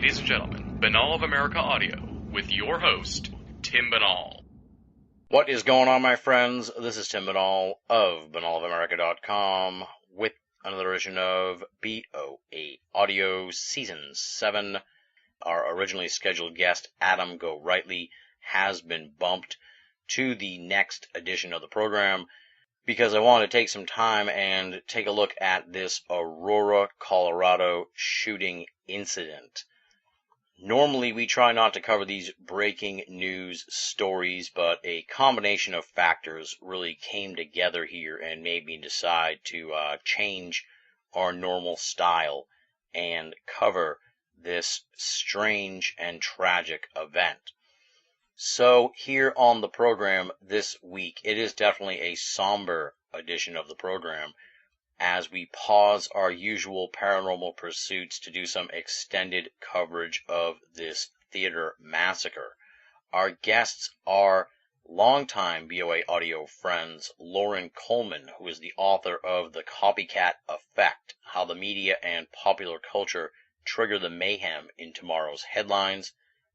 ladies and gentlemen, Banal of America Audio, with your host, Tim Banal. What is going on, my friends? This is Tim Banal of banalofamerica.com with another edition of BoA Audio Season 7. Our originally scheduled guest, Adam Go Rightly, has been bumped to the next edition of the program because I wanted to take some time and take a look at this Aurora, Colorado shooting incident. Normally, we try not to cover these breaking news stories, but a combination of factors really came together here and made me decide to change our normal style and cover this strange and tragic event. So here on the program this week, it is definitely a somber edition of the program, as we pause our usual paranormal pursuits to do some extended coverage of this theater massacre. Our guests are longtime BoA audio friends Lauren Coleman, who is the author of The Copycat Effect, How the Media and Popular Culture Trigger the Mayhem in Tomorrow's Headlines,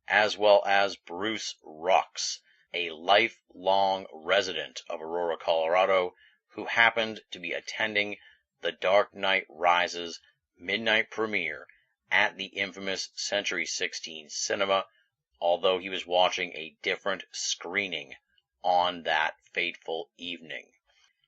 as well as Bruce Rux, a lifelong resident of Aurora, Colorado, who happened to be attending The Dark Knight Rises midnight premiere at the infamous Century 16 Cinema, although he was watching a different screening on that fateful evening.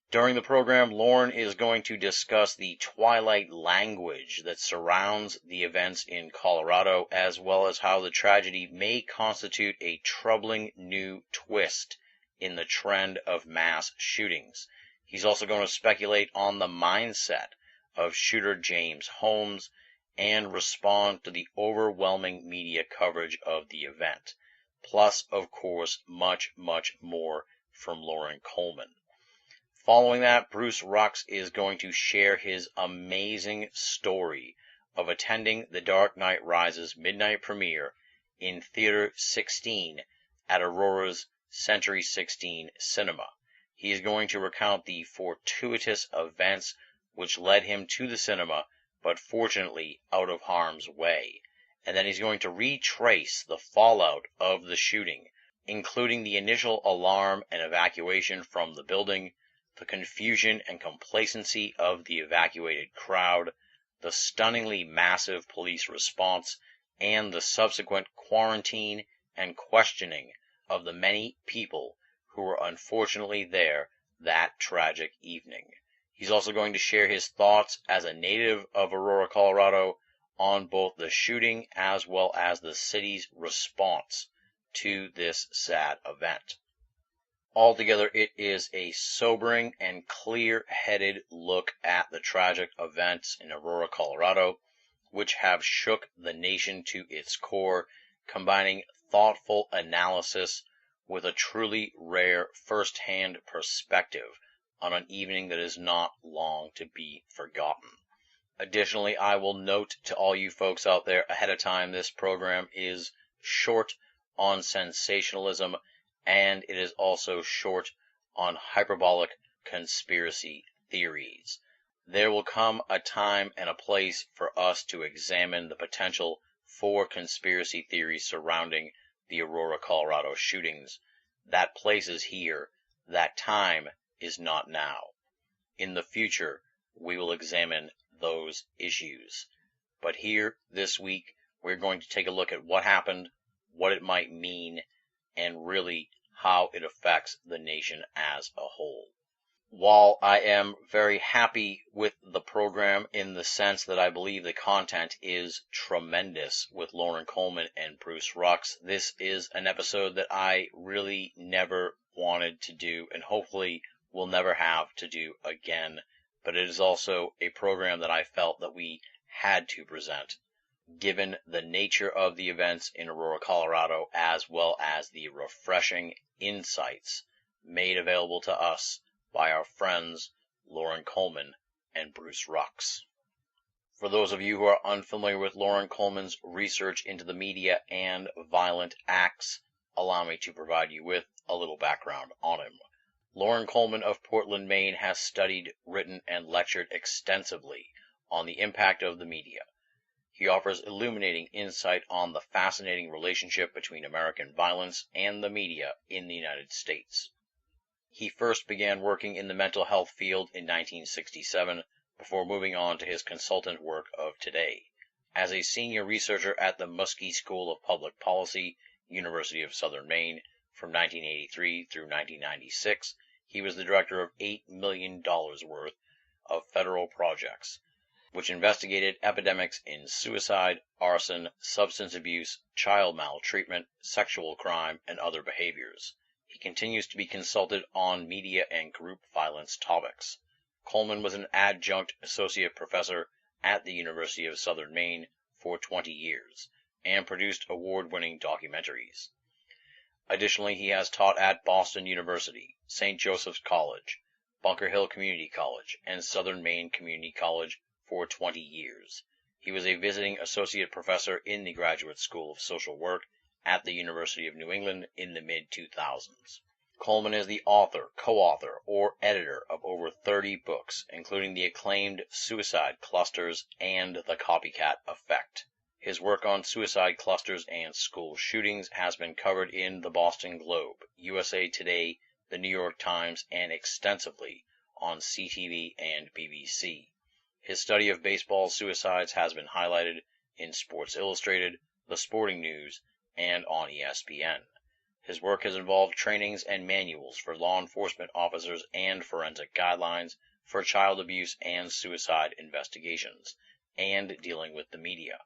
During the program, Lauren is going to discuss the twilight language that surrounds the events in Colorado, as well as how the tragedy may constitute a troubling new twist in the trend of mass shootings. He's also going to speculate on the mindset of shooter James Holmes and respond to the overwhelming media coverage of the event. Plus, of course, much, much more from Lauren Coleman. Following that, Bruce Rux is going to share his amazing story of attending The Dark Knight Rises midnight premiere in Theater 16 at Aurora's Century 16 Cinema. He is going to recount the fortuitous events which led him to the cinema, but fortunately out of harm's way. And then he's going to retrace the fallout of the shooting, including the initial alarm and evacuation from the building, the confusion and complacency of the evacuated crowd, the stunningly massive police response, and the subsequent quarantine and questioning of the many people who were unfortunately there that tragic evening. He's also going to share his thoughts as a native of Aurora, Colorado, on both the shooting as well as the city's response to this sad event. Altogether, it is a sobering and clear-headed look at the tragic events in Aurora, Colorado, which have shook the nation to its core, combining thoughtful analysis with a truly rare first-hand perspective on an evening that is not long to be forgotten. Additionally, I will note to all you folks out there ahead of time, this program is short on sensationalism, and it is also short on hyperbolic conspiracy theories. There will come a time and a place for us to examine the potential for conspiracy theories surrounding the Aurora, Colorado shootings. That place is here. That time is not now. In the future, we will examine those issues. But here, this week, we're going to take a look at what happened, what it might mean, and really how it affects the nation as a whole. While I am very happy with the program in the sense that I believe the content is tremendous with Lauren Coleman and Bruce Rux, this is an episode that I really never wanted to do and hopefully will never have to do again. But it is also a program that I felt that we had to present, given the nature of the events in Aurora, Colorado, as well as the refreshing insights made available to us by our friends Lauren Coleman and Bruce Rux. For those of you who are unfamiliar with Lauren Coleman's research into the media and violent acts, allow me to provide you with a little background on him. Lauren Coleman of Portland, Maine has studied, written, and lectured extensively on the impact of the media. He offers illuminating insight on the fascinating relationship between American violence and the media in the United States. He first began working in the mental health field in 1967 before moving on to his consultant work of today. As a senior researcher at the Muskie School of Public Policy, University of Southern Maine, from 1983 through 1996, he was the director of $8 million worth of federal projects, which investigated epidemics in suicide, arson, substance abuse, child maltreatment, sexual crime, and other behaviors. He continues to be consulted on media and group violence topics. Coleman was an adjunct associate professor at the University of Southern Maine for 20 years and produced award-winning documentaries. Additionally, he has taught at Boston University, St. Joseph's College, Bunker Hill Community College, and Southern Maine Community College for 20 years. He was a visiting associate professor in the Graduate School of Social Work at the University of New England in the mid-2000s. Coleman is the author, co-author, or editor of over 30 books, including the acclaimed Suicide Clusters and The Copycat Effect. His work on suicide clusters and school shootings has been covered in the Boston Globe, USA Today, the New York Times, and extensively on CTV and BBC. His study of baseball suicides has been highlighted in Sports Illustrated, The Sporting News, and on ESPN. His work has involved trainings and manuals for law enforcement officers and forensic guidelines for child abuse and suicide investigations, and dealing with the media.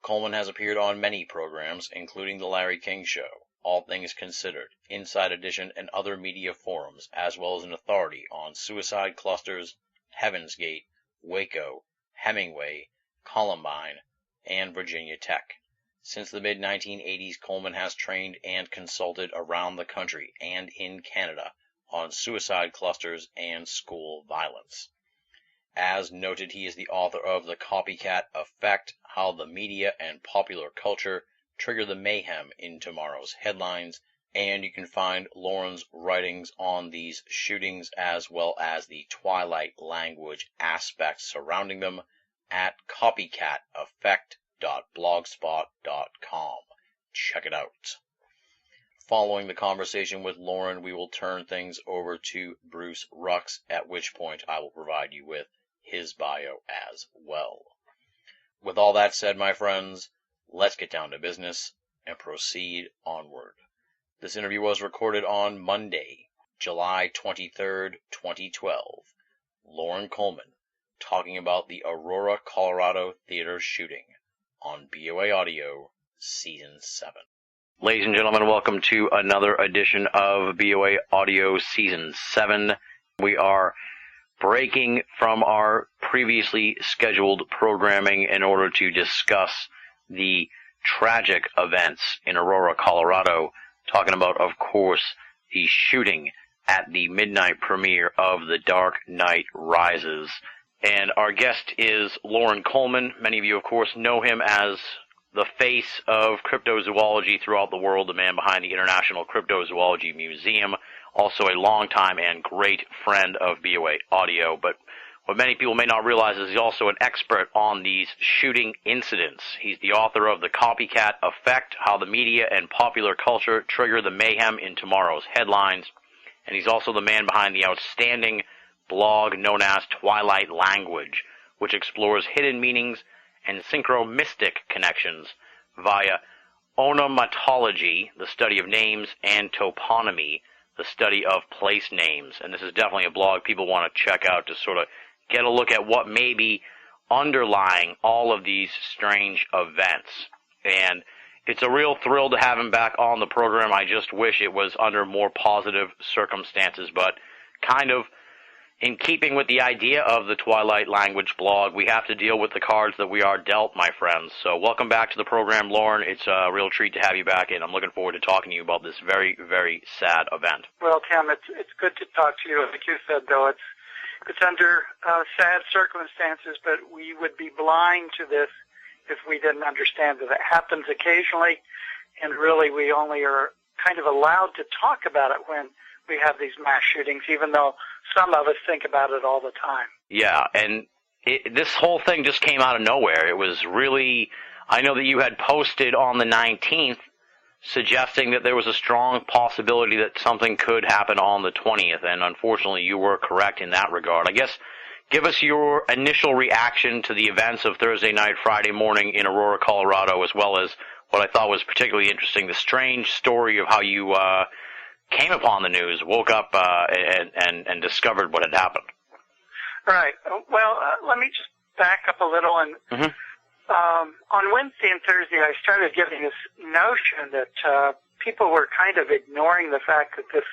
Coleman has appeared on many programs, including The Larry King Show, All Things Considered, Inside Edition, and other media forums, as well as an authority on suicide clusters, Heaven's Gate, Waco, Hemingway, Columbine, and Virginia Tech. Since the mid-1980s, Coleman has trained and consulted around the country and in Canada on suicide clusters and school violence. As noted, he is the author of The Copycat Effect, How the Media and Popular Culture Trigger the Mayhem in Tomorrow's Headlines, and you can find Lauren's writings on these shootings as well as the twilight language aspects surrounding them at copycateffect.blogspot.com. Check it out. Following the conversation with Lauren, we will turn things over to Bruce Rux, at which point I will provide you with his bio as well. With all that said, my friends, let's get down to business and proceed onward. This interview was recorded on Monday, July 23rd, 2012. Lauren Coleman talking about the Aurora, Colorado theater shooting on BoA Audio, Season 7. Ladies and gentlemen, welcome to another edition of BoA Audio Season 7. We are breaking from our previously scheduled programming in order to discuss the tragic events in Aurora, Colorado, talking about, of course, the shooting at the midnight premiere of The Dark Knight Rises. And our guest is Lauren Coleman. Many of you, of course, know him as the face of cryptozoology throughout the world, the man behind the International Cryptozoology Museum, also a longtime and great friend of BoA Audio. But what many people may not realize is he's also an expert on these shooting incidents. He's the author of The Copycat Effect, How the Media and Popular Culture Trigger the Mayhem in Tomorrow's Headlines. And he's also the man behind the outstanding blog known as Twilight Language, which explores hidden meanings and synchromistic connections via onomatology, the study of names, and toponymy, the study of place names. And this is definitely a blog people want to check out to sort of get a look at what may be underlying all of these strange events. And it's a real thrill to have him back on the program. I just wish it was under more positive circumstances, but kind of in keeping with the idea of the Twilight Language blog, we have to deal with the cards that we are dealt, my friends. So welcome back to the program, Lauren. It's a real treat to have you back, and I'm looking forward to talking to you about this very, very sad event. Well, Tim, it's good to talk to you. Like you said, though, it's under sad circumstances, but we would be blind to this if we didn't understand that it happens occasionally, and really we only are kind of allowed to talk about it when we have these mass shootings, even though some of us think about it all the time. Yeah, and this whole thing just came out of nowhere. It was really, I know that you had posted on the 19th suggesting that there was a strong possibility that something could happen on the 20th, and unfortunately you were correct in that regard. I guess, give us your initial reaction to the events of Thursday night, Friday morning in Aurora, Colorado, as well as what I thought was particularly interesting, the strange story of how you came upon the news, woke up and discovered what had happened. Right. Well, let me just back up a little. And on Wednesday and Thursday, I started getting this notion that people were kind of ignoring the fact that this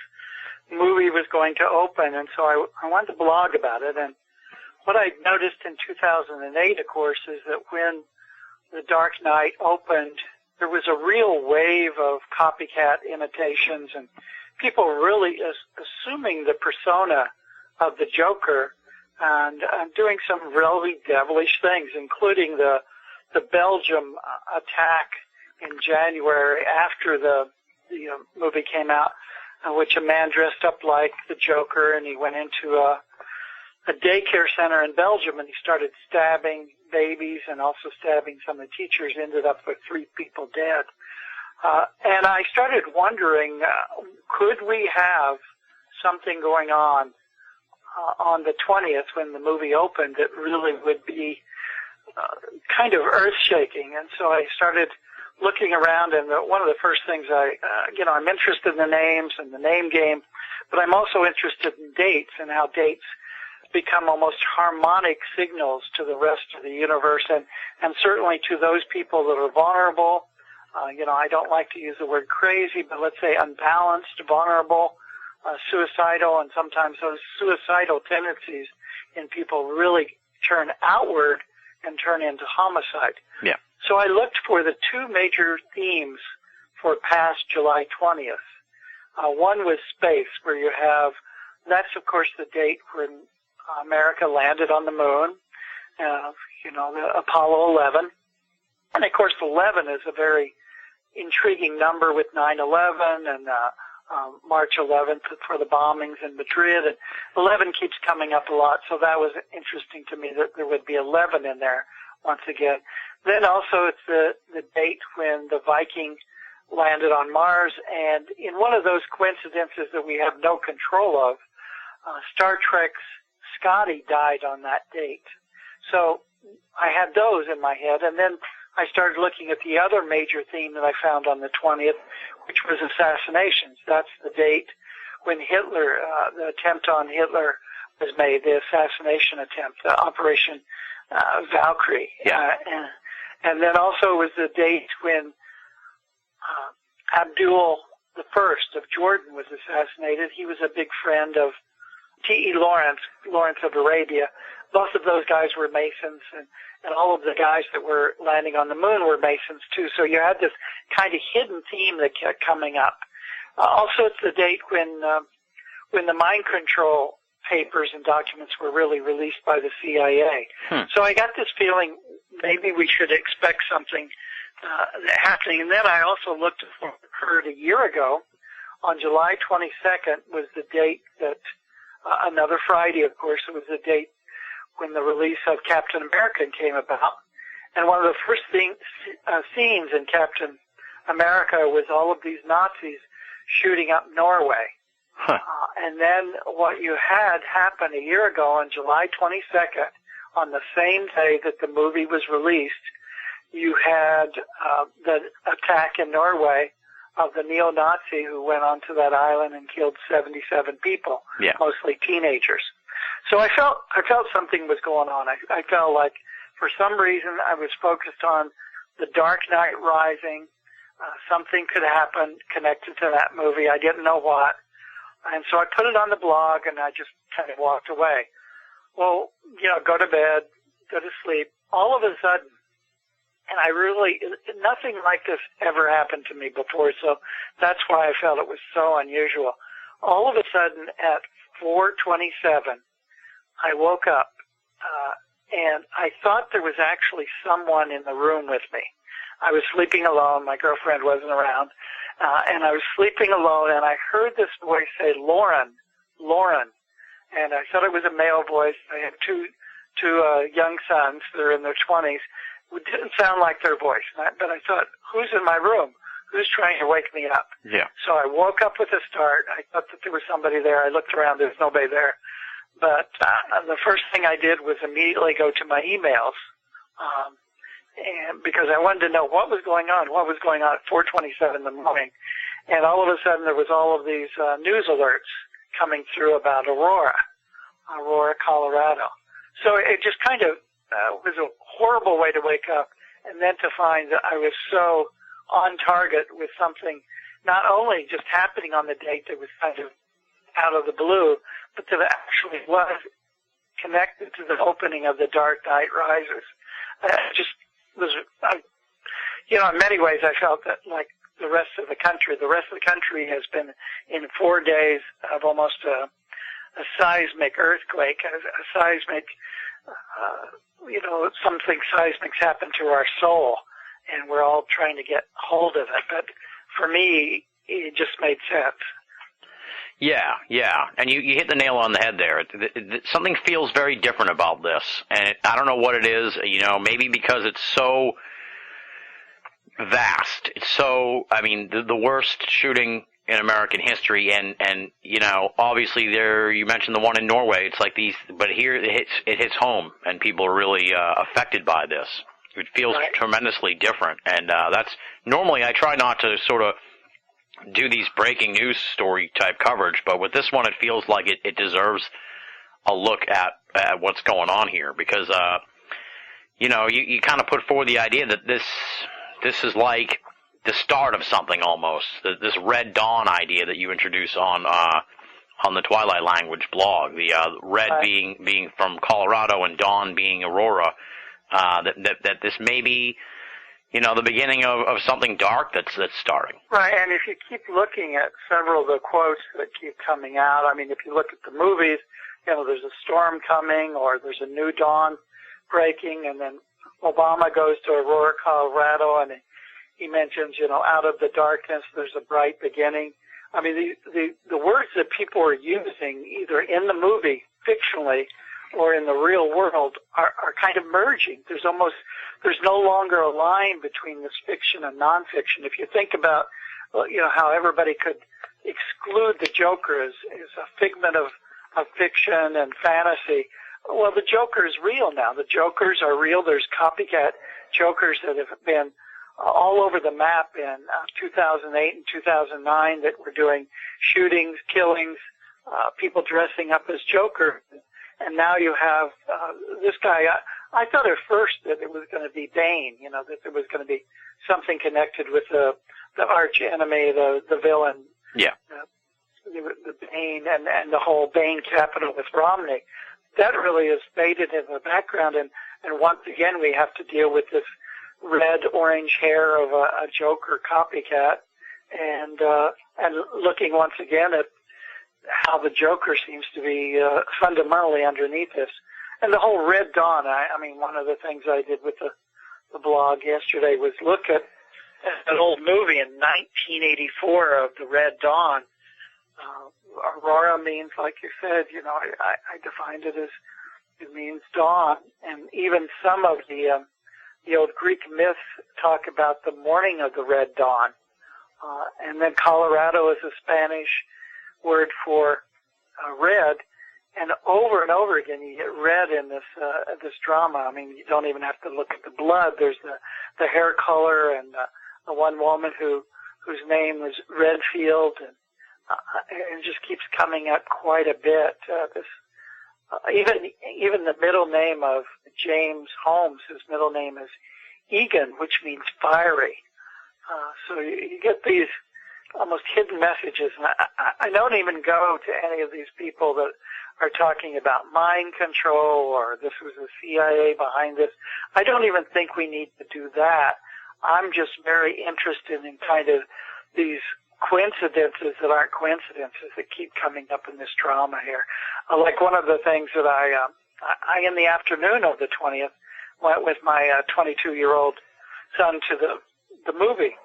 movie was going to open, and so I wanted to blog about it. And what I noticed in 2008, of course, is that when The Dark Knight opened, there was a real wave of copycat imitations and people really assuming the persona of the Joker and doing some really devilish things, including the Belgium attack in January after the movie came out, in which a man dressed up like the Joker and he went into a daycare center in Belgium and he started stabbing babies and also stabbing some of the teachers, ended up with 3 people dead. And I started wondering, could we have something going on the 20th when the movie opened that really would be kind of earth-shaking? And so I started looking around, and one of the first things I'm interested in the names and the name game, but I'm also interested in dates and how dates become almost harmonic signals to the rest of the universe, and certainly to those people that are vulnerable. I don't like to use the word crazy, but let's say unbalanced, vulnerable, suicidal, and sometimes those suicidal tendencies in people really turn outward and turn into homicide. Yeah. So I looked for the 2 major themes for past July 20th. One was space, where you have, that's of course the date when America landed on the moon, the Apollo 11. And of course 11 is a very intriguing number with 9/11 and March 11th for the bombings in Madrid. And 11 keeps coming up a lot, so that was interesting to me that there would be 11 in there once again. Then also it's the date when the Viking landed on Mars, and in one of those coincidences that we have no control of, Star Trek's Scotty died on that date. So I had those in my head, and then I started looking at the other major theme that I found on the 20th, which was assassinations. That's the date when Hitler, the attempt on Hitler was made, the assassination attempt, Operation Valkyrie. Yeah. And then also was the date when Abdul I of Jordan was assassinated. He was a big friend of T.E. Lawrence of Arabia. Both of those guys were Masons, and all of the guys that were landing on the moon were Masons too. So you had this kind of hidden theme that kept coming up. Also, it's the date when the mind control papers and documents were really released by the CIA. So I got this feeling maybe we should expect something happening. And then I also heard a year ago, on July 22nd was the date that, another Friday, of course, it was the date when the release of Captain America came about. And one of the first scenes in Captain America was all of these Nazis shooting up Norway. And then what you had happen a year ago on July 22nd, on the same day that the movie was released, you had the attack in Norway of the neo-Nazi who went onto that island and killed 77 people, mostly teenagers. So I felt something was going on. I felt like for some reason I was focused on the Dark Knight Rising. Something could happen connected to that movie. I didn't know what. And so I put it on the blog and I just kind of walked away. Well, go to bed, go to sleep. All of a sudden, and nothing like this ever happened to me before, so that's why I felt it was so unusual. All of a sudden at 4:27, I woke up, and I thought there was actually someone in the room with me. I was sleeping alone. My girlfriend wasn't around, and I was sleeping alone, and I heard this voice say, Lauren, Lauren. And I thought it was a male voice. I had two two young sons. They're in their 20s. It didn't sound like their voice. But I thought, who's in my room? Who's trying to wake me up? Yeah. So I woke up with a start. I thought that there was somebody there. I looked around. There's nobody there. But the first thing I did was immediately go to my emails, and because I wanted to know what was going on at 4:27 in the morning. And all of a sudden there was all of these news alerts coming through about Aurora, Colorado. So it just kind of was a horrible way to wake up, and then to find that I was so on target with something not only just happening on the date that was kind of out of the blue, but that actually was connected to the opening of The Dark Knight Rises. Just was, in many ways I felt that like the rest of the country has been in 4 days of almost a seismic earthquake, a seismic, something seismic's happened to our soul, and we're all trying to get hold of it. But for me, it just made sense. Yeah, and you hit the nail on the head there. Something feels very different about this, and I don't know what it is, maybe because it's so vast. It's so, the worst shooting in American history, and obviously you mentioned the one in Norway. It's like these, but here it hits home, and people are really affected by this. It feels tremendously different, and that's normally I try not to sort of do these breaking news story type coverage, but with this one, it feels like it deserves a look at what's going on here, because you kind of put forward the idea that this is like the start of something almost. This Red Dawn idea that you introduce on the Twilight Language blog, the red being from Colorado and dawn being Aurora, that this may be the beginning of something dark that's starting. Right, and if you keep looking at several of the quotes that keep coming out, if you look at the movies, there's a storm coming or there's a new dawn breaking, and then Obama goes to Aurora, Colorado, and he mentions, out of the darkness there's a bright beginning. The words that people are using either in the movie, fictionally, or in the real world are kind of merging. There's no longer a line between this fiction and nonfiction. If you think about, how everybody could exclude the Joker as a figment of fiction and fantasy. Well, the Joker is real now. The Jokers are real. There's copycat Jokers that have been all over the map in 2008 and 2009 that were doing shootings, killings, people dressing up as Joker. And now you have this guy. I thought at first that it was going to be Bane, that there was going to be something connected with the arch enemy, the villain. Yeah. The Bane and the whole Bane capital with Romney. That really is faded in the background, and once again we have to deal with this red-orange hair of a Joker copycat, and looking once again at how the Joker seems to be fundamentally underneath this. And the whole Red Dawn, one of the things I did with the blog yesterday was look at an old movie in 1984 of the Red Dawn. Aurora means, like you said, I defined it as, it means dawn. And even some of the old Greek myths talk about the morning of the Red Dawn. And then Colorado is a Spanish word for red. And over again, you get red in this drama. You don't even have to look at the blood. There's the hair color, and the one woman whose name was Redfield, and it just keeps coming up quite a bit. Even the middle name of James Holmes, his middle name is Egan, which means fiery. So you get these almost hidden messages, and I don't even go to any of these people that are talking about mind control or this was the CIA behind this. I don't even think we need to do that. I'm just very interested in kind of these coincidences that aren't coincidences that keep coming up in this drama here. Like one of the things that I in the afternoon of the 20th went with my 22-year-old son to the movie,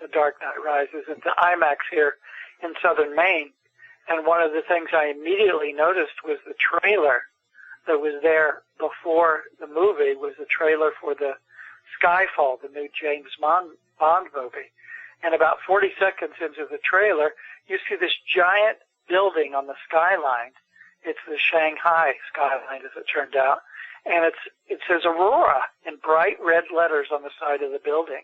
The Dark Knight Rises, at the IMAX here in southern Maine. And one of the things I immediately noticed was the trailer that was there before the movie was the trailer for the Skyfall, the new James Bond movie. And about 40 seconds into the trailer, you see this giant building on the skyline. It's the Shanghai skyline, as it turned out. And it says Aurora in bright red letters on the side of the building.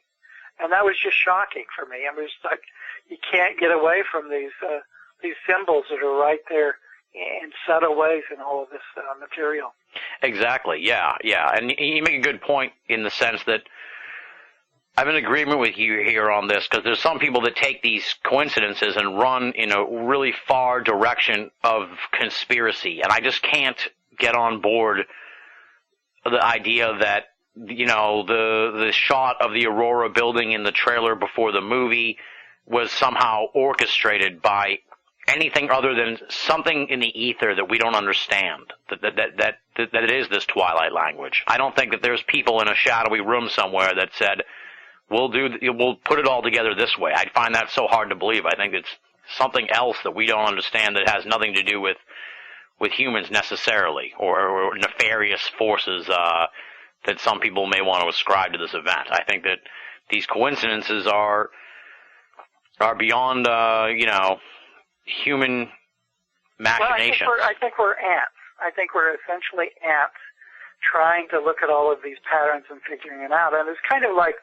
And that was just shocking for me. I was like, you can't get away from these symbols that are right there in subtle ways in all of this material. Exactly, yeah. And you make a good point in the sense that I'm in agreement with you here on this, because there's some people that take these coincidences and run in a really far direction of conspiracy, and I just can't get on board the idea that, you know, the shot of the Aurora building in the trailer before the movie was somehow orchestrated by anything other than something in the ether that we don't understand, that it is this Twilight language. I don't think that there's people in a shadowy room somewhere that said, we'll put it all together this way. I find that so hard to believe. I think it's something else that we don't understand that has nothing to do with humans necessarily, or nefarious forces that some people may want to ascribe to this event. I think that these coincidences are beyond human machination. Well, I think we're ants. I think we're essentially ants trying to look at all of these patterns and figuring it out. And it's kind of like,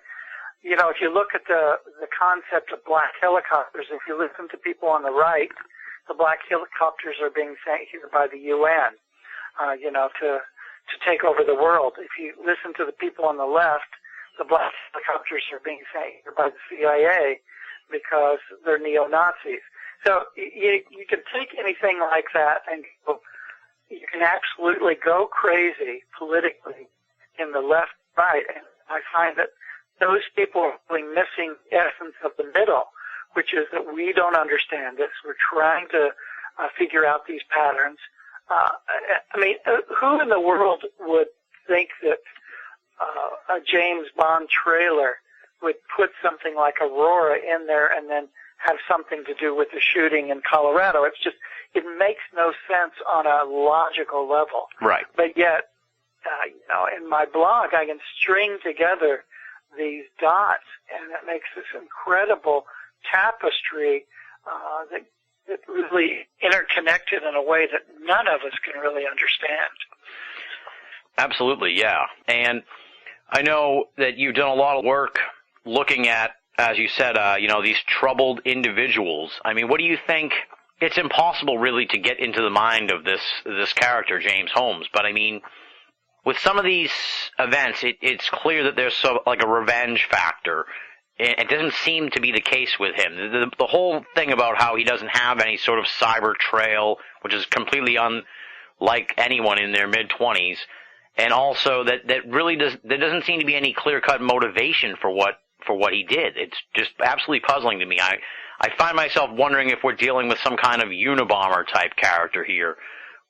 you know, if you look at the concept of black helicopters, if you listen to people on the right, the black helicopters are being sent here by the UN, to take over the world. If you listen to the people on the left, the black helicopters are being sent here by the CIA because they're neo-Nazis. So you can take anything like that and you can absolutely go crazy politically in the left, right. And I find that those people are really missing the essence of the middle, which is that we don't understand this. We're trying to figure out these patterns. Who in the world would think that a James Bond trailer would put something like Aurora in there and then have something to do with the shooting in Colorado? It makes no sense on a logical level. Right. But yet, in my blog, I can string together these dots, and it makes this incredible tapestry that really interconnected in a way that none of us can really understand. Absolutely, yeah. And I know that you've done a lot of work looking at, as you said, these troubled individuals. I mean, what do you think? It's impossible really to get into the mind of this character, James Holmes, but I mean, with some of these events, it's clear that there's like a revenge factor. It doesn't seem to be the case with him. The whole thing about how he doesn't have any sort of cyber trail, which is completely unlike anyone in their mid-20s, and also that there doesn't seem to be any clear-cut motivation for what he did. It's just absolutely puzzling to me. I find myself wondering if we're dealing with some kind of Unabomber-type character here,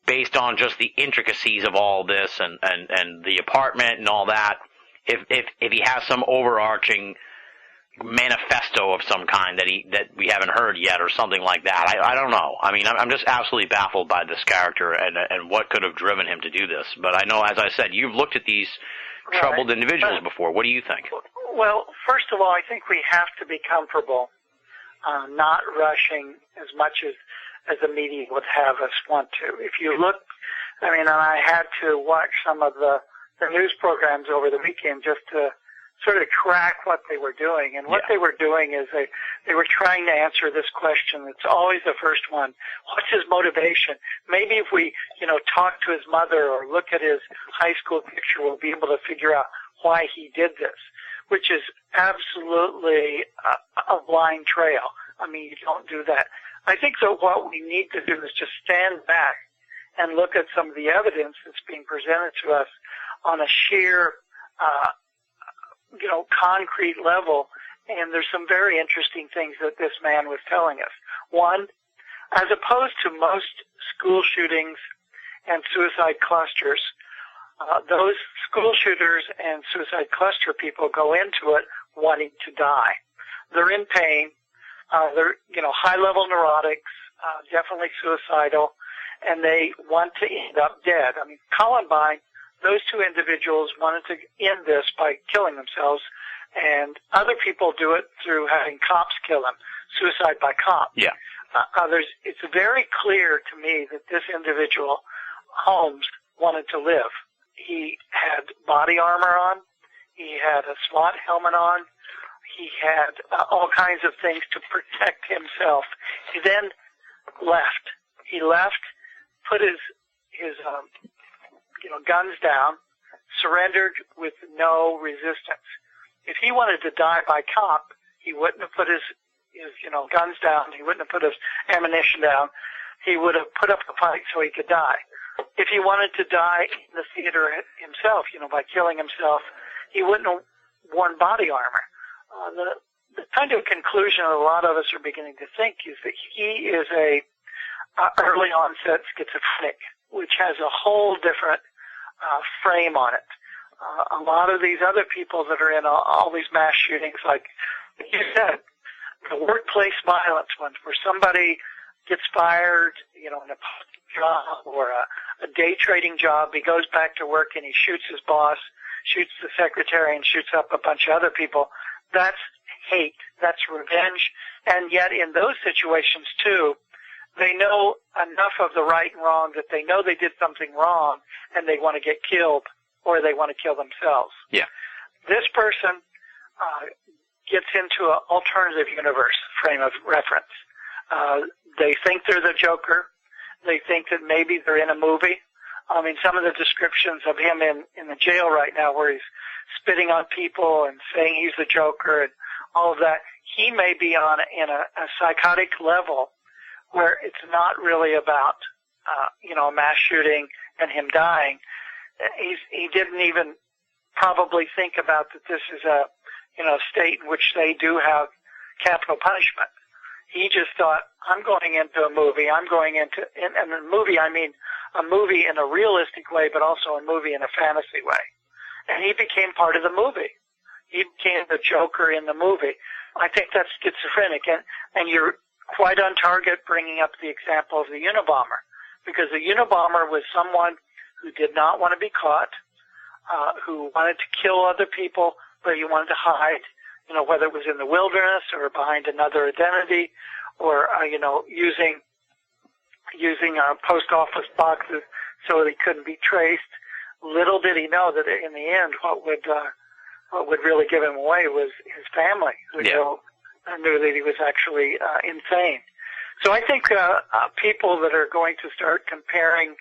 based on just the intricacies of all this and the apartment and all that. If he has some overarching manifesto of some kind that we haven't heard yet or something like that. I don't know. I mean, I'm just absolutely baffled by this character and what could have driven him to do this. But I know, as I said, you've looked at these troubled individuals before. What do you think? Well, first of all, I think we have to be comfortable not rushing as much as the media would have us want to. If you look, and I had to watch some of the news programs over the weekend just to sort of track what they were doing. And what they were doing is they were trying to answer this question. It's always the first one. What's his motivation? Maybe if we, talk to his mother or look at his high school picture, we'll be able to figure out why he did this, which is absolutely a blind trail. You don't do that. I think that what we need to do is just stand back and look at some of the evidence that's being presented to us on a sheer, concrete level. And there's some very interesting things that this man was telling us. One, as opposed to most school shootings and suicide clusters, those school shooters and suicide cluster people go into it wanting to die. They're in pain. They're, high-level neurotics, definitely suicidal. and they want to end up dead. I mean, Columbine, those two individuals wanted to end this by killing themselves, and other people do it through having cops kill them, suicide by cop. Yeah. It's very clear to me that this individual, Holmes, wanted to live. He had body armor on. He had a SWAT helmet on. He had all kinds of things to protect himself. He then left. He left, put his guns down, surrendered with no resistance. If he wanted to die by cop, he wouldn't have put his guns down. He wouldn't have put his ammunition down. He would have put up a fight so he could die. If he wanted to die in the theater himself, by killing himself, he wouldn't have worn body armor. The kind of conclusion a lot of us are beginning to think is that he is a early onset schizophrenic, which has a whole different frame on it. A lot of these other people that are in all these mass shootings, like you said, the workplace violence ones, where somebody gets fired, in a job or a day trading job, he goes back to work and he shoots his boss, shoots the secretary, and shoots up a bunch of other people. That's hate. That's revenge. And yet in those situations, too, they know enough of the right and wrong that they know they did something wrong and they want to get killed or they want to kill themselves. Yeah. This person gets into an alternative universe frame of reference. They think they're the Joker. They think that maybe they're in a movie. I mean, some of the descriptions of him in the jail right now where he's spitting on people and saying he's the Joker and all of that, he may be in a psychotic level where it's not really about, a mass shooting and him dying. He didn't even probably think about that this is a state in which they do have capital punishment. He just thought, I'm going into a movie. And a movie, I mean a movie in a realistic way, but also a movie in a fantasy way. And he became part of the movie. He became the Joker in the movie. I think that's schizophrenic. And you're quite on target bringing up the example of the Unabomber, because the Unabomber was someone who did not want to be caught, who wanted to kill other people, but he wanted to hide, whether it was in the wilderness or behind another identity or, using post office boxes so that he couldn't be traced. Little did he know that in the end what would really give him away was his family, who knew that he was actually insane. So I think people that are going to start comparing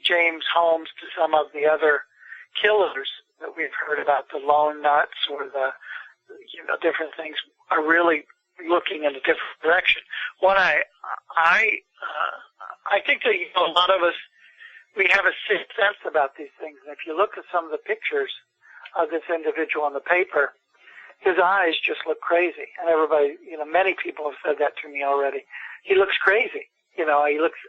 James Holmes to some of the other killers that we've heard about, the lone nuts or the different things, are really looking in a different direction. What I think that a lot of us, we have a sixth sense about these things. And if you look at some of the pictures of this individual on the paper, his eyes just look crazy. And everybody, many people have said that to me already. He looks crazy. He looks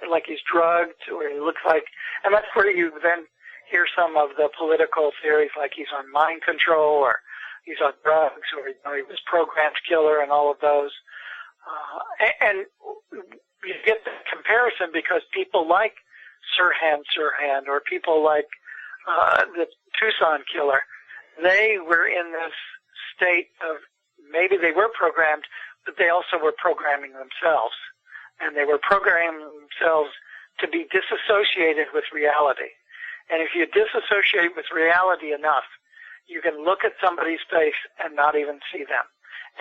like he's drugged, or he looks like, and that's where you then hear some of the political theories, like he's on mind control, or he's on drugs, or he was programmed killer, and all of those. And you get the comparison because people like Sirhan, or people like the Tucson killer, they were in this state of, maybe they were programmed, but they also were programming themselves. And they were programming themselves to be disassociated with reality. And if you disassociate with reality enough, you can look at somebody's face and not even see them.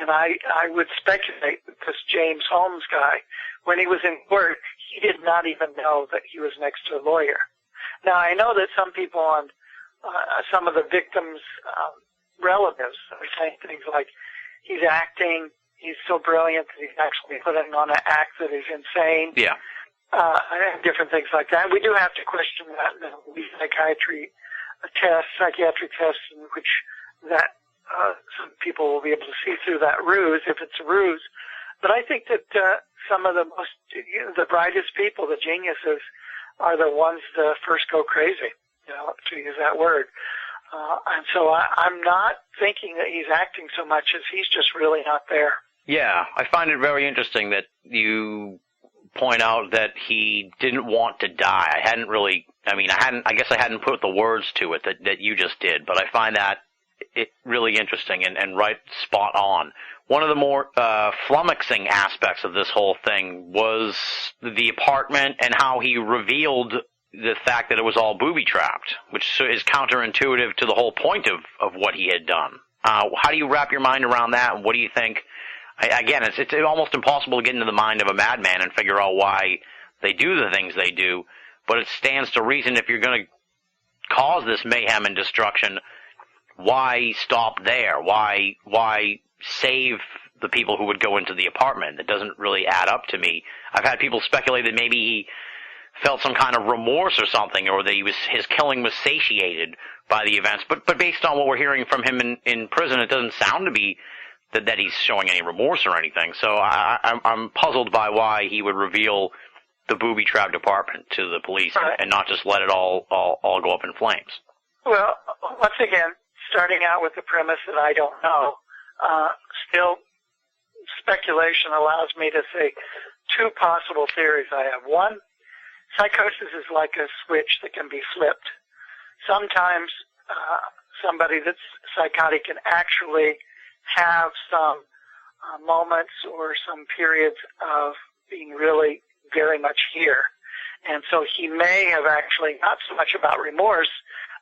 And I would speculate that this James Holmes guy, when he was in court, he did not even know that he was next to a lawyer. Now, I know that some people on some of the victims' relatives are saying things like, he's acting, he's so brilliant that he's actually putting on an act that is insane. Yeah. Different things like that. We do have to question that in the psychiatric tests in which that some people will be able to see through that ruse, if it's a ruse. But I think that some of the most, the brightest people, the geniuses, are the ones that first go crazy, to use that word. And so I'm not thinking that he's acting so much as he's just really not there. Yeah, I find it very interesting that you point out that he didn't want to die. I guess I hadn't put the words to it that you just did, but I find that really interesting and right spot on. One of the more flummoxing aspects of this whole thing was the apartment and how he revealed the fact that it was all booby-trapped, which is counterintuitive to the whole point of what he had done. How do you wrap your mind around that, and what do you think? Again, it's almost impossible to get into the mind of a madman and figure out why they do the things they do, but it stands to reason if you're going to cause this mayhem and destruction, why stop there? Why save the people who would go into the apartment? That doesn't really add up to me. I've had people speculate that maybe he felt some kind of remorse or something, or that his killing was satiated by the events. But based on what we're hearing from him in prison, it doesn't sound to be that he's showing any remorse or anything. So I'm puzzled by why he would reveal the booby-trapped apartment to the police and not just let it all go up in flames. Well, once again, starting out with the premise that I don't know, still speculation allows me to say two possible theories I have. One, psychosis is like a switch that can be flipped. Sometimes somebody that's psychotic can actually have some moments or some periods of being really very much here. And so he may have actually, not so much about remorse,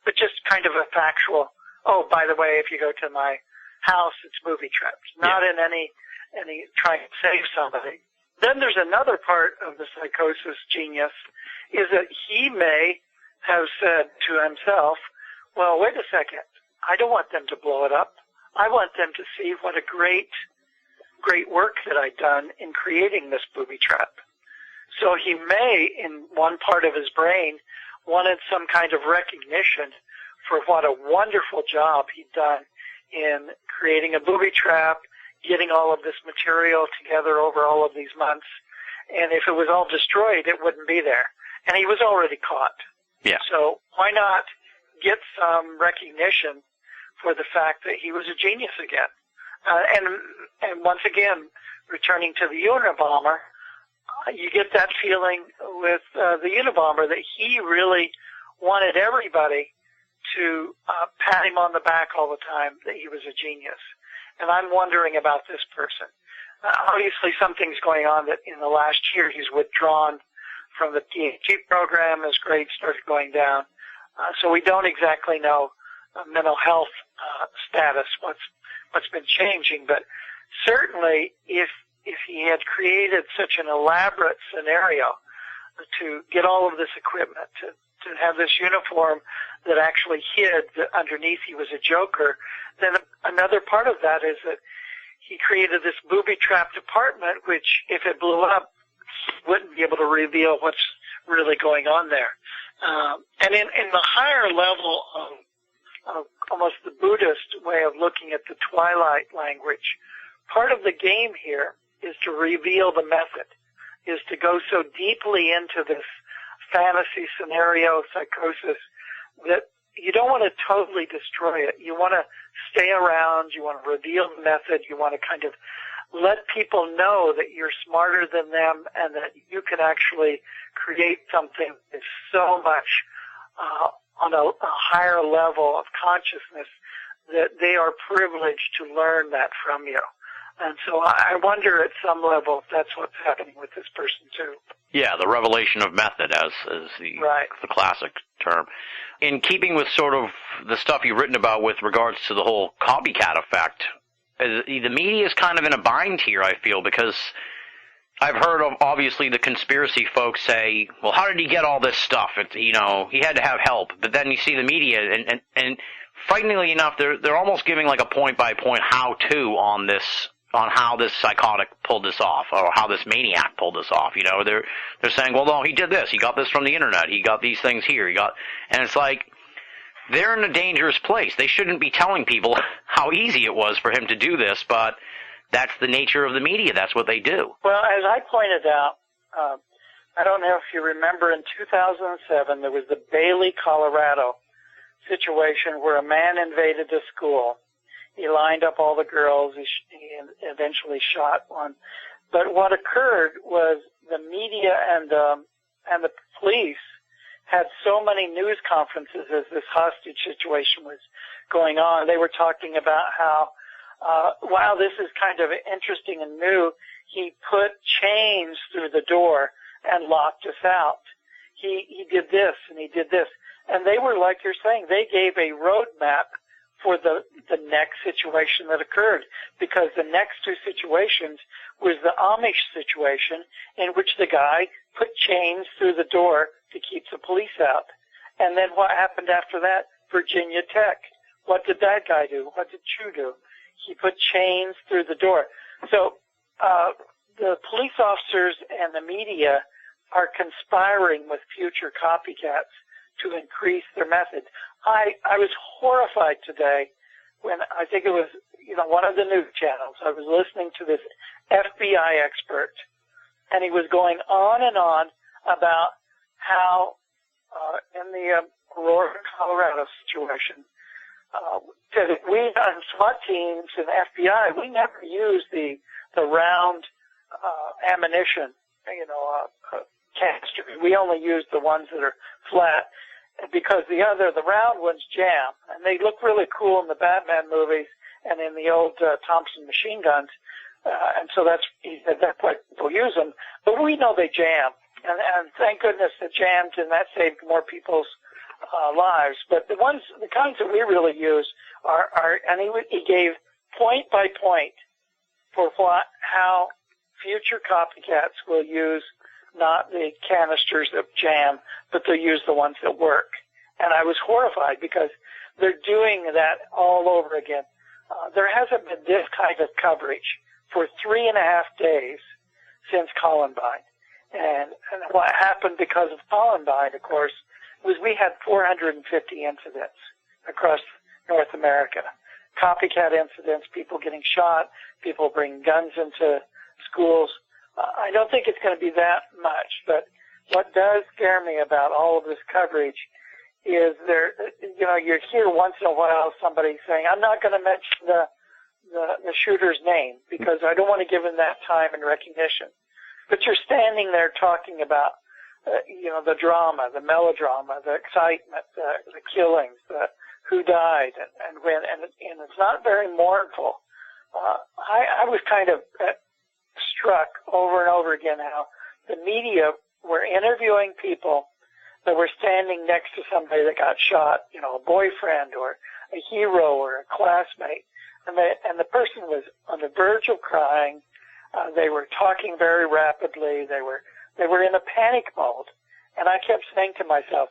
but just kind of a factual, oh, by the way, if you go to my house, it's booby-trapped. Not in any trying to save somebody. Then there's another part of the psychosis genius, is that he may have said to himself, well, wait a second, I don't want them to blow it up. I want them to see what a great work that I've done in creating this booby trap. So he may, in one part of his brain, wanted some kind of recognition for what a wonderful job he'd done in creating a booby trap, getting all of this material together over all of these months. And if it was all destroyed, it wouldn't be there. And he was already caught. Yeah. So why not get some recognition for the fact that he was a genius again? And once again, returning to the Unabomber, you get that feeling with the Unabomber that he really wanted everybody to pat him on the back all the time that he was a genius. And I'm wondering about this person. Obviously, something's going on that in the last year he's withdrawn from the PhD program. His grades started going down. So we don't exactly know mental health status, what's been changing. But certainly, if he had created such an elaborate scenario to get all of this equipment, to have this uniform that actually hid that underneath he was a joker, then another part of that is that he created this booby-trapped apartment, which, if it blew up, wouldn't be able to reveal what's really going on there. And in the higher level of almost the Buddhist way of looking at the twilight language, part of the game here is to reveal the method, is to go so deeply into this fantasy scenario psychosis that you don't want to totally destroy it. You want to stay around. You want to reveal the method. You want to kind of let people know that you're smarter than them and that you can actually create something that's so much on a higher level of consciousness that they are privileged to learn that from you. And so I wonder at some level if that's what's happening with this person too. Yeah, the revelation of method as the classic term. In keeping with sort of the stuff you've written about with regards to the whole copycat effect, the media is kind of in a bind here, I feel, because I've heard of, obviously, the conspiracy folks say, well, how did he get all this stuff? He had to have help. But then you see the media, and frighteningly enough, they're almost giving like a point-by-point how-to on how this psychotic pulled this off, or how this maniac pulled this off. They're saying, well, no, he did this. He got this from the internet. He got these things here. And it's like, they're in a dangerous place. They shouldn't be telling people how easy it was for him to do this, but that's the nature of the media. That's what they do. Well, as I pointed out, I don't know if you remember in 2007, there was the Bailey, Colorado situation where a man invaded the school. He lined up all the girls. He eventually shot one. But what occurred was the media and the police had so many news conferences as this hostage situation was going on. They were talking about how, wow, this is kind of interesting and new. He put chains through the door and locked us out. He did this and he did this. And they were, like you're saying, they gave a roadmap for the next situation that occurred, because the next two situations was the Amish situation, in which the guy put chains through the door to keep the police out. And then what happened after that? Virginia Tech. What did that guy do? What did Chu do? He put chains through the door. So the police officers and the media are conspiring with future copycats to increase their methods. I was horrified today when I think it was, one of the news channels. I was listening to this FBI expert, and he was going on and on about how in the Aurora, Colorado situation, that we on SWAT teams and FBI, we never use the round ammunition, canister. We only use the ones that are flat, because the round ones jam, and they look really cool in the Batman movies and in the old Thompson machine guns, and so that's why people use them. But we know they jam, and thank goodness it jammed, and that saved more people's lives. But the kinds that we really use are and he gave point by point for how future copycats will use not the canisters that jam, but they'll use the ones that work. And I was horrified because they're doing that all over again. There hasn't been this kind of coverage for 3.5 days since Columbine. And what happened because of Columbine, of course, was we had 450 incidents across North America. Copycat incidents, people getting shot, people bringing guns into schools. I don't think it's going to be that much, but what does scare me about all of this coverage is you hear once in a while somebody saying, I'm not going to mention the shooter's name because I don't want to give him that time and recognition. But you're standing there talking about, the drama, the melodrama, the excitement, the killings, who died and when, and it's not very mournful. I was kind of struck over and over again how the media were interviewing people that were standing next to somebody that got shot, a boyfriend or a hero or a classmate, and the person was on the verge of crying. They were talking very rapidly. They were in a panic mode, and I kept saying to myself,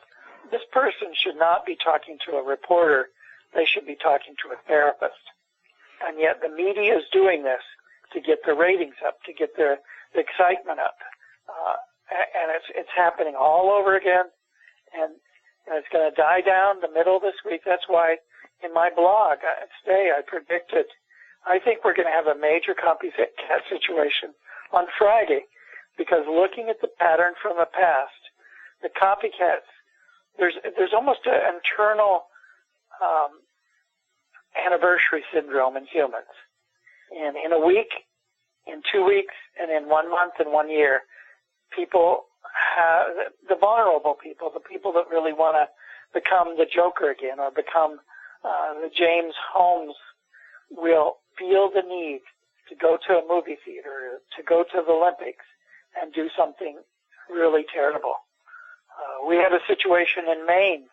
this person should not be talking to a reporter. They should be talking to a therapist. And yet the media is doing this to get the ratings up, to get the excitement up. And it's happening all over again. And it's going to die down the middle of this week. That's why in my blog today I predicted, I think we're going to have a major copycat situation on Friday, because looking at the pattern from the past, the copycats, there's almost an internal anniversary syndrome in humans. And in a week, in 2 weeks, and in 1 month and 1 year, people have, the vulnerable people, the people that really want to become the Joker again or become the James Holmes, will feel the need to go to a movie theater, to go to the Olympics, and do something really terrible. We had a situation in Maine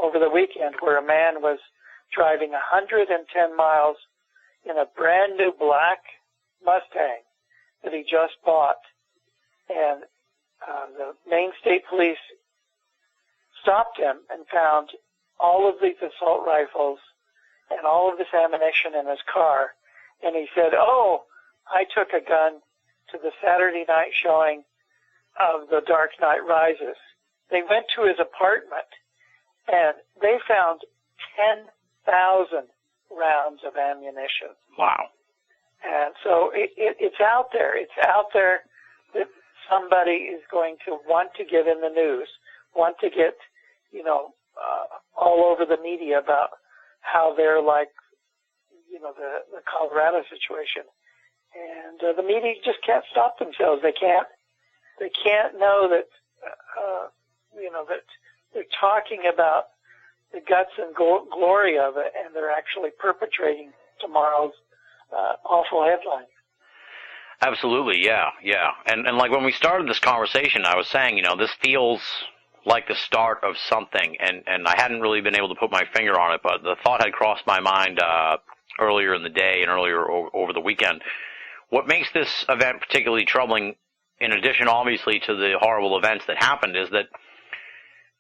over the weekend where a man was driving 110 miles in a brand new black Mustang that he just bought, and the Maine State Police stopped him and found all of these assault rifles and all of this ammunition in his car, and he said, I took a gun to the Saturday night showing of The Dark Knight Rises. They went to his apartment, and they found 10,000 rounds of ammunition. Wow. And so it's out there. It's out there that somebody is going to want to get in the news, want to get, all over the media about how they're like, the Colorado situation. And the media just can't stop themselves. They can't they can't know that, that they're talking about the guts and glory of it, and they're actually perpetrating tomorrow's awful headlines. Absolutely, yeah. And like when we started this conversation, I was saying, this feels like the start of something, and I hadn't really been able to put my finger on it, but the thought had crossed my mind earlier in the day and earlier over the weekend. What makes this event particularly troubling, in addition, obviously, to the horrible events that happened, is that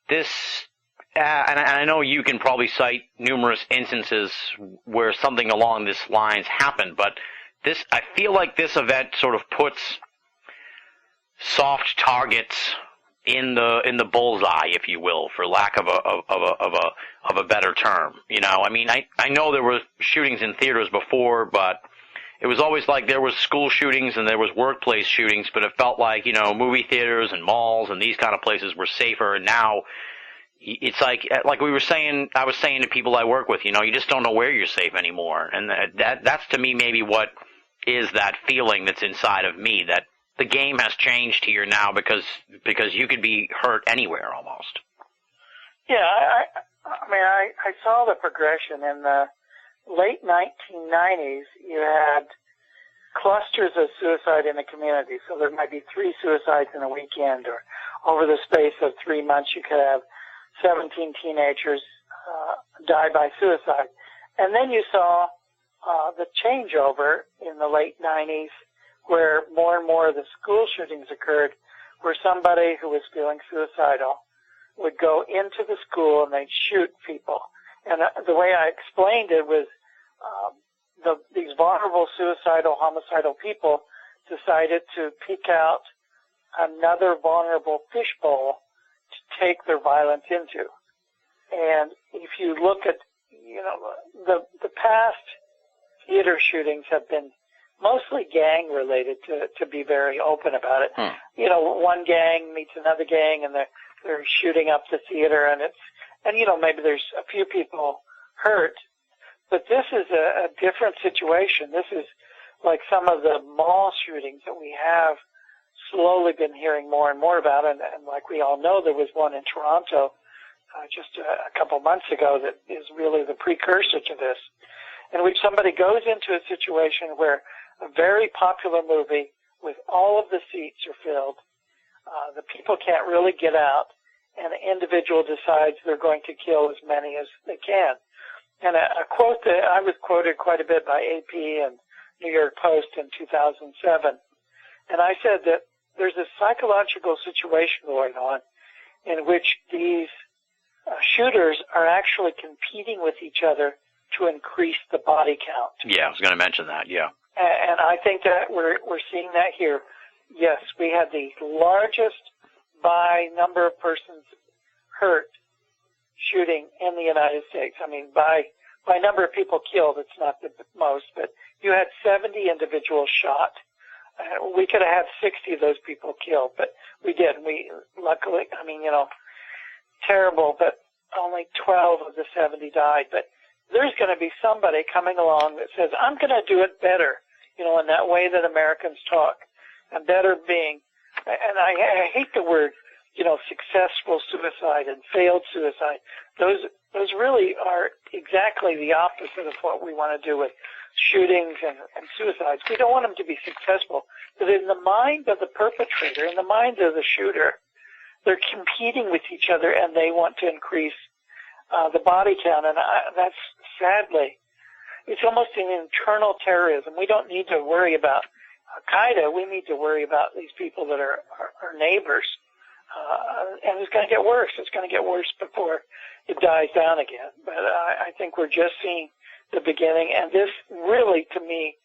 this, and I know you can probably cite numerous instances where something along this lines happened, but I feel like this event sort of puts soft targets in the bullseye, if you will, for lack of a better term. I know there were shootings in theaters before, but it was always like there was school shootings and there was workplace shootings, but it felt like, movie theaters and malls and these kind of places were safer, and now it's like we were saying, I was saying to people I work with, you just don't know where you're safe anymore. And that's to me maybe what is that feeling that's inside of me, that the game has changed here now because you could be hurt anywhere almost. Yeah, I saw the progression in the late 1990s. You had clusters of suicide in the community, so there might be 3 suicides in a weekend, or over the space of 3 months you could have 17 teenagers die by suicide. And then you saw the changeover in the late 90s, where more and more of the school shootings occurred, where somebody who was feeling suicidal would go into the school and they'd shoot people. And the way I explained it was these vulnerable suicidal, homicidal people decided to pick out another vulnerable fishbowl to take their violence into. And if you look at, the past theater shootings have been mostly gang related, to be very open about it. One gang meets another gang and they're shooting up the theater, and maybe there's a few people hurt, but this is a different situation. This is like some of the mall shootings that we have slowly been hearing more and more about, and like we all know, there was one in Toronto just a couple months ago that is really the precursor to this, in which somebody goes into a situation where a very popular movie with all of the seats are filled, the people can't really get out, and an individual decides they're going to kill as many as they can. And a quote that I was quoted quite a bit by AP and New York Post in 2007, and I said that there's a psychological situation going on in which these shooters are actually competing with each other to increase the body count. Yeah, I was going to mention that, yeah. And I think that we're seeing that here. Yes, we had the largest by number of persons hurt shooting in the United States. I mean, by number of people killed, it's not the most, but you had 70 individuals shot. We could have had 60 of those people killed, but we didn't. We luckily, terrible, but only 12 of the 70 died. But there's going to be somebody coming along that says, I'm going to do it better, in that way that Americans talk. And better being, and I hate the word, successful suicide and failed suicide. Those really are exactly the opposite of what we want to do with shootings and suicides. We don't want them to be successful. But in the mind of the perpetrator, in the mind of the shooter, they're competing with each other, and they want to increase the body count. And that's sadly, it's almost an internal terrorism. We don't need to worry about Al-Qaeda. We need to worry about these people that are our neighbors. And it's going to get worse. It's going to get worse before it dies down again. But I think we're just seeing the beginning. And this really, to me,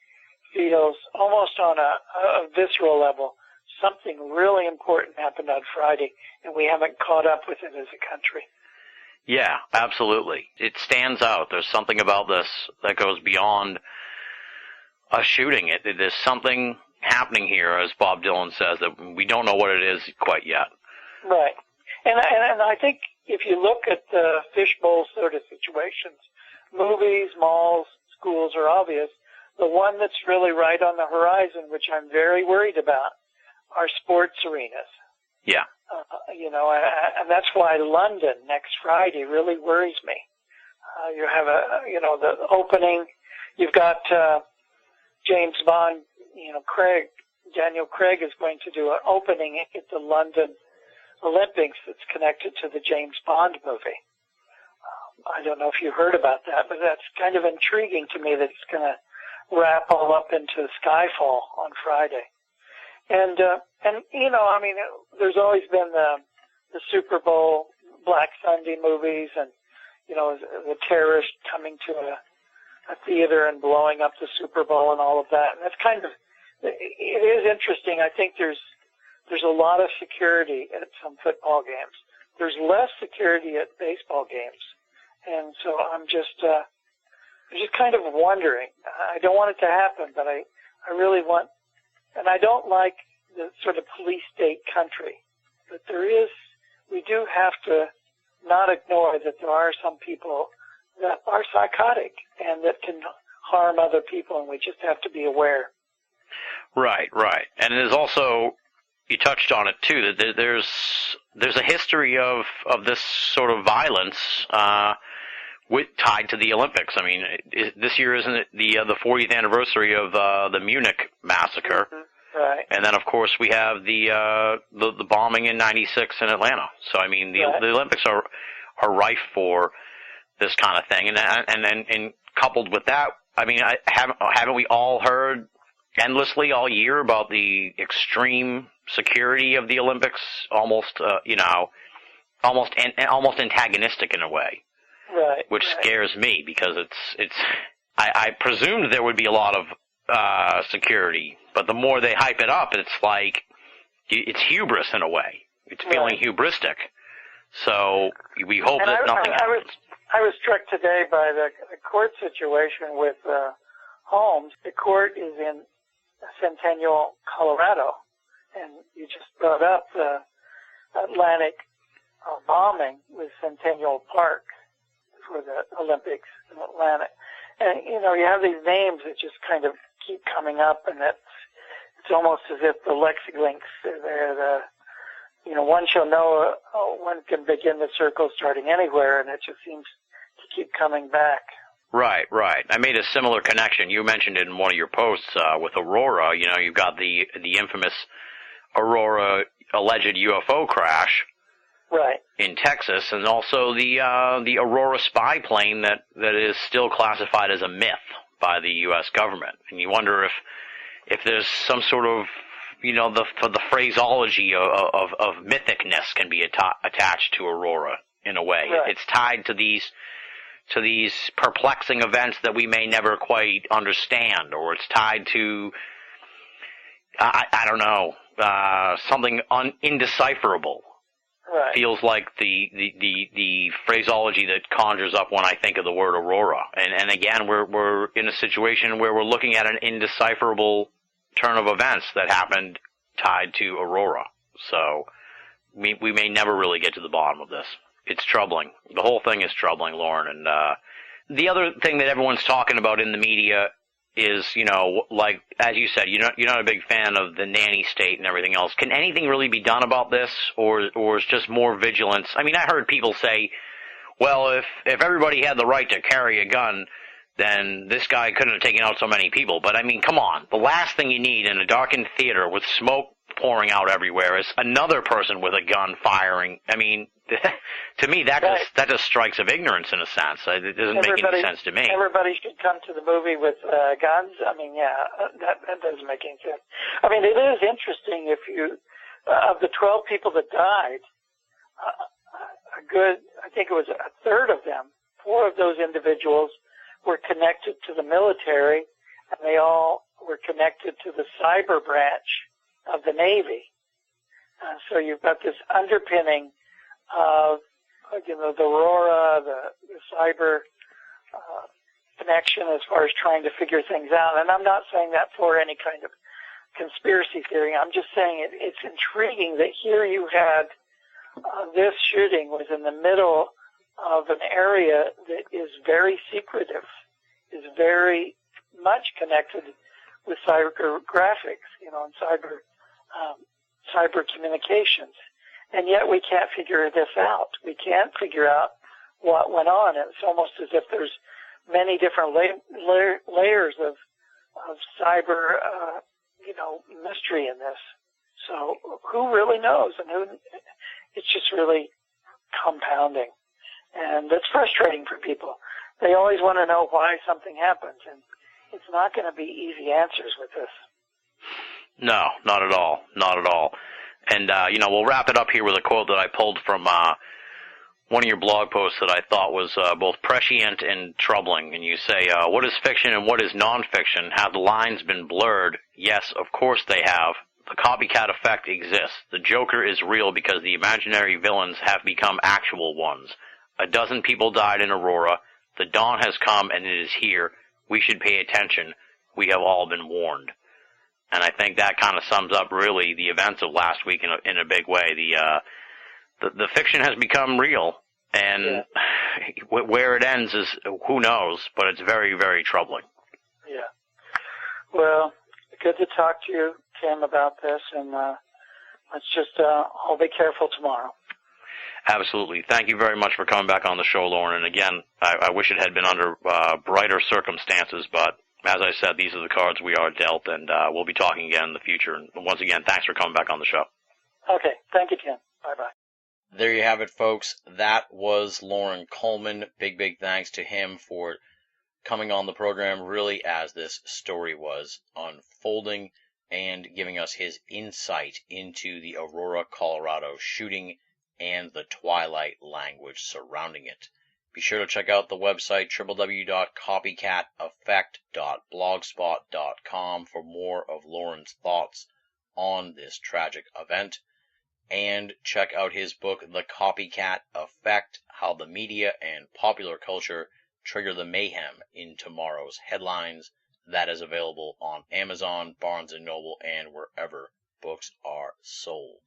feels almost on a visceral level. Something really important happened on Friday, and we haven't caught up with it as a country. Yeah, absolutely. It stands out. There's something about this that goes beyond a shooting. There's something happening here, as Bob Dylan says, that we don't know what it is quite yet. Right. And I think if you look at the fishbowl sort of situations, movies, malls, schools are obvious. The one that's really right on the horizon, which I'm very worried about, our sports arenas. Yeah. And that's why London next Friday really worries me. You have the opening. You've got James Bond. Daniel Craig is going to do an opening at the London Olympics that's connected to the James Bond movie. I don't know if you heard about that, but that's kind of intriguing to me that it's going to wrap all up into Skyfall on Friday. And there's always been the Super Bowl, Black Sunday movies, and, the terrorist coming to a theater and blowing up the Super Bowl and all of that. And that's it is interesting. I think there's a lot of security at some football games. There's less security at baseball games. And so I'm just kind of wondering. I don't want it to happen, but I really want, and I don't like the sort of police state country, but we do have to not ignore that there are some people that are psychotic and that can harm other people, and we just have to be aware. Right. And there's also, you touched on it too, that there's a history of this sort of violence tied to the Olympics. I mean, this year isn't it the 40th anniversary of the Munich massacre? Mm-hmm. Right. And then, of course, we have the bombing in '96 in Atlanta. So, I mean, the Olympics are rife for this kind of thing. And coupled with that, I mean, haven't we all heard endlessly all year about the extreme security of the Olympics? Almost antagonistic in a way. Right. Which scares me because I presumed there would be a lot of security, but the more they hype it up, it's like it's hubris in a way. It's feeling hubristic. So we hope that nothing happens. I was struck today by the court situation with Holmes. The court is in Centennial, Colorado, and you just brought up the Atlantic bombing with Centennial Park for the Olympics in Atlanta. And, you have these names that just kind of keep coming up, and it's almost as if the Lexilinks are there. One shall know, one can begin the circle starting anywhere, and it just seems to keep coming back. Right. I made a similar connection. You mentioned it in one of your posts with Aurora. You've got the infamous Aurora alleged UFO crash. Right. In Texas, and also the Aurora spy plane that is still classified as a myth by the U.S. government. And you wonder if there's some sort of, the phraseology of mythicness can be attached to Aurora in a way. Right. It's tied to these perplexing events that we may never quite understand, or it's tied to, I don't know, something indecipherable. Right. Feels like the phraseology that conjures up when I think of the word Aurora. And again, we're in a situation where we're looking at an indecipherable turn of events that happened tied to Aurora. So we may never really get to the bottom of this. It's troubling. The whole thing is troubling, Lauren. And the other thing that everyone's talking about in the media is, like, as you said, you're not a big fan of the nanny state and everything else. Can anything really be done about this, or is just more vigilance? I mean, I heard people say, well, if everybody had the right to carry a gun, then this guy couldn't have taken out so many people. But, I mean, come on. The last thing you need in a darkened theater with smoke pouring out everywhere is another person with a gun firing. I mean, to me, that just strikes of ignorance in a sense. It doesn't make any sense to me. Everybody should come to the movie with guns. I mean, that doesn't make any sense. I mean, it is interesting if you, of the 12 people that died, I think it was a third of them, 4 of those individuals were connected to the military, and they all were connected to the cyber branch of the Navy. So you've got this underpinning of, the Aurora, the cyber connection as far as trying to figure things out. And I'm not saying that for any kind of conspiracy theory. I'm just saying it's intriguing that here you had this shooting was in the middle of an area that is very secretive, is very much connected with cyber graphics, and cyber cyber communications. And yet we can't figure this out. We can't figure out what went on. It's almost as if there's many different layers of cyber, mystery in this. So who really knows? And it's just really compounding. And it's frustrating for people. They always want to know why something happens, and it's not going to be easy answers with this. No, not at all. Not at all. And, we'll wrap it up here with a quote that I pulled from one of your blog posts that I thought was both prescient and troubling. And you say, what is fiction and what is nonfiction? Have the lines been blurred? Yes, of course they have. The copycat effect exists. The Joker is real because the imaginary villains have become actual ones. 12 people died in Aurora. The dawn has come and it is here. We should pay attention. We have all been warned. And I think that kind of sums up really the events of last week in a big way. The fiction has become real, and where it ends is who knows, but it's very, very troubling. Yeah. Well, good to talk to you, Tim, about this, and let's just all be careful tomorrow. Absolutely. Thank you very much for coming back on the show, Lauren. And again, I wish it had been under brighter circumstances, but as I said, these are the cards we are dealt, and we'll be talking again in the future. And once again, thanks for coming back on the show. Okay. Thank you, Tim. Bye-bye. There you have it, folks. That was Lauren Coleman. Big, big thanks to him for coming on the program really as this story was unfolding and giving us his insight into the Aurora, Colorado shooting and the Twilight language surrounding it. Be sure to check out the website www.copycateffect.blogspot.com for more of Lauren's thoughts on this tragic event. And check out his book, The Copycat Effect, How the Media and Popular Culture Trigger the Mayhem in Tomorrow's Headlines. That is available on Amazon, Barnes & Noble, and wherever books are sold.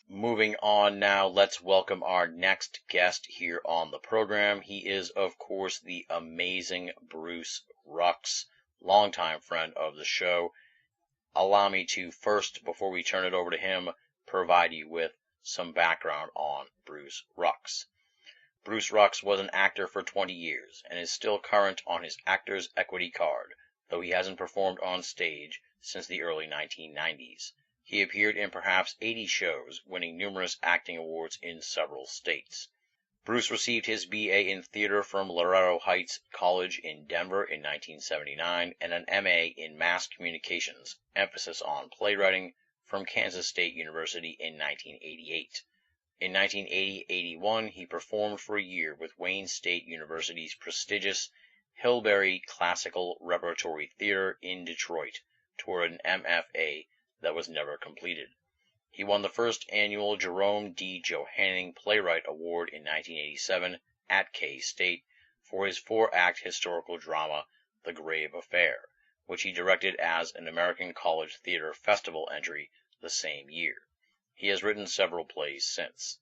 Moving on now, let's welcome our next guest here on the program. He is, of course, the amazing Bruce Rux, longtime friend of the show. Allow me to first, before we turn it over to him, provide you with some background on Bruce Rux. Bruce Rux was an actor for 20 years and is still current on his Actors Equity card, though he hasn't performed on stage since the early 1990s. He appeared in perhaps 80 shows, winning numerous acting awards in several states. Bruce received his B.A. in theater from Loretto Heights College in Denver in 1979 and an M.A. in Mass Communications, emphasis on playwriting, from Kansas State University in 1988. In 1980-81, he performed for a year with Wayne State University's prestigious Hillberry Classical Repertory Theater in Detroit toward an MFA that was never completed. He won the first annual Jerome D. Johanning Playwright Award in 1987 at K-State for his 4-act historical drama, The Grave Affair, which he directed as an American College Theater Festival entry the same year. He has written several plays since.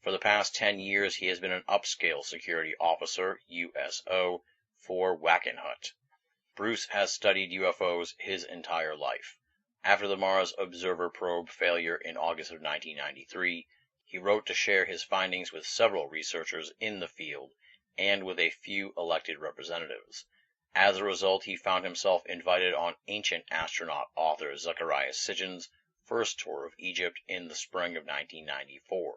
For the past 10 years, he has been an upscale security officer, USO, for Wackenhut. Bruce has studied UFOs his entire life. After the Mars Observer probe failure in August of 1993, he wrote to share his findings with several researchers in the field and with a few elected representatives. As a result, he found himself invited on ancient astronaut author Zecharia Sitchin's first tour of Egypt in the spring of 1994.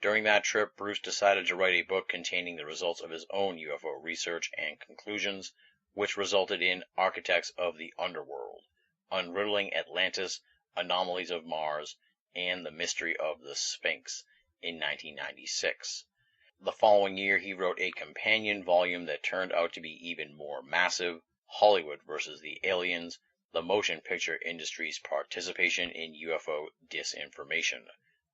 During that trip, Bruce decided to write a book containing the results of his own UFO research and conclusions, which resulted in Architects of the Underworld, Unriddling Atlantis, Anomalies of Mars, and The Mystery of the Sphinx in 1996. The following year, he wrote a companion volume that turned out to be even more massive, Hollywood versus the Aliens, the motion picture industry's participation in UFO disinformation.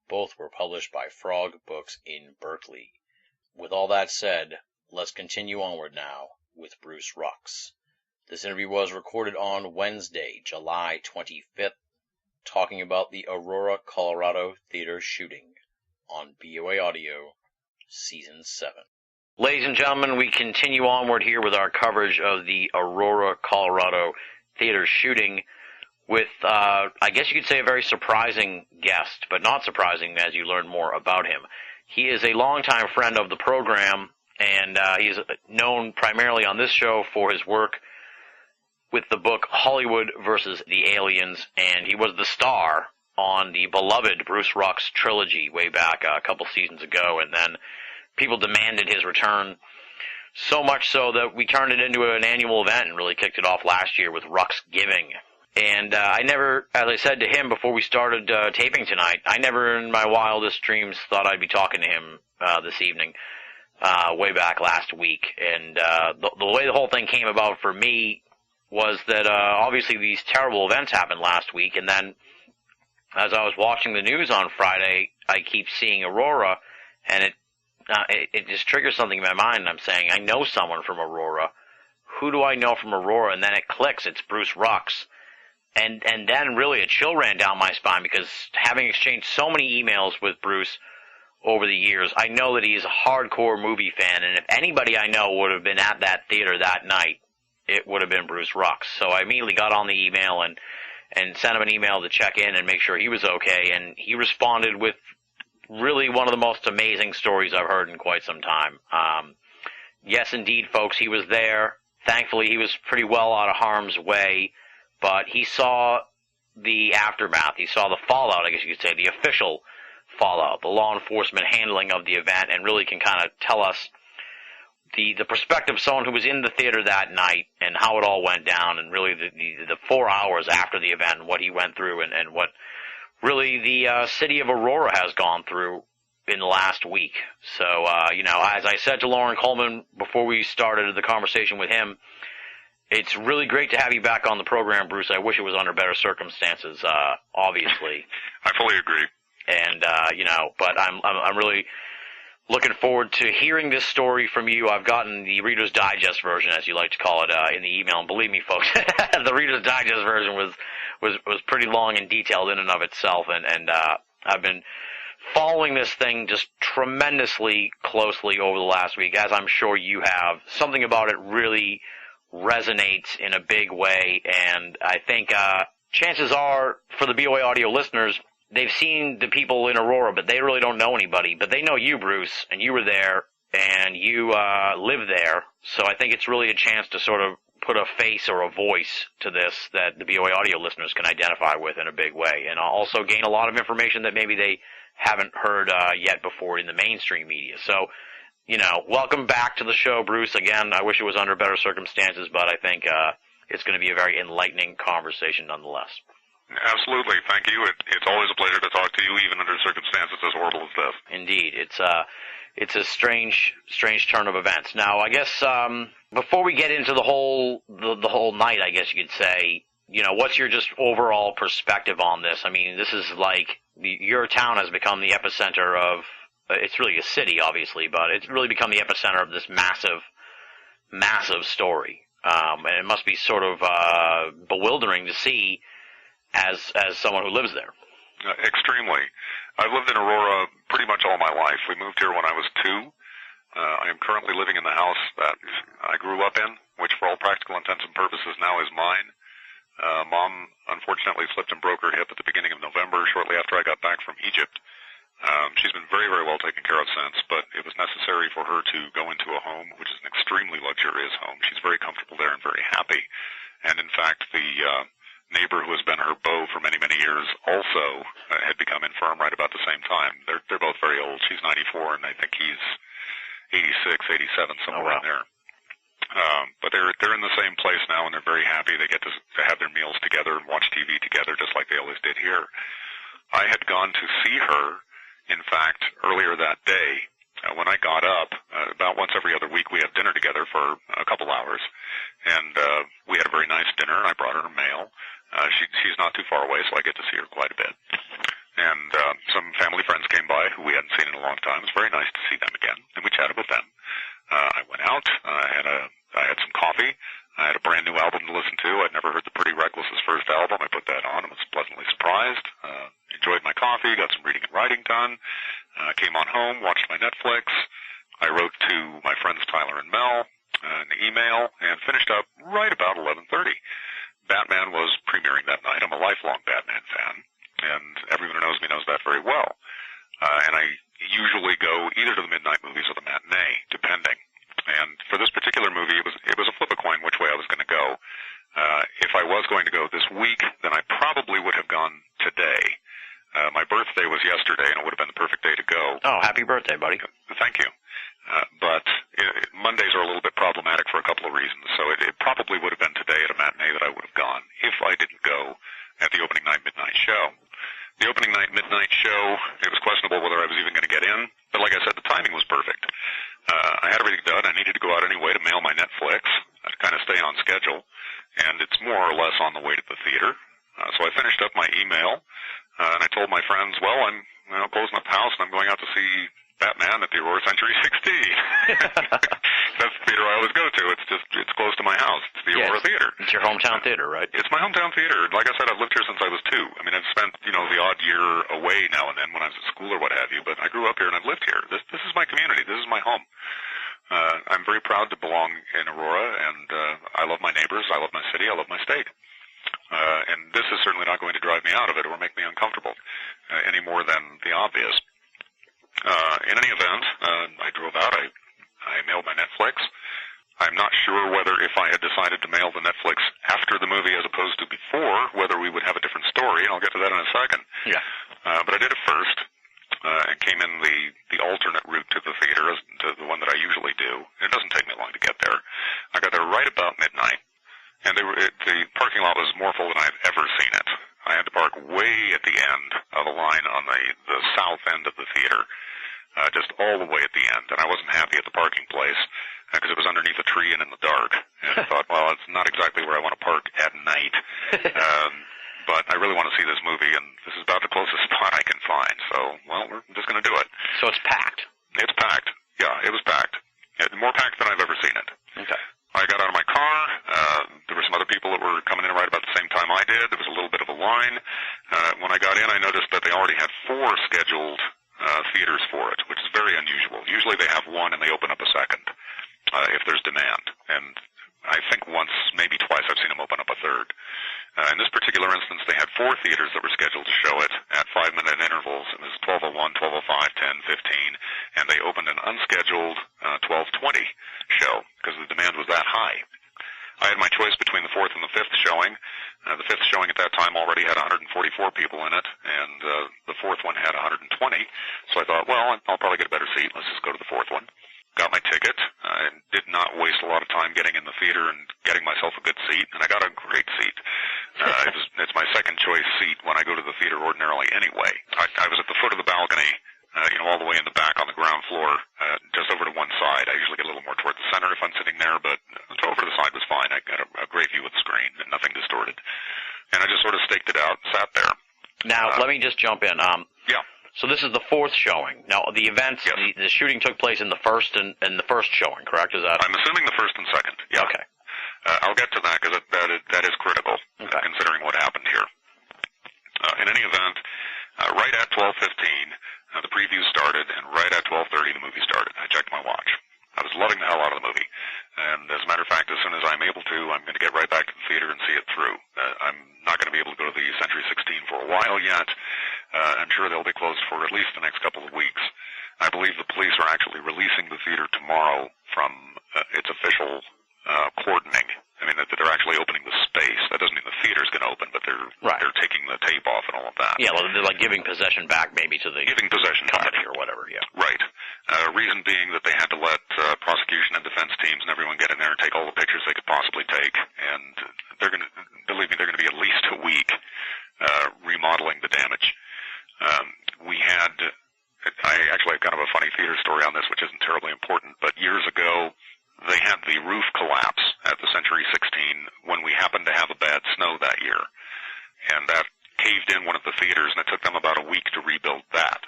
Both were published by Frog Books in Berkeley. With all that said, let's continue onward now with Bruce Rux. This interview was recorded on Wednesday, July 25th, talking about the Aurora, Colorado theater shooting on BoA Audio, Season 7. Ladies and gentlemen, we continue onward here with our coverage of the Aurora, Colorado theater shooting. with, I guess you could say, a very surprising guest, but not surprising as you learn more about him. He is a longtime friend of the program, and he's known primarily on this show for his work with the book Hollywood versus the Aliens, and he was the star on the beloved Bruce Ruck's trilogy way back a couple seasons ago, and then people demanded his return, so much so that we turned it into an annual event and really kicked it off last year with Ruck's Giving. And I never, as I said to him before we started taping tonight, I never in my wildest dreams thought I'd be talking to him this evening, way back last week. And the way the whole thing came about for me was that obviously these terrible events happened last week, and then as I was watching the news on Friday, I keep seeing Aurora, and it just triggers something in my mind, and I'm saying, I know someone from Aurora. Who do I know from Aurora? And then it clicks, it's Bruce Rucks. And then really a chill ran down my spine, because having exchanged so many emails with Bruce over the years, I know that he's a hardcore movie fan, and if anybody I know would have been at that theater that night, it would have been Bruce Rucks. So I immediately got on the email and sent him an email to check in and make sure he was okay, and he responded with really one of the most amazing stories I've heard in quite some time. Yes, indeed, folks, he was there. Thankfully, he was pretty well out of harm's way, but he saw the aftermath. He saw the fallout, I guess you could say, the official fallout, the law enforcement handling of the event, and really can kind of tell us the perspective of someone who was in the theater that night and how it all went down, and really the 4 hours after the event and what he went through, and what really the city of Aurora has gone through in the last week. So, as I said to Lauren Coleman before we started the conversation with him, it's really great to have you back on the program, Bruce. I wish it was under better circumstances, obviously. I fully agree. And, but I'm really looking forward to hearing this story from you. I've gotten the Reader's Digest version, as you like to call it, in the email. And believe me, folks, the Reader's Digest version was pretty long and detailed in and of itself. And I've been following this thing just tremendously closely over the last week, as I'm sure you have. Something about it really resonates in a big way, and I think chances are, for the BoA audio listeners, they've seen the people in Aurora, but they really don't know anybody. But they know you, Bruce, and you were there, and you live there. So I think it's really a chance to sort of put a face or a voice to this that the BoA audio listeners can identify with in a big way, and also gain a lot of information that maybe they haven't heard yet before in the mainstream media. So, welcome back to the show, Bruce. Again, I wish it was under better circumstances, but I think it's going to be a very enlightening conversation nonetheless. Absolutely. Thank you. It's always a pleasure to talk to you, even under circumstances as horrible as this. Indeed. It's a strange turn of events. Now, I guess before we get into the whole night, I guess you could say, what's your just overall perspective on this? I mean, this is like your town has become the epicenter of. It's really a city, obviously, but it's really become the epicenter of this massive story. And it must be sort of bewildering to see as someone who lives there. Extremely. I've lived in Aurora pretty much all my life. We moved here when I was 2. I am currently living in the house that I grew up in, which for all practical intents and purposes now is mine. Mom unfortunately slipped and broke her hip at the beginning of November, shortly after I got back from Egypt. She's been very, very well taken care of since, but it was necessary for her to go into a home, which is an extremely luxurious home. She's very comfortable there and very happy. And in fact, the neighbor who has been her beau for many, many years also had become infirm right about the same time. They're both very old. She's 94, and I think he's 86, 87, somewhere in there. But they're in the same place now, and they're very happy. They get to have their meals together and watch TV together, just like they always did here. I had gone to see her, in fact, earlier that day. When I got up, about once every other week, we have dinner together for a couple hours, and we had a very nice dinner, and I brought her mail. She's not too far away, so I get to see her quite a bit. And some family friends came by who we hadn't seen in a long time. It was very nice to see them again, and we chatted with them. I went out. I had some coffee. I had a brand new album to listen to. I'd never heard the Pretty Reckless's first album. I put that on and was pleasantly surprised. Enjoyed my coffee, got some reading and writing done. Came on home, watched my Netflix. I wrote to my friends Tyler and Mel an email, and finished up right about 11:30. Batman was premiering that night. I'm a lifelong Batman fan, and everyone who knows me knows that very well. And I usually go either to the midnight movies or the matinee, depending. And for this particular movie, it was a flip a coin which way I was going to go. If I was going to go this week, then I probably would have gone today. My birthday was yesterday, and it would have been the perfect day to go. Oh, happy birthday, buddy. Thank you. But Mondays are a little bit problematic for a couple of reasons, so it probably would have been today at a matinee that I would have gone if I didn't go at the opening night midnight show. The opening night midnight show, it was questionable whether I was even going to get in, but like I said, the timing was perfect. I had everything done. I needed to go out anyway to mail my Netflix, to kind of stay on schedule, and it's more or less on the way to the theater. So I finished up my email, and I told my friends, well, I'm closing up the house, and I'm going out to see Batman at the Aurora Century 16. That's the theater I always go to. It's close to my house. It's the Aurora Theater. It's your hometown theater, right? It's my hometown theater. Like I said, I've lived here since I was 2. I mean, I've spent, the odd year away now and then when I was at school or what have you, but I grew up here and I've lived here. This is my community. This is my home. I'm very proud to belong in Aurora, and I love my neighbors. I love my city. I love my state. And this is certainly not going to drive me out of it or make me uncomfortable any more than the obvious. In any event, I drove out. I mailed my Netflix. I'm not sure whether if I had decided to mail the Netflix after the movie as opposed to before, whether we would have a different story, and I'll get to that in a second. Yeah. But I did it first, and came in the alternate route to the theater, to the one that I usually do. It doesn't take me long to get there. I got there right about midnight, and the parking lot was more full than I've ever seen it. I had to park way at the end of the line on the south end of the theater, just all the way at the end, and I wasn't happy at the parking place because it was underneath a tree and in the dark, and I thought, well, it's not exactly where I want to park at night, but I really want to see this movie, and this is about the closest spot I can find, so, well, we're just going to do it. So it's packed? It's packed. Yeah, it was packed. More packed than I've ever seen it. Okay. I got out of my car. There were some other people that were coming in right about the same time I did. There was a little bit of a line. When I got in, I noticed that they already had 4 scheduled theaters for it, which is very unusual. Usually they have 1 and they open up a second if there's demand. And I think once, maybe twice, I've seen them open up a third. In this particular instance, they had 4 theaters that were scheduled to show it at 5-minute intervals. It was 12:01, 12:05, 10, 15, and they opened an unscheduled 12:20 show because the demand was that high. I had my choice between the 4th and the 5th showing. The 5th showing at that time already had 144 people in it, and the 4th one had 120. So I thought, well, I'll probably get a better seat. Let's just go to the 4th one. Got my ticket. I did not waste a lot of time getting in the theater and getting myself a good seat, and I got a great seat. It's my second choice seat when I go to the theater ordinarily anyway. I was at the foot of the balcony, all the way in the back on the ground floor, just over to one side. I usually get a little more toward the center if I'm sitting there, but over to the side was fine. I got a great view of the screen and nothing distorted. And I just sort of staked it out and sat there. Now, let me just jump in. Yeah. So this is the 4th showing. Now, the events, yes. the shooting took place in the first and the first showing, correct? Is that? I'm assuming the first and second. Yeah. Okay. I'll get to that because that is critical, considering what happened here. In any event, right at 12:15, the preview started, and right at 12:30, the movie started. I checked my watch. I was loving the hell out of the movie. And as a matter of fact, as soon as I'm able to, I'm going to get right back to the theater and see it through. I'm not going to be able to go to the Century 16 for a while yet. I'm sure they'll be closed for at least the next couple of weeks. I believe the police are actually releasing the theater tomorrow from its official cordoning. I mean, that they're actually opening the space. That doesn't mean the theater's going to open, but they're taking the tape off and all of that. Yeah, well, they're like giving possession back maybe to the company or whatever, yeah. Right. Reason being that they had to let prosecution and defense teams and everyone get in there and take all the pictures they could possibly take, and they're going to, believe me, they're going to be at least a week remodeling the damage. I actually have kind of a funny theater story on this, which isn't terribly important, but years ago, they had the roof collapse at the Century 16 when we happened to have a bad snow that year. And that caved in one of the theaters, and it took them about a week to rebuild that.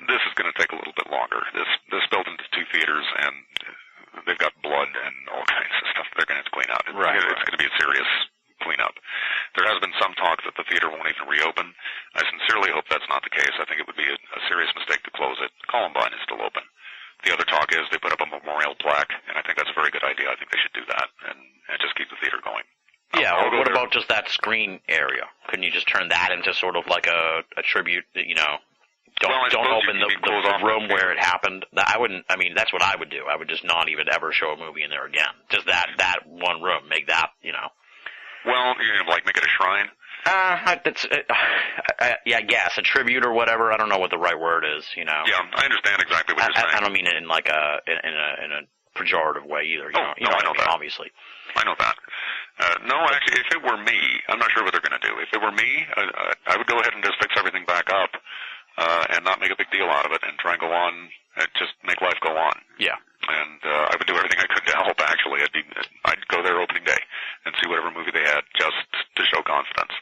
This is going to take a little bit longer. This built into 2 theaters, and they've got blood and all kinds of stuff they're going to have to clean out. It's going to be a serious cleanup. There has been some talk that the theater won't even reopen. I sincerely hope that's not the case. I think it would be a serious mistake to close it. Columbine is still open. The other talk is they put up a memorial plaque, and I think that's a very good idea. I think they should do that and just keep the theater going. Yeah, what about just that screen area. Couldn't you just turn that into sort of like a tribute? Don't open the room where it happened. I wouldn't. I mean, that's what I would do. I would just not even ever show a movie in there again. Just that one room. Make that. Well, like make it a shrine. I guess a tribute or whatever. I don't know what the right word is. Yeah, I understand exactly what you're saying. I don't mean it in like in a pejorative way either. I know that. Obviously. I know that. No, actually, if it were me, I'm not sure what they're going to do. If it were me, I would go ahead and just fix everything back up and not make a big deal out of it and try and go on, just make life go on. Yeah. And I would do everything I could to help, actually. I'd go there opening day and see whatever movie they had just to show confidence.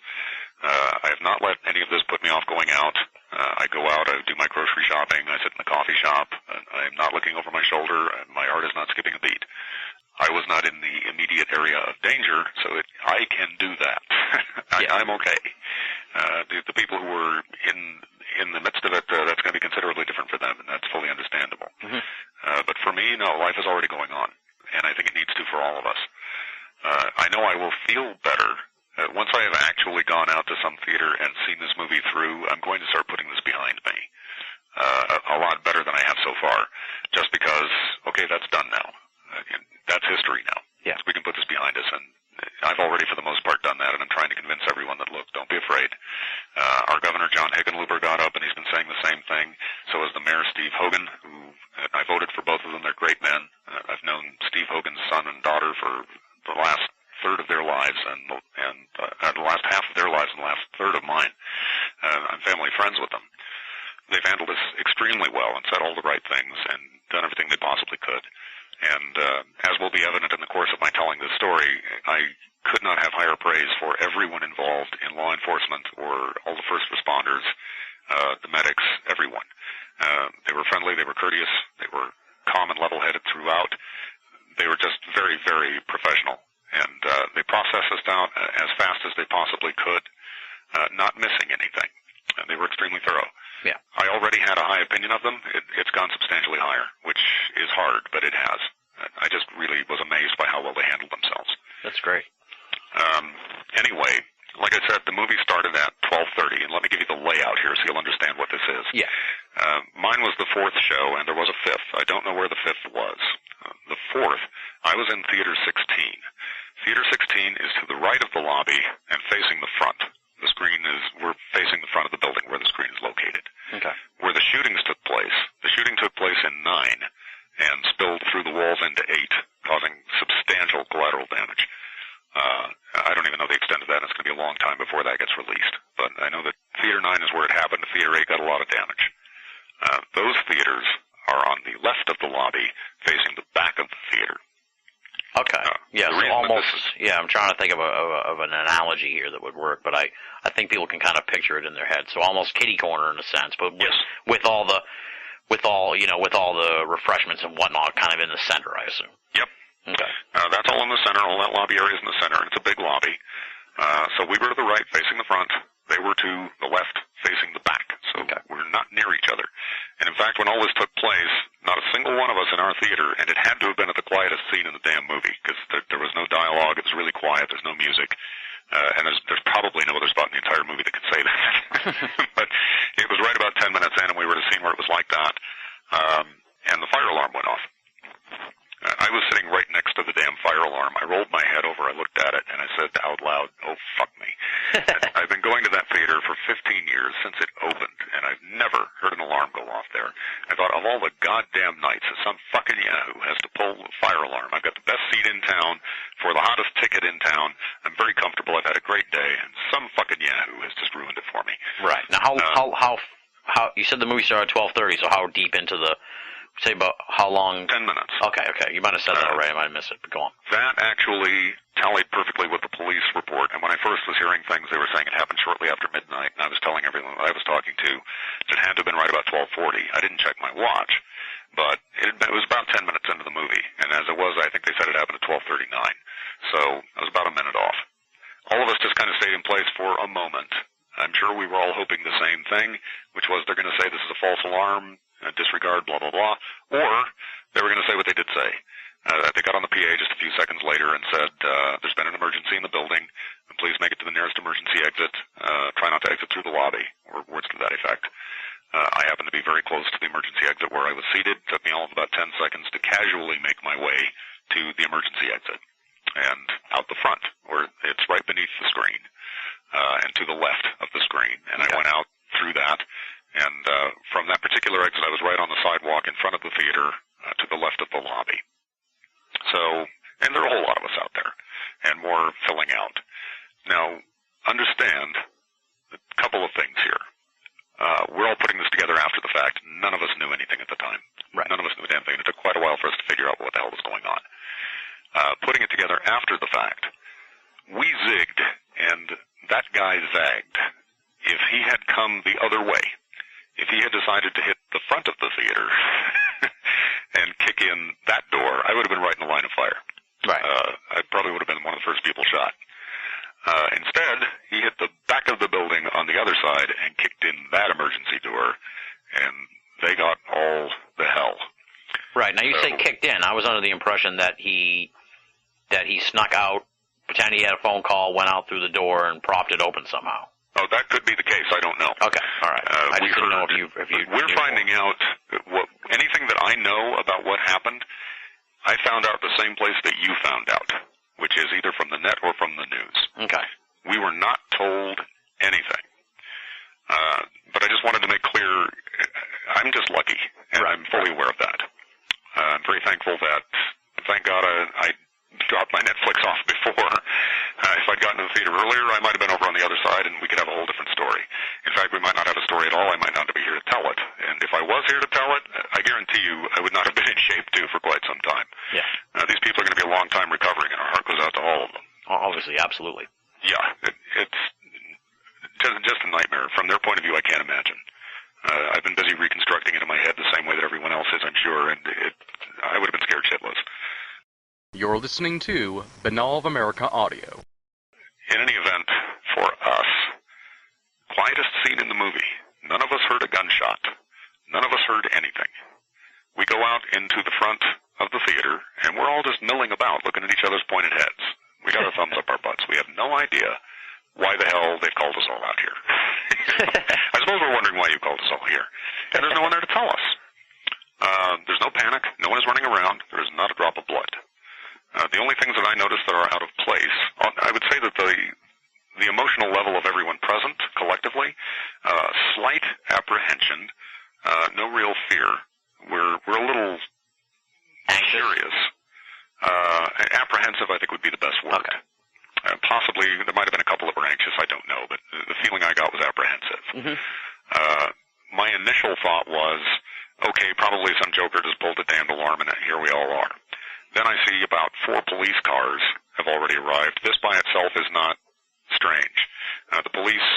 I have not let any of this put me off going out. I go out, I do my grocery shopping, I sit in the coffee shop, I am not looking over my shoulder, and my heart is not skipping a beat. I was not in the immediate area of danger, so I can do that. I'm okay. The people who were in the midst of it, that's going to be considerably different for them, and that's fully understandable. Mm-hmm. But for me, no, life is already going on, and I think it needs to for all of us. I know I will feel better. Once I have actually gone out to some theater and seen this movie through, I'm going to start putting this behind me. A lot better than I have so far, just because, okay, that's done now. That's history now. Yeah. So we can put this behind us, and I've already, for the most part, done that, and I'm trying to convince everyone that, look, don't be afraid. Our Governor, John Hickenlooper, got up, and he's been saying the same thing. So has the Mayor, Steve Hogan, who I voted for both of them. They're great men. I've known Steve Hogan's son and daughter for the last third of their lives, and the last half of their lives and the last third of mine. I'm family friends with them. They've handled this extremely well and said all the right things and done everything they possibly could. And as will be evident in the course of my telling this story, I could not have higher praise for everyone involved in law enforcement or all the first responders, the medics, everyone. They were friendly, they were courteous, they were calm and level-headed throughout. They were just very, very professional. And they processed us down as fast as they possibly could, not missing anything. And they were extremely thorough. Yeah. I already had a high opinion of them. It's gone substantially higher, which is hard, but it has. I just really was amazed by how well they handled themselves. That's great. Anyway, like I said, the movie started at 12:30, and let me give you the layout here so you'll understand what this is. Yeah. Mine was the fourth show, and there was a fifth. I don't know where the fifth was. The fourth, I was in Theater 16. Theater 16 is to the right of the lobby and facing the front. We're facing the front of the building where the screen is located. Okay. Where the shootings took place, the shooting took place in 9 and spilled through the walls into 8, causing substantial collateral damage. I don't even know the extent of that, and it's going to be a long time before that gets released. But I know that Theater 9 is where it happened. Theater 8 got a lot of damage. Those theaters are on the left of the lobby, facing the back of the theater. Okay. Yeah, so almost. I'm trying to think of an analogy here that would work, but I think people can kind of picture it in their head. So almost kitty corner in a sense, but with all the refreshments and whatnot, kind of in the center, I assume. Yep. Okay. That's all in the center. All that lobby area is in the center. It's a big lobby. So we were to the right, facing the front. They were to the left, facing the back. So we're not near each other. And in fact, when all this took place, not a single one of us in our theater, and it had to have been at the quietest scene in the damn movie, because there was no dialogue, it was really quiet, there's no music, and there's probably no other spot in the entire movie that could say that. But it was right about 10 minutes in, and we were at a scene where it was like that, and the fire alarm went off. I was sitting right next to the damn fire alarm. I rolled my head over, I looked at it, and I said out loud, "Oh, fuck me." I've been going to that theater for 15 years since it opened, and I've never heard an alarm go off there. I thought, of all the goddamn nights that some fucking yahoo has to pull the fire alarm, I've got the best seat in town for the hottest ticket in town. I'm very comfortable. I've had a great day, and some fucking yahoo has just ruined it for me. Right. Now, how you said the movie started at 12:30, so how deep into the... Say about how long? 10 minutes. Okay. You might have said that already. I might have missed it, but go on. That actually tallied perfectly with the police report. And when I first was hearing things, they were saying it happened shortly after midnight. And I was telling everyone I was talking to that it had to have been right about 12:40. I didn't check my watch, but it was about 10 minutes into the movie. And as it was, I think they said it happened at 12:39. So I was about a minute off. All of us just kind of stayed in place for a moment. I'm sure we were all hoping the same thing, which was they're going to say this is a false alarm, disregard, blah, blah, blah, or they were going to say what they did say. They got on the PA just a few seconds later and said, there's been an emergency in the building, please make it to the nearest emergency exit. Try not to exit through the lobby, or words to that effect. I happened to be very close to the emergency exit where I was seated. It took me all of about 10 seconds to casually make my way to the emergency exit and out the front, where it's right beneath the screen, and to the left of the screen. And I went out through that, and from that particular exit, I was right on the sidewalk in front of the theater to the left of the lobby. So, and there are a whole lot of us out there, and more filling out. Now, understand a couple of things here. We're all putting this together after the fact. None of us knew anything at the time. Right. None of us knew a damn thing. It took quite a while for us to figure out what the hell was going on. Putting it together after the fact, we zigged, and that guy zagged. If he had come the other way, if he had decided to hit the front of the theater and kick in that door, I would have been right in the line of fire. Right. I probably would have been one of the first people shot. Instead, he hit the back of the building on the other side and kicked in that emergency door, and they got all the hell. Right. Now, you say kicked in. I was under the impression that he snuck out, pretended he had a phone call, went out through the door, and propped it open somehow. Oh, that could be the case. I don't know. Okay. All right. I just didn't know if you we're finding out anything that I know about what happened. I found out the same place that you found out, which is either from the net or from the news. Okay. We were not told anything. But I just wanted to make clear, I'm just lucky, and I'm fully aware of that. I'm very thankful that, thank God, I dropped my Netflix off before. If I'd gotten to the theater earlier, I might have been over on the other side, and we could have a whole different story. In fact, we might not have a story at all. I might not be here to tell it. And if I was here to tell it, I guarantee you I would not have been in shape, too, for quite some time. Yeah. These people are going to be a long time recovering, and our heart goes out to all of them. Obviously, absolutely. Yeah, it's just a nightmare. From their point of view, I can't imagine. I've been busy reconstructing it in my head the same way that everyone else is, I'm sure, and I would have been scared shitless. You're listening to Banal of America Audio. In any event, for us, quietest scene in the movie. None of us heard a gunshot. None of us heard anything. We go out into the front of the theater, and we're all just milling about, looking at each other's pointed heads. We got our thumbs up our butts. We have no idea why the hell they've called us all out here. I suppose we're wondering why you called us all here. And there's no one there to tell us. There's no panic. No one is running around. There is not a drop of blood. The only things that I noticed that are out of place, I would say that the emotional level of everyone present, collectively, slight apprehension, no real fear. We're a little curious. Apprehensive, I think, would be the best word. Okay. Possibly, there might have been a couple that were anxious, I don't know, but the feeling I got was apprehensive. Mm-hmm. My initial thought was, okay, probably some joker just pulled a damned alarm and here we all are. Then I see about 4 police cars have already arrived. This by itself is not strange. The police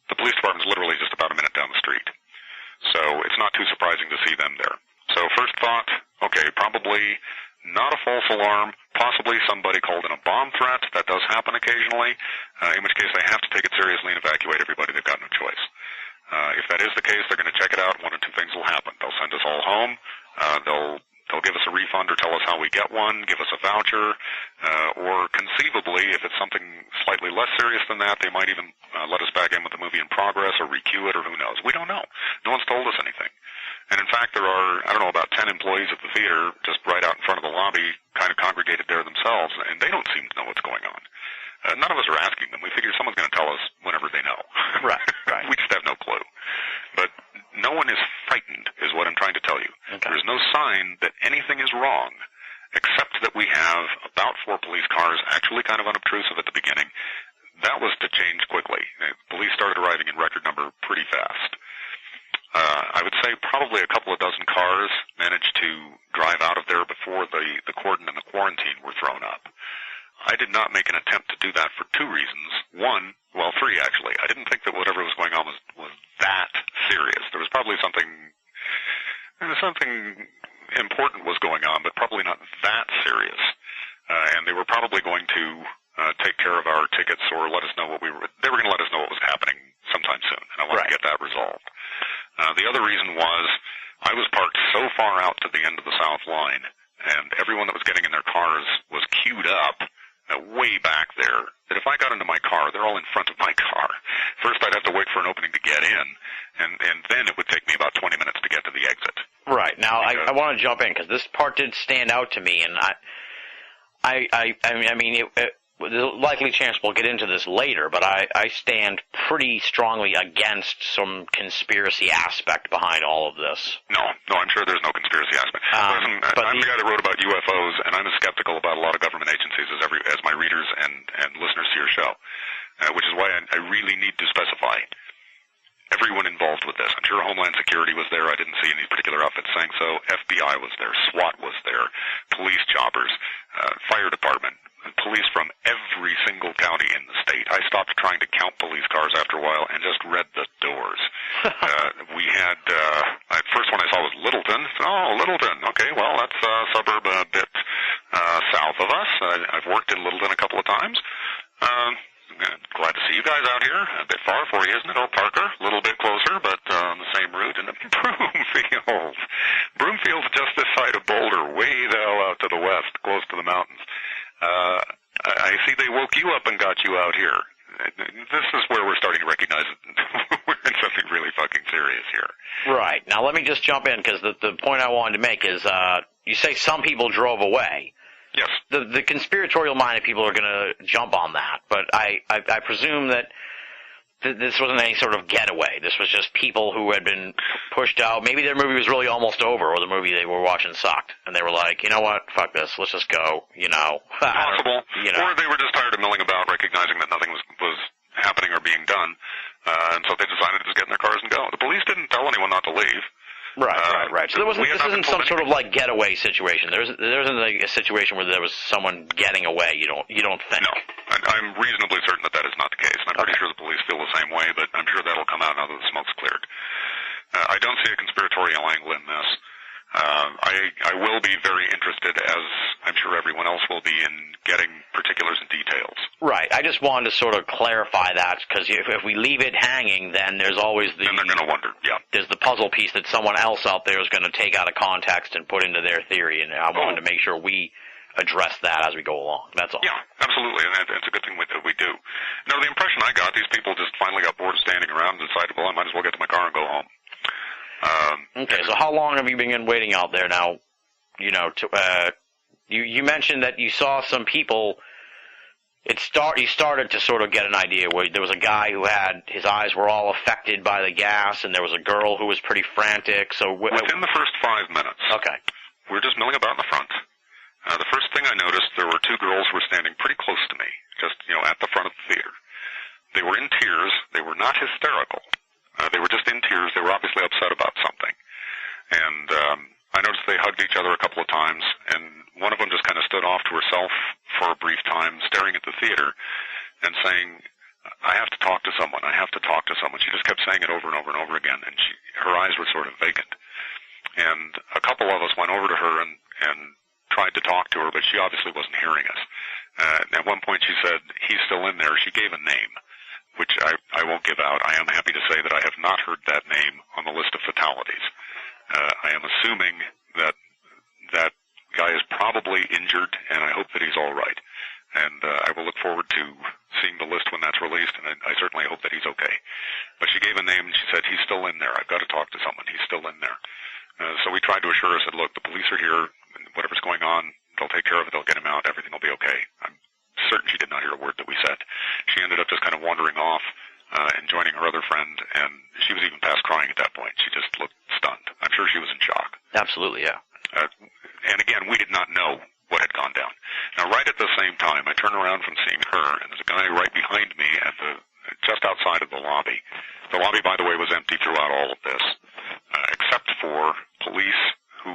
department is literally just about a minute down the street. So it's not too surprising to see them there. So first thought, okay, probably not a false alarm, possibly somebody called in a bomb threat. That does happen occasionally, in which case they have to take it seriously and evacuate everybody. They've got no choice. If that is the case, they're going to check it out. One of 2 things will happen. They'll send us all home. They'll give us a refund or tell us how we get one, give us a voucher, or conceivably, if it's something slightly less serious than that, they might even let us back in with the movie in progress or requeue it, or who knows. We don't know. No one's told us anything. And in fact, there are, I don't know, about 10 employees at the theater just right out in front of the lobby, kind of congregated there themselves, and they don't seem to know what's going on. None of us are asking them. We figure someone's going to tell us whenever they know. Right, right. We just have no clue. But no one is frightened, is what I'm trying to tell you. Okay. There's no sign that anything is wrong, except that we have about 4 police cars, actually kind of unobtrusive at the beginning. That was to change quickly. Police started arriving in record number pretty fast. I would say probably a couple of dozen cars managed to drive out of there before the cordon and the quarantine were thrown up. I did not make an attempt to do that for 2 reasons. 3 actually. I didn't think that whatever was going on was that serious. There was probably something important was going on, but probably not that serious. And they were probably going to take care of our tickets or let us know they were going to let us know what was happening sometime soon, and I wanted to get that resolved. The other reason was I was parked so far out to the end of the south line, and everyone that was getting in their cars was queued up way back there, that if I got into my car, they're all in front of my car. First, I'd have to wait for an opening to get in, and then it would take me about 20 minutes to get to the exit. Right. Now, I want to jump in, because this part did stand out to me, and I mean, there's a likely chance we'll get into this later, but I stand pretty strongly against some conspiracy aspect behind all of this. No, I'm sure there's no conspiracy aspect. I'm the guy that wrote about UFOs, and I'm as skeptical about a lot of government agencies as my readers and listeners to your show, which is why I really need to specify everyone involved with this. I'm sure Homeland Security was there. I didn't see any particular outfit saying so. FBI was there. SWAT was there. Police choppers, fire department, police from every single county in the state. I stopped trying to count police cars after a while and just read the doors. We had, first one I saw was Littleton. Oh, Littleton. Okay, well, that's a suburb a bit south of us. I've worked in Littleton a couple of times. Glad to see you guys out here. A bit far for you, isn't it? Oh, Parker, a little bit closer, but on the same route. And Broomfield. Broomfield's just this side of Boulder, way the hell out to the west, close to the mountains. I see they woke you up and got you out here. This is where we're starting to recognize we're in something really fucking serious here. Right. Now, let me just jump in, because the point I wanted to make is, you say some people drove away. Yes. The conspiratorial-minded people are going to jump on that, but I presume that this wasn't any sort of getaway. This was just people who had been pushed out. Maybe their movie was really almost over, or the movie they were watching sucked, and they were like, you know what, fuck this, let's just go, you know. Possible. Or they were just tired of milling about, recognizing that nothing was happening or being done, and so they decided to just get in their cars and go. The police didn't tell anyone not to leave. Right. So this isn't some sort of like getaway situation. There isn't like a situation where there was someone getting away. You don't think? No, I'm reasonably certain that is not the case. And I'm pretty sure the police feel the same way, but I'm sure that'll come out now that the smoke's cleared. I don't see a conspiratorial angle in this. I will be very interested, as I'm sure everyone else will be, in getting particulars and details. Right. I just wanted to sort of clarify that, because if we leave it hanging, then there's always then they're going to wonder, yeah. There's the puzzle piece that someone else out there is going to take out of context and put into their theory, and I wanted to make sure we address that as we go along. That's all. Yeah, absolutely, and it's a good thing that we do. Now, the impression I got, these people just finally got bored of standing around and decided, well, I might as well get to my car and go home. Okay, so how long have you been waiting out there now? You know, you mentioned that you saw some people. You started to sort of get an idea where there was a guy who had his eyes were all affected by the gas, and there was a girl who was pretty frantic. So within the first 5 minutes, okay, we were just milling about in the front. The first thing I noticed, there were two girls who were standing pretty close to me, just at the front of the theater. They were in tears. They were not hysterical. They were just in tears. They were obviously upset about something. And I noticed they hugged each other a couple of times, and one of them just kind of stood off to herself for a brief time, staring at the theater and saying, I have to talk to someone. I have to talk to someone. She just kept saying it over and over and over again, and her eyes were sort of vacant. And a couple of us went over to her and tried to talk to her, but she obviously wasn't hearing us. At one point she said, he's still in there. She gave a name, which I won't give out. I am happy to say that I have not heard that name on the list of fatalities. I am assuming that that guy is probably injured, and I hope that he's all right. And I will look forward to seeing the list when that's released, and I certainly hope that he's okay. But she gave a name, and she said, he's still in there. I've got to talk to someone. He's still in there. So we tried to assure her, said, look, the police are here. Whatever's going on, they'll take care of it. They'll get him out. Everything will be okay. I'm certain she did not hear a word that we said. She ended up just kind of wandering off and joining her other friend, and she was even past crying at that point. She just looked stunned. I'm sure she was in shock. Absolutely, yeah. And again, we did not know what had gone down. Now, right at the same time, I turn around from seeing her, and there's a guy right behind me just outside of the lobby. The lobby, by the way, was empty throughout all of this, except for police who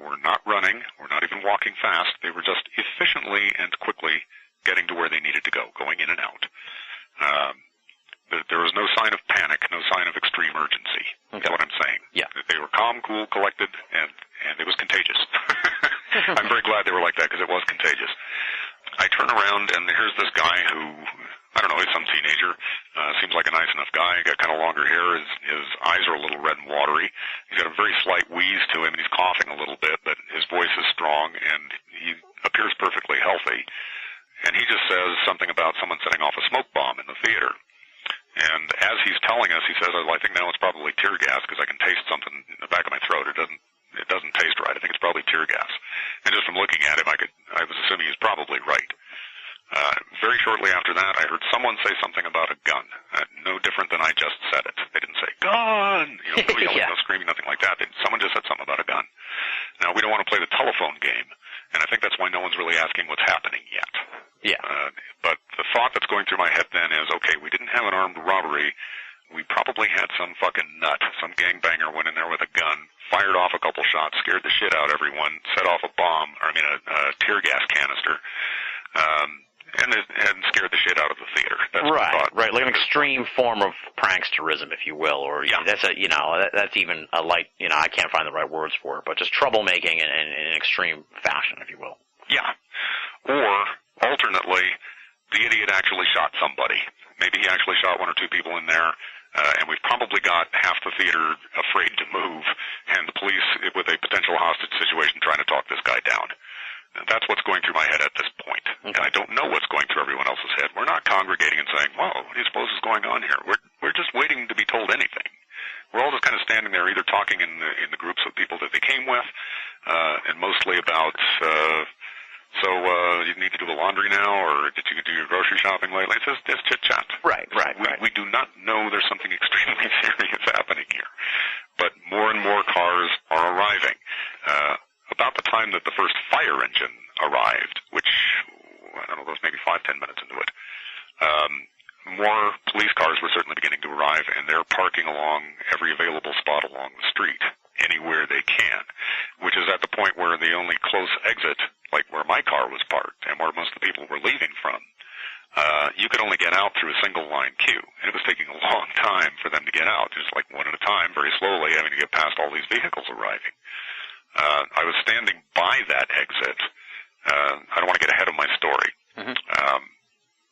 were not running, were not even walking fast. They were just efficiently and quickly getting to where they needed to go, going in and out. There was no sign of panic, no sign of extreme urgency, is what I'm saying. Yeah. They were calm, cool, collected, and it was contagious. I'm very glad they were like that, because it was contagious. I turn around, and here's this guy who, I don't know, he's some teenager. Seems like a nice enough guy. Got kind of longer hair. His eyes are a little red and watery. He's got a very slight wheeze to him, and he's coughing a little bit, but his voice is strong, and he appears perfectly healthy. And he just something about someone setting off a smoke bomb in the theater. And as he's telling us, he says, "Well, I think now it's probably tear gas because I can taste something in the back of my throat. It doesn't taste right. I think it's probably tear gas." And just from looking at him, I was assuming he's probably right. Very shortly after that, I heard someone say something about a gun. No different than I just said it. They didn't say gun, no yelling, Yeah. no screaming, nothing like that. Someone just said something about a gun. Now, we don't want to play the telephone game, and I think that's why no one's really asking what's happening yet. Yeah. But the thought that's going through my head then is, okay, we didn't have an armed robbery. We probably had some fucking nut, some gangbanger went in there with a gun, fired off a couple shots, scared the shit out of everyone, set off a tear gas canister, and scared the shit out of the theater. That's Right, like an extreme form of pranksterism, if you will, or that's that's even a light, I can't find the right words for it, but just troublemaking in an extreme fashion, if you will. Yeah. Or, alternately, the idiot actually shot somebody. Maybe he actually shot one or two people in there, and we've probably got half the theater afraid to move, and the police, with a potential hostage situation, trying to talk this guy down. And that's what's going through my head at this point. Okay. And I don't know what's going through everyone else's head. We're not congregating and saying, "Whoa, what do you suppose is going on here?" We're just waiting to be told anything. We're all just kind of standing there, either talking in the groups of people that they came with, and mostly about, you need to do the laundry now, or did you do your grocery shopping lately? It's just chit-chat. Right. We do not know there's something extremely serious happening here. But more and more cars are arriving. About the time that the first fire engine arrived, which, I don't know, was maybe 5-10 minutes into it, more police cars were certainly beginning to arrive, and they're parking along every available spot along the street, anywhere they can, which is at the point where the only close exit, like where my car was parked and where most of the people were leaving from, you could only get out through a single line queue, and it was taking a long time for them to get out, just like one at a time, very slowly, having to get past all these vehicles arriving. I was standing by that exit. I don't want to get ahead of my story. Mm-hmm.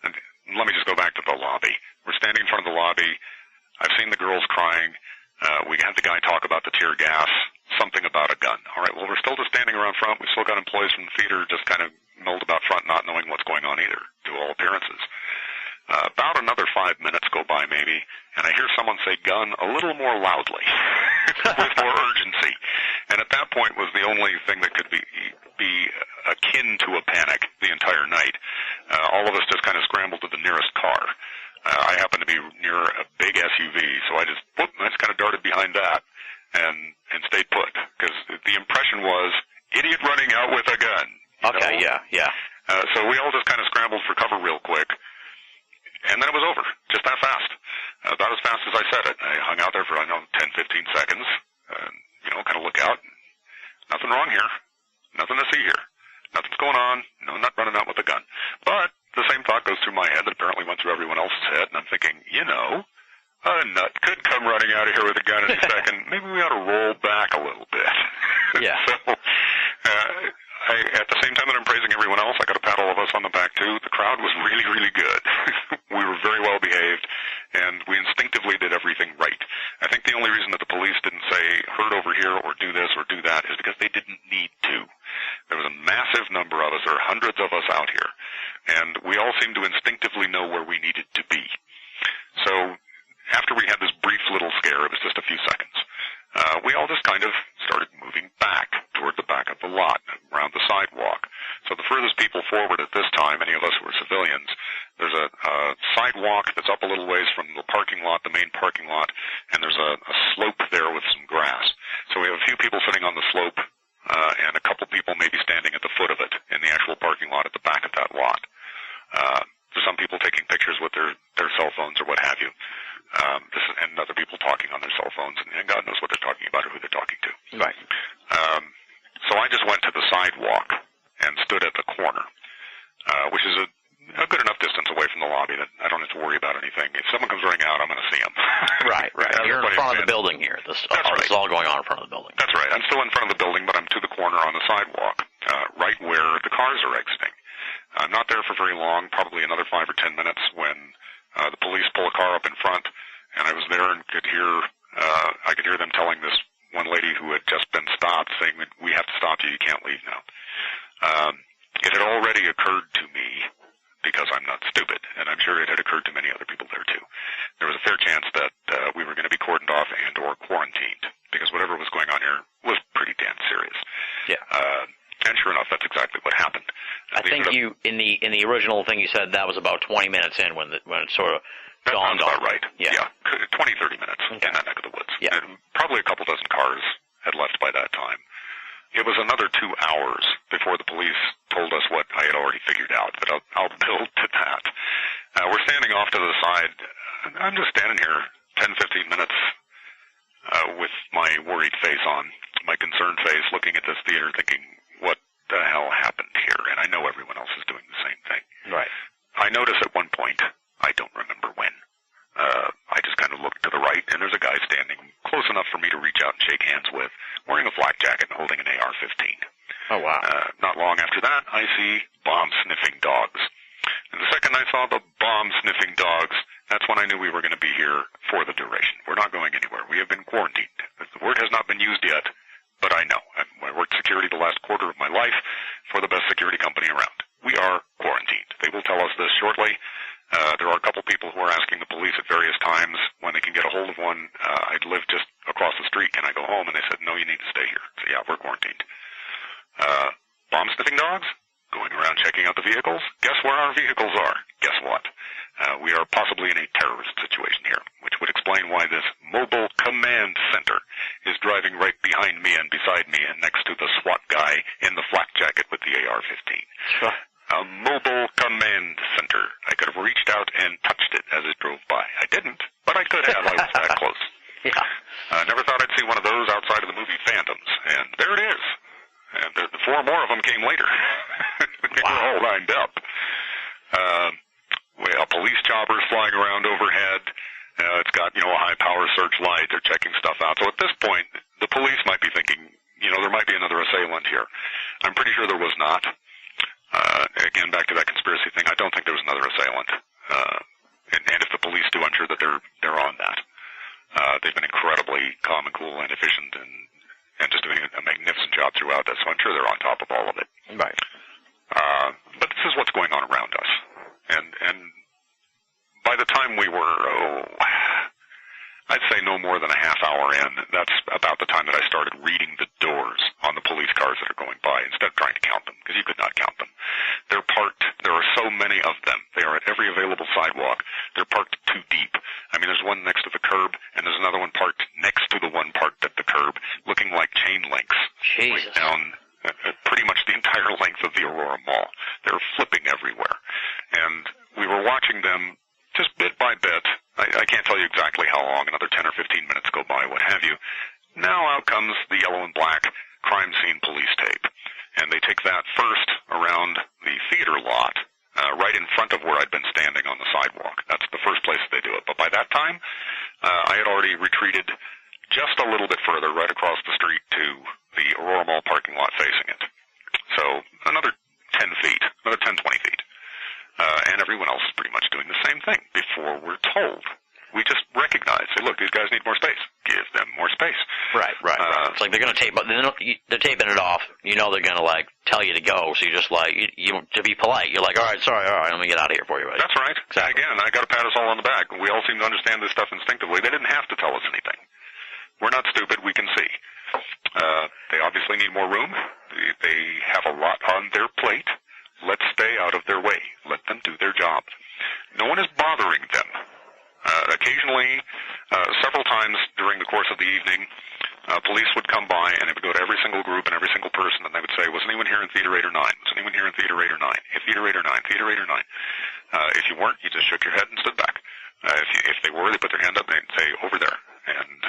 And let me just go back to the lobby. We're standing in front of the lobby. I've seen the girls crying. We had the guy talk about the tear gas, something about a gun. All right, well, we're still just standing around front. We've still got employees from the theater just kind of milled about front, not knowing what's going on either, to all appearances. About another 5 minutes go by, maybe, and I hear someone say gun a little more loudly, with more urgency. And at that point was the only thing that could be akin to a panic the entire night. All of us just kind of scrambled to the nearest car. I happened to be near a big SUV, so I just kind of darted behind that and stayed put, because the impression was idiot running out with a gun. Okay, know? yeah. So we all just kind of scrambled for cover real quick. And then it was over, just that fast. About as fast as I said it. I hung out there for, 10, 15 seconds, kind of look out. Nothing wrong here. Nothing to see here. Nothing's going on. No, I'm not running out with a gun. But the same thought goes through my head that apparently went through everyone else's head, and I'm thinking, a nut could come running out of here with a gun in a second. Maybe we ought to roll back a little bit. Yeah. So, at the same time that I'm praising everyone else, I got to pat all of us on the back, too. The crowd was really, really good. We were very well behaved, and we instinctively did everything right. I think the only reason that the police didn't say, herd over here, or do this, or do that, is because they didn't need to. There was a massive number of us, or hundreds of us out here, and we all seemed to instinctively know where we needed to be. So, after we had this brief little scare, it was just a few seconds, we all just kind of started moving back toward the back of the lot, around the sidewalk. So the furthest people forward at this time, any of us who were civilians, there's a sidewalk that's up a little ways from the parking lot, the main parking lot, and there's a slope there with some grass. So we have a few people sitting on the slope, and a couple people maybe standing at the foot of it in the actual parking lot at the back of that lot. There's some people taking pictures with their cell phones or what have you. And other people talking on their cell phones, and God knows what they're talking about or who they're talking to. Right. So I just went to the sidewalk and stood at the corner, which is a good enough distance away from the lobby that I don't have to worry about anything. If someone comes running out, I'm going to see them. Right. You're in front of the building here. This is all going on in front of the building. That's right. I'm still in front of the building, but I'm to the corner on the sidewalk, right where the cars are exiting. I'm not there for very long, probably another 5 or 10 minutes, when the police pull a car up in front, and I was there and could hear them telling this one lady who had just been stopped, saying, "We have to stop you. You can't leave now." It had already occurred to me because I'm not stupid, and I'm sure it had occurred to many other people there too. There was a fair chance that we were going to be cordoned off and or quarantined, because whatever was going on here was pretty damn serious. Yeah. And sure enough, that's exactly what happened. I think you in the original thing you said that was about 20 minutes in when it sort of dawned on. That sounds about right. Yeah. 20, 30 minutes in that neck of the woods. Yeah. And probably a couple dozen cars had left by that time. It was another 2 hours before the police told us what I had already figured out, but I'll build to that. We're standing off to the side. I'm just standing here 10, 15 minutes with my worried face on, my concerned face, looking at this theater thinking, what the hell happened here? And I know everyone else is doing the same thing. Right. I notice at one point, I don't remember when, I just kind of look to the right, and there's a guy standing close enough for me to reach out and shake hands with, wearing a flak jacket and holding an AR-15. Oh, wow. Not long after that, I see bomb-sniffing dogs. And the second I saw the bomb-sniffing dogs, that's when I knew we were going to be here for the duration. We're not going anywhere. We have been quarantined. The word has not been used yet, but I know. I worked security the last quarter of my life for the best security company around. We are quarantined. They will tell us this shortly. There are a couple people who are asking the police at various times when they can get a hold of one. I live just across the street. Can I go home? And they said, no, you need to stay here. So, yeah, we're quarantined. Bomb-sniffing dogs? Going around checking out the vehicles? Guess where our vehicles are? Guess what? We are possibly in a terrorist situation here, which would explain why this mobile command center is driving right behind me and beside me and next to the SWAT guy in the flak jacket with the AR-15. Sure. A mobile command center. I could have reached out and touched it as it drove by. I didn't, but I could have. I was that close. Yeah. Never thought I'd see one of those outside of the movie Phantoms, and there it is. And the 4 more of them came later. They were all lined up. A police chopper's flying around overhead. It's got, a high-power searchlight. They're checking stuff out. So at this point, the police might be thinking, there might be another assailant here. I'm pretty sure there was not. Again, back to that conspiracy thing, I don't think there was another assailant. And if the police do, I'm sure that they're on that. They've been incredibly calm and cool and efficient and just doing a magnificent job throughout this, so I'm sure they're on top of all of it. Right. But this is what's going on around us. And by the time we were, I'd say no more than a half hour in, that's about the time that I started reading the doors on the police cars that are going by instead of trying to count them, because you could not count them. They're parked. There are so many of them. They are at every available sidewalk. They're parked too deep. I mean, there's one next to the curb, and there's another one parked next to the one parked at the curb, looking like chain links. Jesus. Right down pretty much the entire length of the Aurora Mall. They're flipping everywhere. And we were watching them just bit by bit. I can't tell you exactly how long, another 10 or 15 minutes go by, what have you. Now out comes the yellow and black crime scene police tape. And they take that first around the theater lot, right in front of where I'd been standing on the sidewalk. That's the first place they do it. But by that time, I had already retreated just a little bit further, right across the street to the Aurora Mall parking lot facing it. So another 10 feet, another 10, 20 feet. And everyone else is pretty much doing the same thing before we're told. We just recognize, say, look, these guys need more space. Give them more space. Right. It's like they're going to tape, they're taping it off. They're going to, tell you to go. So you're just you to be polite, you're like, all right, sorry, all right, let me get out of here for you, buddy. That's right. Exactly. Again, I got to pat us all on the back. We all seem to understand this stuff instinctively. They didn't have to tell us anything. We're not stupid. We can see. They obviously need more room. They have a lot on their plate. Let's stay out of their way. Let them do their job. No one is bothering them. Occasionally, several times during the course of the evening, police would come by and they would go to every single group and every single person and they would say, was anyone here in Theater 8 or 9? Was anyone here in Theater 8 or 9? Theater 8 or 9? Theater 8 or 9? If you weren't, you just shook your head and stood back. If they were, they put their hand up and they'd say, over there. And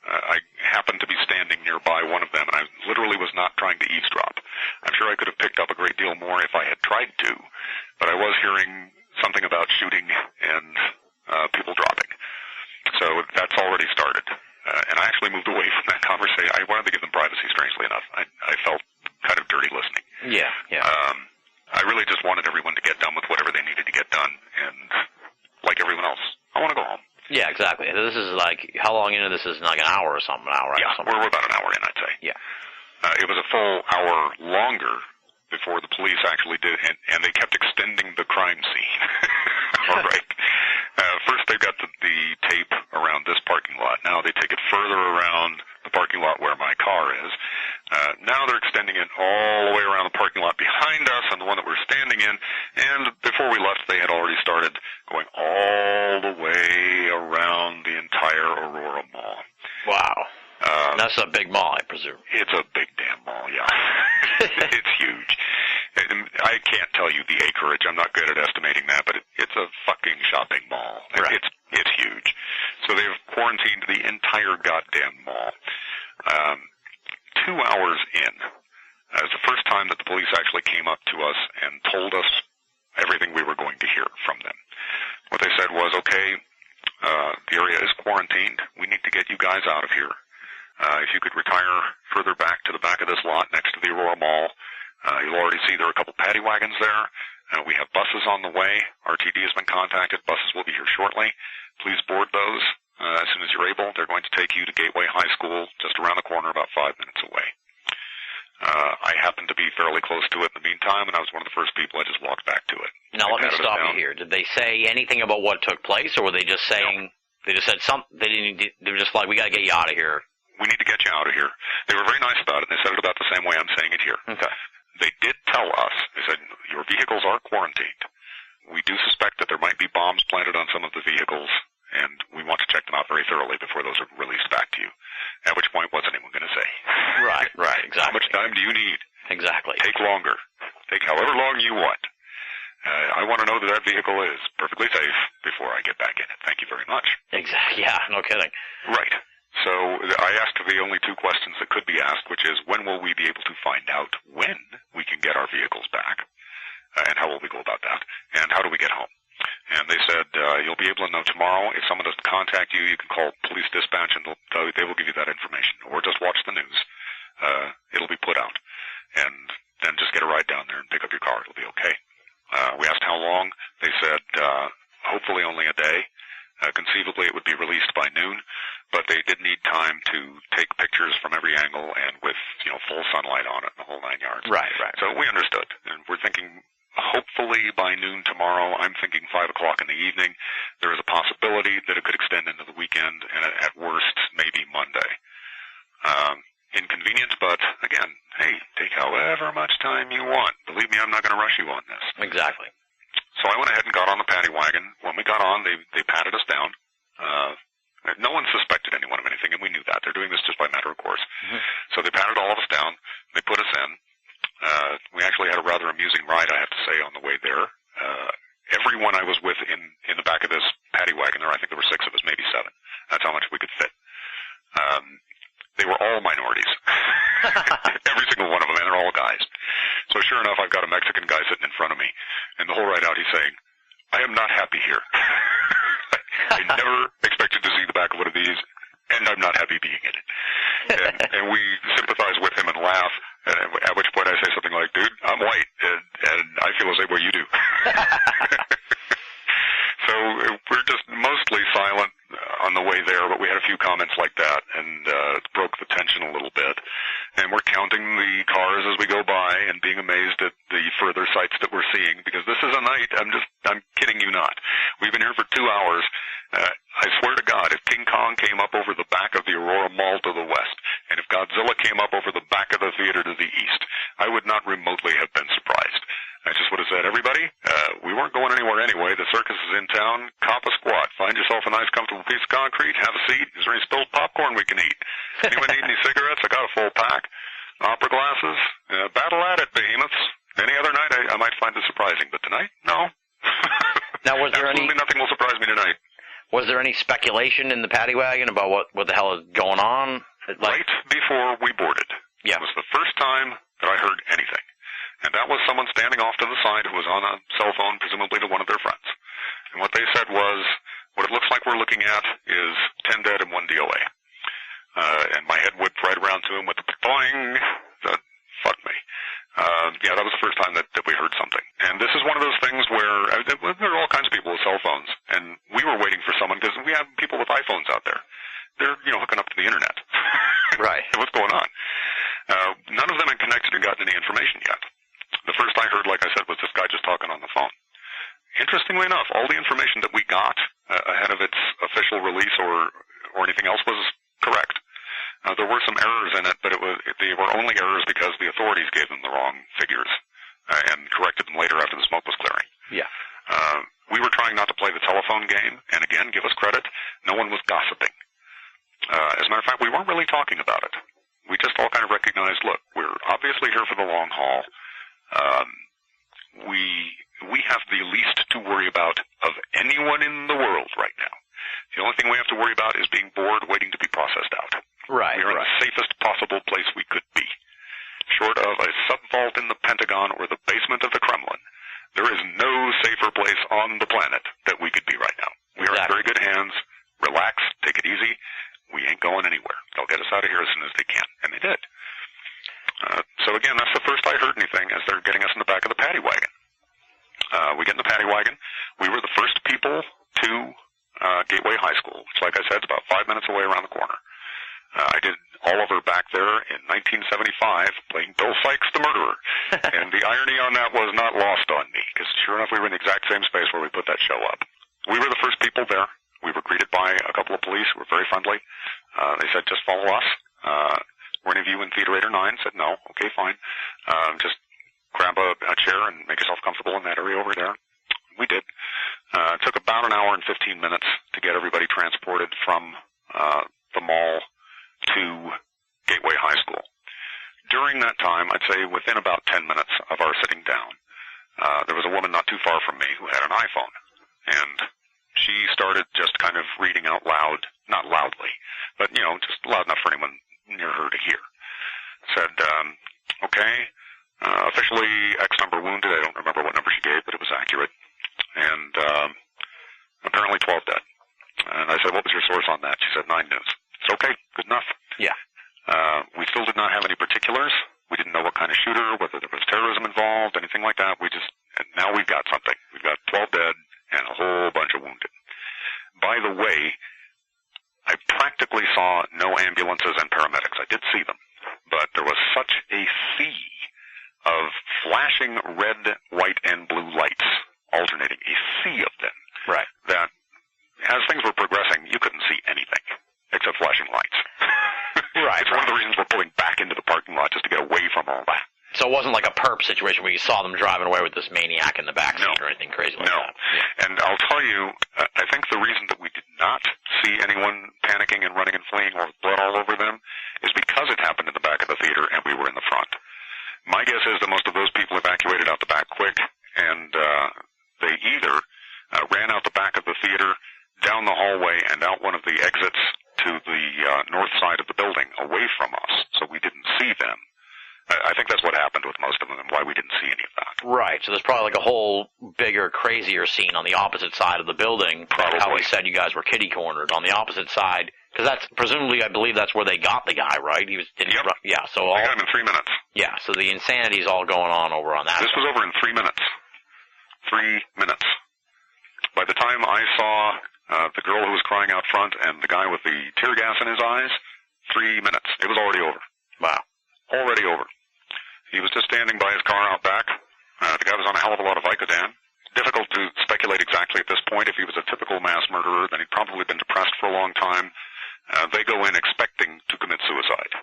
I happened to be standing nearby one of them, and I literally was not trying to eavesdrop. I'm sure I could have picked up a great deal more if I had tried to, but I was hearing something about shooting and people dropping. So that's already started. And I actually moved away from that conversation. I wanted to give them privacy, strangely enough. I felt kind of dirty listening. Yeah. I really just wanted everyone to get done with whatever they needed to get done, and like everyone else, I want to go home. Yeah, exactly. This is how long into this is like an hour or something, Yeah, we're about an hour in, I'd say. Yeah. It was a full hour longer before the police actually did, and they kept extending the crime scene. All right. First they got the tape around this parking lot. Now they take it further around the parking lot where my car is. Now they're extending it all the way around the parking lot behind us and the one that we're standing in. And before we left, they had already started going all the way around the entire Aurora Mall. Wow. That's a big mall, I presume. It's a big damn mall, yeah. It's huge. I can't tell you the acreage. I'm not good at estimating that, but it's a fucking shopping mall. Right. It's huge. So they've quarantined the entire goddamn mall. 2 hours in, it was the first time that the police actually came up to us and told us everything we were going to hear from them. What they said was, okay, the area is quarantined. We need to get you guys out of here. If you could retire further back to the back of this lot next to the Aurora Mall, you'll already see there are a couple paddy wagons there. We have buses on the way. RTD has been contacted. Buses will be here shortly. Please board those as soon as you're able. They're going to take you to Gateway High School, just around the corner, about 5 minutes away. I happened to be fairly close to it in the meantime, and I was one of the first people. I just walked back to it. Now, let me stop you here. Did they say anything about what took place, or were they just saying, they just said something, they were just like, we got to get you out of here? We need to get you out of here. They were very nice about it, and they said it about the same way I'm saying it here. Okay. They did tell us, they said, your vehicles are quarantined. We do suspect that there might be bombs planted on some of the vehicles, and we want to check them out very thoroughly before those are released back to you. At which point, what's anyone going to say? Right, exactly. How much time do you need? Exactly. Take longer. Take however long you want. I want to know that vehicle is perfectly safe before I get back in it. Thank you very much. Exactly. Yeah, no kidding. Right. So I asked the only 2 questions that could be asked, which is, when will we be able to find out when we can get our vehicles back? And how will we go about that? And how do we get home? And they said, you'll be able to know tomorrow. If someone doesn't contact you, you can call police dispatch and they will give you that information. Or just watch the news. It'll be put out. And then just get a ride down there and pick up your car. It'll be okay. We asked how long. They said, hopefully only a day. Conceivably, it would be released by noon, but they did need time to take pictures from every angle and with, full sunlight on it, the whole 9 yards. Right. So we understood, and we're thinking hopefully by noon tomorrow. I'm thinking 5 o'clock in the evening. There is a possibility that it could extend into the weekend, and at worst, maybe Monday. Inconvenient, but again, hey, take however much time you want. Believe me, I'm not going to rush you on this. Exactly. So I went ahead and got on the paddy wagon. When we got on, they patted us down. No one suspected anyone of anything, and we knew that. They're doing this just by matter of course. Mm-hmm. So they patted all of us down. They put us in. We actually had a rather amusing ride, I have to say, on the way there. Everyone I was with in the back of this paddy wagon, I think there were 6 of us, maybe 7. That's how much we could fit. They were all minorities. Every single one of them, and they're all guys. So sure enough, I've got a Mexican guy sitting in front of me, and the whole ride out he's saying, I am not happy here. I never expected to see the back of one of these, and I'm not happy being in it. And we sympathize with him and laugh, at which point I say something like, dude, I'm white, and I feel the same way you do. So we're just mostly silent on the way there, but we had a few comments like that, and it broke the tension a little bit. And we're counting the cars as we go by and being amazed at the further sights that we're seeing, because this is a night, I'm kidding you not. We've been here for 2 hours. I swear to God, if King Kong came up over the back of the Aurora Mall to the west, and if Godzilla came up over the back of the theater to the east, I would not remotely have been surprised. I just would have said, everybody, we weren't going anywhere anyway. The circus is in town. Cop a squat. Find yourself a nice, comfortable piece of concrete. Have a seat. Is there any spilled popcorn we can eat? Anyone need any cigarettes? I got a full pack. Opera glasses. Battle at it, behemoths. Any other night, I might find it surprising, but tonight, no. Now, was there Absolutely nothing will surprise me tonight. Was there any speculation in the paddy wagon about what the hell is going on? Right before we boarded. Yeah. It was the first time that I heard anything. And that was someone standing off to the side who was on a cell phone, presumably to one of their friends. And what they said was, what it looks like we're looking at is 10 dead and 1 DOA. And my head whipped right around to him with the boing. That fuck me. Yeah, that was the first time that we heard something. And this is one of those things where there are all kinds of people with cell phones, and we were waiting for someone, because we have people with iPhones out there. They're, hooking up to the internet. Right. What's going on? None of them had connected and gotten any information yet. The first I heard, like I said, was this guy just talking on the phone. Interestingly enough, all the information that we got ahead of its official release or anything else was correct. There were some errors in it, but they were only errors because the authorities gave them the wrong figures and corrected them later after the smoke was clearing. Yeah. We were trying not to play the telephone game, and again, give us credit, no one was gossiping. As a matter of fact, we weren't really talking about it. We just all kind of recognized, look, we're obviously here for the long haul. We have the least to worry about of anyone in the world right now. The only thing we have to worry about is being bored, waiting to be processed out. Right. We are in the safest possible place we could be. Short of a sub-vault in the Pentagon or the basement of the Kremlin, there is no safer place on the planet that we could be right now. We are in very good hands. Relax. Take it easy. We ain't going anywhere. They'll get us out of here as soon as they can. And they did. So again, that's the first I heard anything as they're getting us in the back of the paddy wagon. We get in the paddy wagon. We were the first people to Gateway High School, which, like I said, is about 5 minutes away around the corner. I did Oliver back there in 1975, playing Bill Sykes the murderer. And the irony on that was not lost on me, because sure enough, we were in the exact same space where we put that show up. We were the first people there. We were greeted by a couple of police who were very friendly. They said, just follow us. Were any of you in Theater 8 or 9? Said, no. Okay, fine. Just grab a chair and make yourself comfortable in that area over there. We did. It took about an hour and 15 minutes to get everybody transported from the mall to Gateway High School. During that time, I'd say within about 10 minutes of our sitting down, there was a woman not too far from me who had an iPhone. And she started just kind of reading out loud, not loudly, but, just loud enough for anyone near her to hear. Said, okay, officially X number wounded. I don't remember what number she gave, but it was accurate. And apparently 12 dead. And I said, what was your source on that? She said, 9 News. It's okay, good enough. Yeah. We still did not have any particulars. We didn't know what kind of shooter, whether there was terrorism involved, anything like that. And now we've got something. We've got 12 dead and a whole bunch of wounded. By the way, I practically saw no ambulances and paramedics. I did see them. But there was such a sea of flashing red, white, and blue lights alternating, a sea of them. Right. That as things were progressing, you couldn't see anything except flashing lights. Right. It's one of the reasons we're pulling back into the parking lot, just to get away from all that. So it wasn't like a perp situation where you saw them driving away with this maniac in the backseat or anything crazy like that. Yeah. And I'll tell you, I think the reason that we did not see anyone panicking and running and fleeing or with blood all over them is because it happened in the back of the theater and we were in the front. My guess is that most of those people evacuated out the back quick, and they either ran out the back of the theater, down the hallway, and out one of the exits to the north side of the building, away from us, so we didn't see them. I think that's what happened with most of them and why we didn't see any of that. Right, so there's probably like a whole bigger, crazier scene on the opposite side of the building. Probably. How we said you guys were kitty-cornered on the opposite side, because that's, presumably, I believe that's where they got the guy, right? He was, Yep. Yeah, so They got him in 3 minutes. Yeah, so the insanity is all going on over on that This side. was over in 3 minutes. 3 minutes. By the time I saw the girl who was crying out front and the guy with the tear gas in his eyes, 3 minutes. It was already over. Wow. Already over. He was just standing by his car out back. The guy was on a hell of a lot of Vicodin. Difficult to speculate exactly at this point. If he was a typical mass murderer, then he'd probably been depressed for a long time. They go in expecting to commit suicide.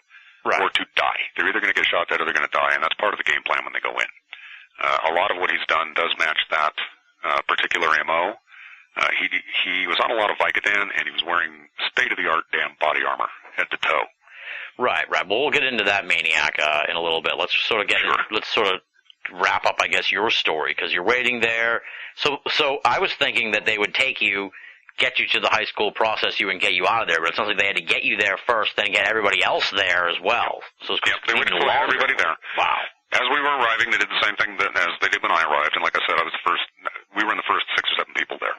Right. Or to die. They're either going to get shot dead or they're going to die, and that's part of the game plan when they go in. A lot of what he's done does match that particular MO. He was on a lot of Vicodin, and he was wearing state-of-the-art damn body armor, head to toe. Right. Well, we'll get into that maniac in a little bit. Let's sort of wrap up, I guess, your story, because you're waiting there. So I was thinking that they would take you, get you to the high school, process you, and get you out of there, but it sounds like they had to get you there first, then get everybody else there as well. So it's they would fly everybody there. Wow. As we were arriving, they did the same thing as they did when I arrived, and like I said, we were in the first 6 or 7 people there.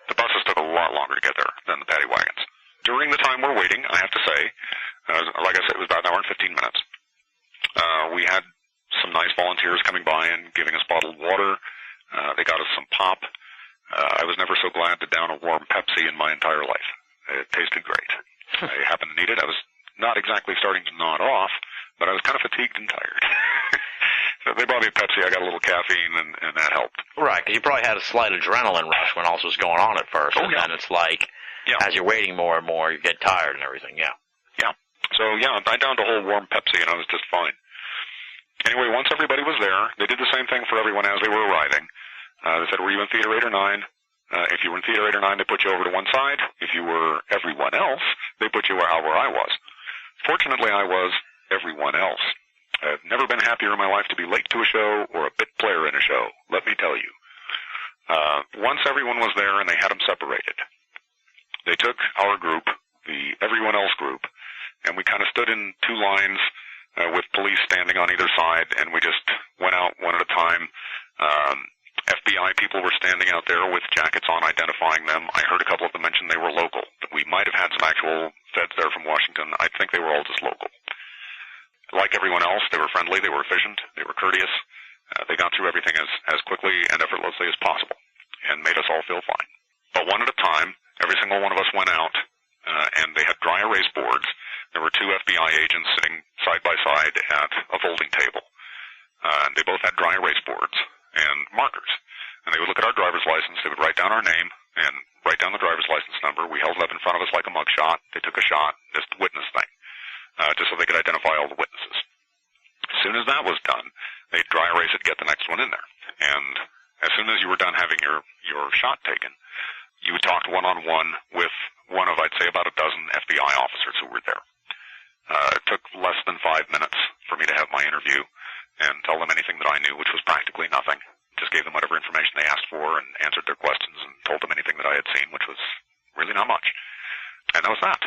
The buses took a lot longer to get there than the paddy wagons. During the time we're waiting, I have to say, like I said, it was about an hour and 15 minutes. We had some nice volunteers coming by and giving us bottled water. They got us some pop. I was never so glad to down a warm Pepsi in my entire life. It tasted great. I happened to need it. I was not exactly starting to nod off, but I was kind of fatigued and tired. They bought me a Pepsi. I got a little caffeine, and that helped. Right, because you probably had a slight adrenaline rush when all this was going on at first, and then it's like, as you're waiting more and more, you get tired and everything, Yeah. So, I downed a whole warm Pepsi, and I was just fine. Anyway, once everybody was there, they did the same thing for everyone as they were arriving. They said, were you in Theater 8 or 9? If you were in Theater 8 or 9, they put you over to one side. If you were everyone else, they put you where I was. Fortunately, I was everyone else. I've never been happier in my life to be late to a show or a bit player in a show, let me tell you. Once everyone was there and they had them separated, they took our group, the everyone else group, and we kind of stood in two lines with police standing on either side, and we just went out one at a time. FBI people were standing out there with jackets on, identifying them. I heard a couple of them mention they were local. We might have had some actual feds there from Washington. I think they were all just local. Like everyone else, they were friendly, they were efficient, they were courteous. They got through everything as quickly and effortlessly as possible and made us all feel fine. But one at a time, every single one of us went out, and they had dry erase boards. There were two FBI agents sitting side by side at a folding table. And they both had dry erase boards and markers. And they would look at our driver's license, they would write down our name and write down the driver's license number. We held it up in front of us like a mug shot. They took a shot, this witness thing, just so they could identify all the witnesses. As soon as that was done, they'd dry erase it, get the next one in there. And as soon as you were done having your shot taken, you would talk one-on-one with one of, I'd say, about a dozen FBI officers who were there. It took less than 5 minutes for me to have my interview and tell them anything that I knew, which was practically nothing. Just gave them whatever information they asked for and answered their questions and told them anything that I had seen, which was really not much. And that was that.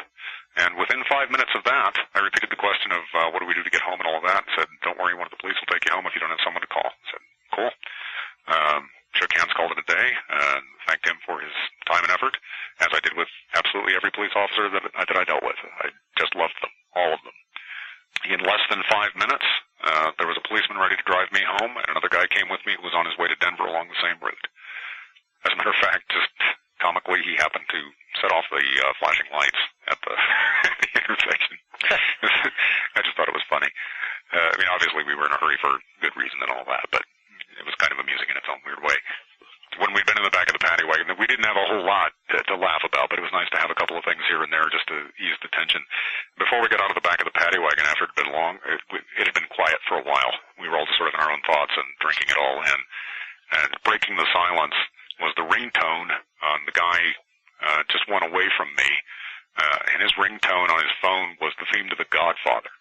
And within 5 minutes of that, I repeated the question of what do we do to get home and all of that, and said, don't worry, one of the police will take you home if you don't have someone to call. I said, cool. Shook hands, called it a day, and thanked him for his time and effort, as I did with absolutely every police officer that I dealt with. I just loved them, all of them. In less than 5 minutes, there was a policeman ready to drive me home, and another guy came with me who was on his way to Denver along the same route. As a matter of fact, just comically, he happened to set off the flashing lights at the, the intersection. I just thought it was funny. I mean, obviously we were in a hurry for good reason and all that, but it was kind of amusing in its own weird way. When we'd been in the back of the paddy wagon, we didn't have a whole lot to laugh about, but it was nice to have a couple of things here and there just to ease the tension. Before we got out of the back of the paddy wagon, after it had been long, it had been quiet for a while. We were all just sort of in our own thoughts and drinking it all in. And breaking the silence was the ringtone on the guy just one away from me. And his ringtone on his phone was the theme to The Godfather.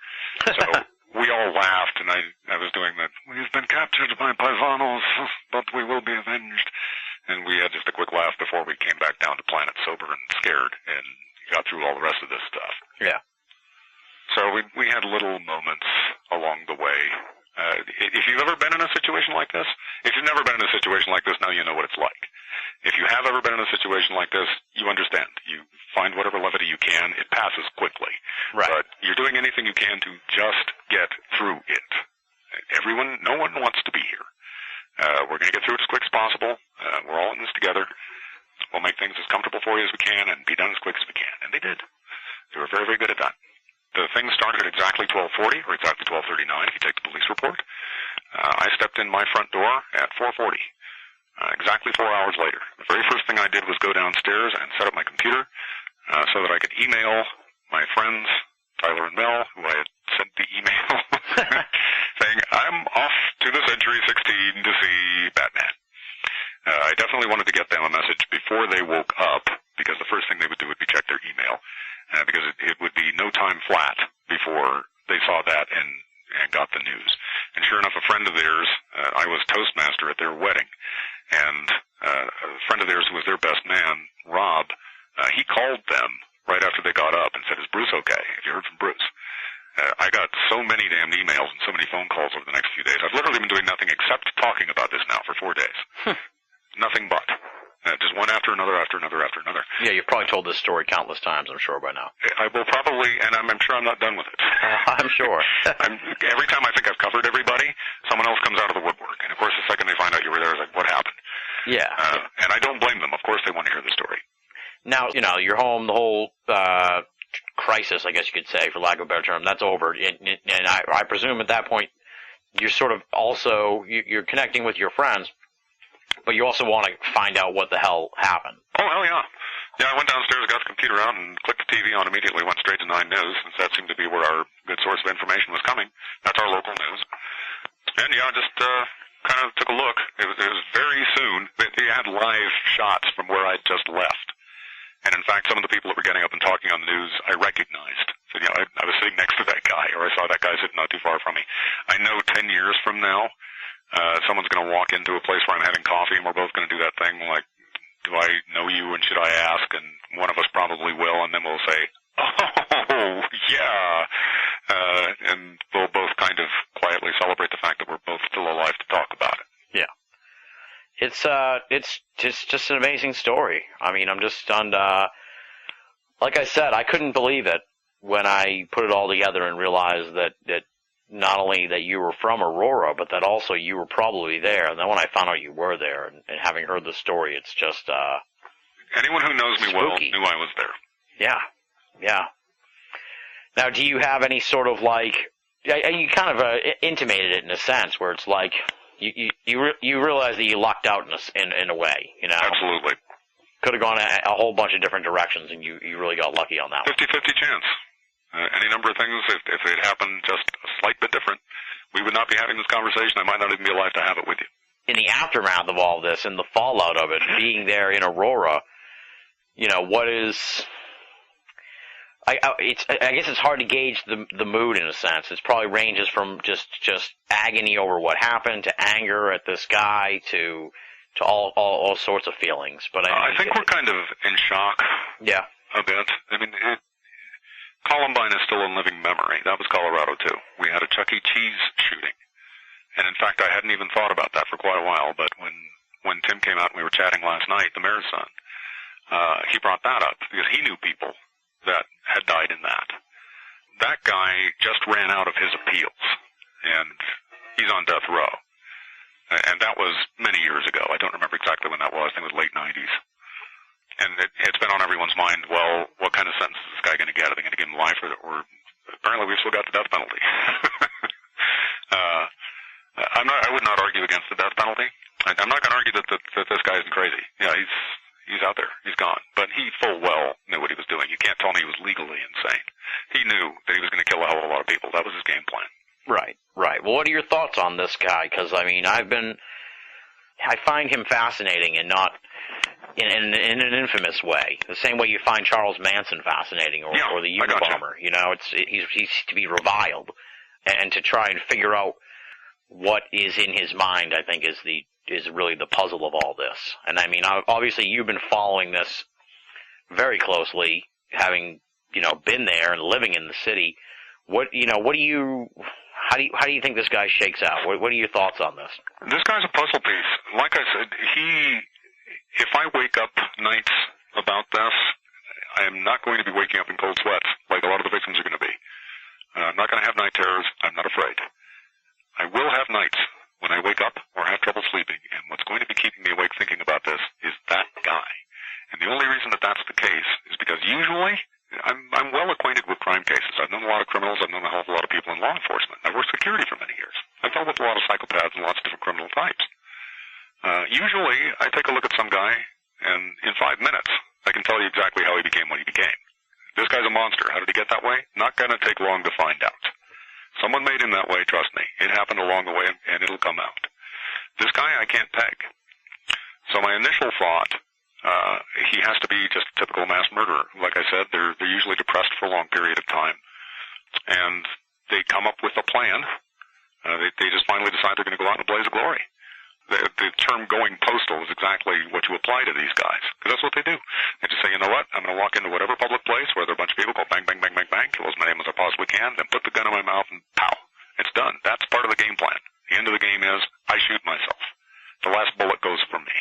So we all laughed, and I was doing that, we've been captured by paisanos, but we will be avenged. And we had just a quick laugh before we came back down to planet sober and scared and got through all the rest of this stuff. Yeah. So we had little moments along the way. If you've ever been in a situation like this, if you've never been in a situation like this, now you know what it's like. If you have ever been in a situation like this, you understand. You find whatever levity you can. It passes quickly. Right. But you're doing anything you can to just get through it. No one wants to be here. We're going to get through it as quick as possible. We're all in this together. We'll make things as comfortable for you as we can and be done as quick as we can. And they did. They were very, very good at that. The thing started at exactly 12:40 or exactly 12:39 if you take the police report. I stepped in my front door at 4:40. Exactly 4 hours later. The very first thing I did was go downstairs and set up my computer so that I could email my friends, Tyler and Mel, who I had sent the email saying, I'm off to the Century 16 to see Batman. I definitely wanted to get them a message before they woke up, because the first thing they would do would be check their email, because it would be no time flat before they saw that and got the news. And sure enough, a friend of theirs, I was Toastmaster at their wedding, and a friend of theirs who was their best man, Rob, he called them right after they got up and said, is Bruce okay? Have you heard from Bruce? I got so many damned emails and so many phone calls over the next few days. I've literally been doing nothing except talking about this now for 4 days. Nothing but. Just one after another, after another, after another. Yeah, you've probably told this story countless times, I'm sure, by now. I will probably, and I'm sure I'm not done with it. I'm sure. Every time I think I've covered everybody, someone else comes out of the woodwork. And, of course, the second they find out you were there, it's like, what happened? Yeah. And I don't blame them. Of course they want to hear the story. Now, you're home, the whole crisis, I guess you could say, for lack of a better term, that's over. And I presume at that point you're sort of also, you're connecting with your friends, but you also want to find out what the hell happened. Oh, hell yeah. Yeah, I went downstairs, got the computer out, and clicked the TV on immediately, went straight to 9 News, since that seemed to be where our good source of information was coming. That's our local news. And yeah, just kind of took a look. It was very soon. They had live shots from where I'd just left. And in fact, some of the people that were getting up and talking on the news, I recognized. So, you know, I was sitting next to that guy, or I saw that guy sitting not too far from me. I know 10 years from now, someone's going to walk into a place where I'm having coffee, and we're both going to do that thing like, do I know you and should I ask? And one of us probably will, and then we'll say, oh, yeah. And we'll both kind of quietly celebrate the fact that we're both still alive to talk about it. Yeah. It's just an amazing story. I mean, I'm just stunned. Like I said, I couldn't believe it when I put it all together and realized that not only that you were from Aurora, but that also you were probably there. And then when I found out you were there, and having heard the story, it's just anyone who knows me spooky. well knew I was there. Yeah, yeah. Now, do you have any sort of like? You kind of intimated it in a sense, where it's like you realize that you lucked out in a way, you know. Absolutely. Could have gone a whole bunch of different directions, and you really got lucky on that 50-50 chance. Any number of things, if it happened just a slight bit different, we would not be having this conversation. I might not even be alive to have it with you. In the aftermath of all this, and the fallout of it, being there in Aurora, you know, what is... I guess it's hard to gauge the mood in a sense. It probably ranges from just agony over what happened to anger at this guy to all sorts of feelings. But I think we're kind of in shock. Yeah. A bit. I mean, Columbine is still in living memory. That was Colorado too. We had a Chuck E. Cheese shooting, and in fact, I hadn't even thought about that for quite a while. But when Tim came out and we were chatting last night, the mayor's son, he brought that up because he knew people that had died in that. That guy just ran out of his appeals, and he's on death row. And that was many years ago. I don't remember exactly when that was. I think it was late 90s. And it's been on everyone's mind, well, what kind of sentence is this guy going to get? Are they going to give him life? Or apparently we've still got the death penalty. I would not argue against the death penalty. I'm not going to argue that this guy isn't crazy. Yeah, he's out there. He's gone. But he full well knew what he was doing. You can't tell me he was legally insane. He knew that he was going to kill a hell of a lot of people. That was his game plan. Right. Well, what are your thoughts on this guy? Because, I mean, I find him fascinating, and not in an infamous way. The same way you find Charles Manson fascinating, or the Unabomber. You know, he's to be reviled, and to try and figure out what is in his mind, I think, is really the puzzle of all this. And I mean, obviously, you've been following this very closely, having been there and living in the city. How do you think this guy shakes out? What are your thoughts on this? This guy's a puzzle piece. Like I said, if I wake up nights about this, I am not going to be waking up in cold sweats like a lot of the victims are going to be. I'm not going to have night terrors. I'm not afraid. I will have nights when I wake up or have trouble sleeping, and what's going to be keeping me awake thinking about this is that guy. And the only reason that that's the case is because usually I'm well acquainted with crime cases. I've known a lot of criminals. I've known a hell of a lot of people in law enforcement. I've worked security for many years. I've dealt with a lot of psychopaths and lots of different criminal types. Usually, I take a look at some guy, and in 5 minutes, I can tell you exactly how he became what he became. This guy's a monster. How did he get that way? Not going to take long to find out. Someone made him that way, trust me. It happened along the way, and it'll come out. This guy I can't peg. So my initial thought, he has to be just a typical mass murderer. Like I said, they're usually depressed for a long period of time, and they come up with a plan. They just finally decide they're going to go out in a blaze of glory. The term going postal is exactly what you apply to these guys, because that's what they do. They just say, you know what, I'm going to walk into whatever public place where there are a bunch of people, go bang, bang, bang, bang, bang, kill as many of them as I possibly can, then put the gun in my mouth and pow. It's done. That's part of the game plan. The end of the game is I shoot myself. The last bullet goes for me.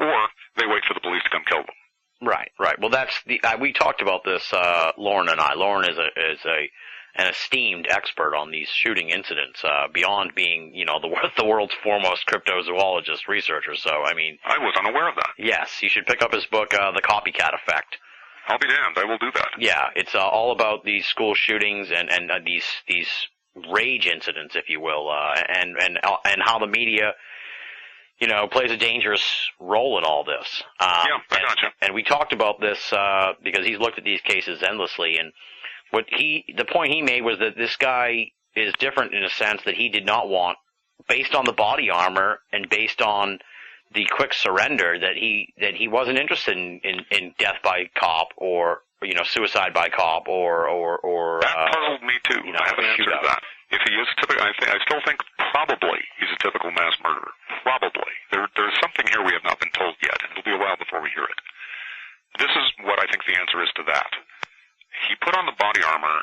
Or they wait for the police to come kill them. Right. Well, that's we talked about this, Lauren and I. Lauren is an esteemed expert on these shooting incidents, beyond being, the world's foremost cryptozoologist researcher. So, I mean, I was unaware of that. Yes, you should pick up his book, The Copycat Effect. I'll be damned. I will do that. Yeah, it's all about these school shootings and these rage incidents, if you will, and how the media, plays a dangerous role in all this. I gotcha. And we talked about this because he's looked at these cases endlessly, and the point he made was that this guy is different in a sense that he did not want, based on the body armor and based on the quick surrender, that he wasn't interested in death by cop or suicide by cop or that puzzled me too. I have an answer to that. If he is typical, I still think probably he's a typical mass murderer. Probably there's something here we have not been told yet, and it'll be a while before we hear it. This is what I think the answer is to that. He put on the body armor.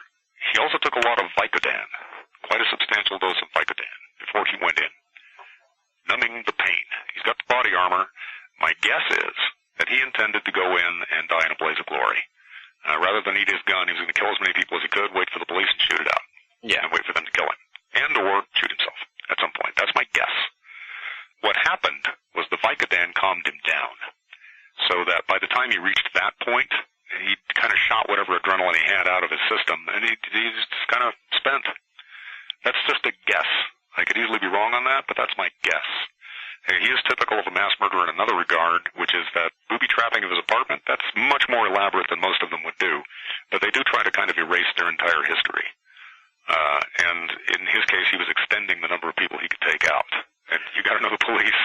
He also took a lot of Vicodin, quite a substantial dose of Vicodin, before he went in, numbing the pain. He's got the body armor. My guess is that he intended to go in and die in a blaze of glory. Rather than eat his gun, he was going to kill as many people as he could, wait for the police and shoot it out. Yeah. And wait for them to kill him. And or shoot himself at some point. That's my guess. What happened was the Vicodin calmed him down, so that by the time he reached that point, he kind of shot whatever adrenaline he had out of his system, and he's just kind of spent. That's just a guess. I could easily be wrong on that, but that's my guess. He is typical of a mass murderer in another regard, which is that booby trapping of his apartment, that's much more elaborate than most of them would do. But they do try to kind of erase their entire history. And in his case, he was extending the number of people he could take out. And you got to know the police.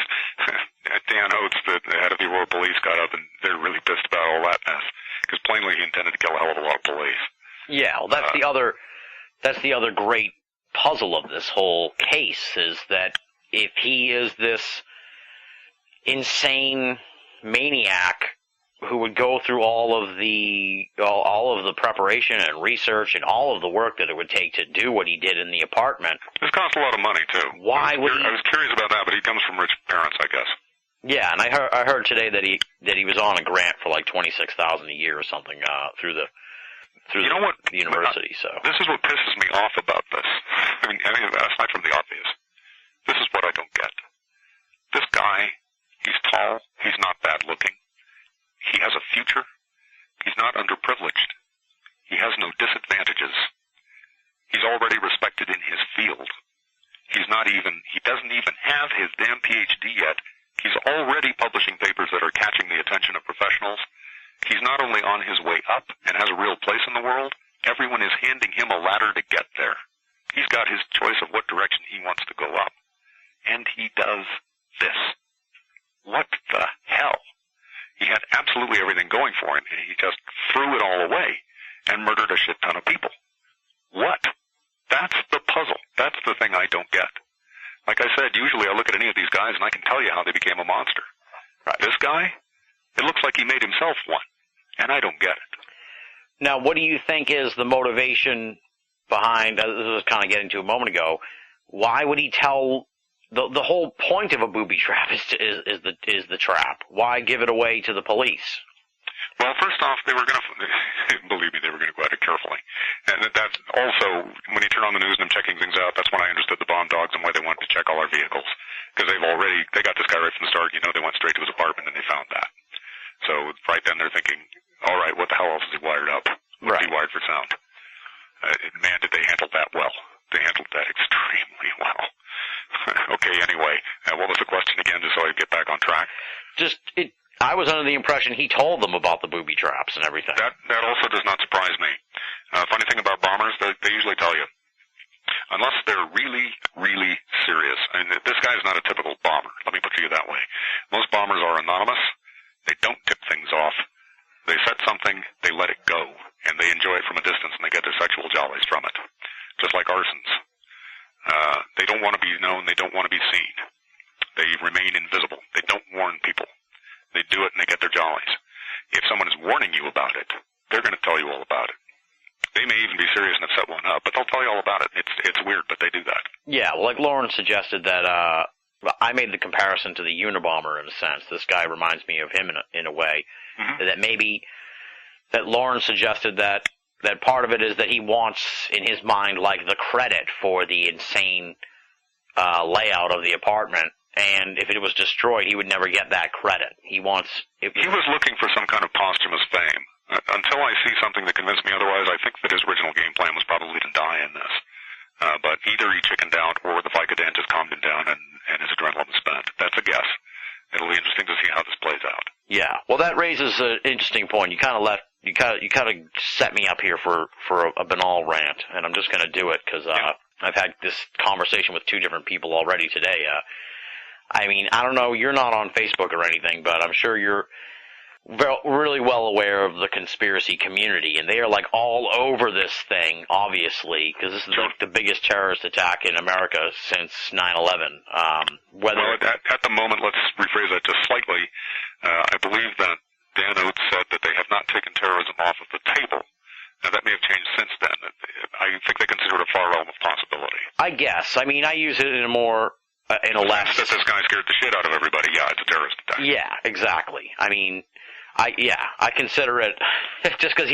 Dan Oates, the head of the Aurora police, got up and they're really pissed about all that mess. Because plainly he intended to kill a hell of a lot of police. Yeah, well, that's the other great puzzle of this whole case, is that if he is this insane maniac who would go through all of the preparation and research and all of the work that it would take to do what he did in the apartment. This costs a lot of money too. Why would I was curious about that, but he comes from rich parents, I guess. Yeah, and I heard today that he was on a grant for like $26,000 a year or something through the university. So this is what pisses me off about this. I mean, aside from the obvious, this is what I don't get. This guy, he's tall, he's not bad looking. He has a future. He's not underprivileged. He has no disadvantages. He's already respected in his field. He doesn't even have his damn PhD yet. He's already publishing papers that are catching the attention of professionals. He's not only on his way up and has a real place in the world, everyone is handing him a ladder to get there. He's got his choice of what direction he wants to go up. And he does this. What the hell? He had absolutely everything going for him, and he just threw it all away and murdered a shit ton of people. What? That's the puzzle. That's the thing I don't get. Like I said, usually I look at any of these guys and I can tell you how they became a monster. Right. This guy, it looks like he made himself one, and I don't get it. Now, what do you think is the motivation behind, this was kind of getting to a moment ago, why would he tell... The whole point of a booby trap is the trap. Why give it away to the police? Well, first off, they were going to, believe me, they were going to go at it carefully. And that's also, when you turn on the news and I'm checking things out, that's when I understood the bomb dogs and why they wanted to check all our vehicles. Because they got this guy right from the start, they went straight to his apartment and they found that. So right then they're thinking, all right, what the hell else is he wired up? What's he wired for sound? Man, did they handle that well. They handled that extremely well. Okay, anyway, what was the question again, just so I get back on track? I was under the impression he told them about the booby traps and everything. That also does not surprise me. Funny thing about bombers, they usually tell you, unless they're really, really serious. I mean, this guy's not a typical bomber. Let me put it to you that way. Most bombers are anonymous. They don't tip things off. They set something, they let it go, and they enjoy it from a distance, and they get their sexual jollies from it. Just like arsons. They don't want to be known. They don't want to be seen. They remain invisible. They don't warn people. They do it and they get their jollies. If someone is warning you about it, they're going to tell you all about it. They may even be serious and have set one up, but they'll tell you all about it. It's weird, but they do that. Yeah, well, like Lauren suggested that, I made the comparison to the Unabomber in a sense. This guy reminds me of him in a way. Mm-hmm. That maybe, that Lauren suggested that part of it is that he wants, in his mind, like the credit for the insane layout of the apartment. And if it was destroyed, he would never get that credit. He was looking for some kind of posthumous fame. Until I see something that convinced me otherwise, I think that his original game plan was probably to die in this. But either he chickened out or the Vicodin just calmed him down and his adrenaline was spent. That's a guess. It'll be interesting to see how this plays out. Yeah. Well, that raises an interesting point. You kind of set me up here for a banal rant, and I'm just going to do it because I've had this conversation with two different people already today. I mean, I don't know, you're not on Facebook or anything, but I'm sure you're really well aware of the conspiracy community, and they are like all over this thing, obviously, because this is the biggest terrorist attack in America since 9/11. Well, at the moment, let's rephrase that just slightly. I believe that Dan Oates said that they have not taken terrorism off of the table. Now, that may have changed since then. I think they consider it a far realm of possibility. I guess. I mean, I use it in a more in a less. That this guy scared the shit out of everybody. Yeah, it's a terrorist attack. Yeah, exactly. I mean, I consider it just because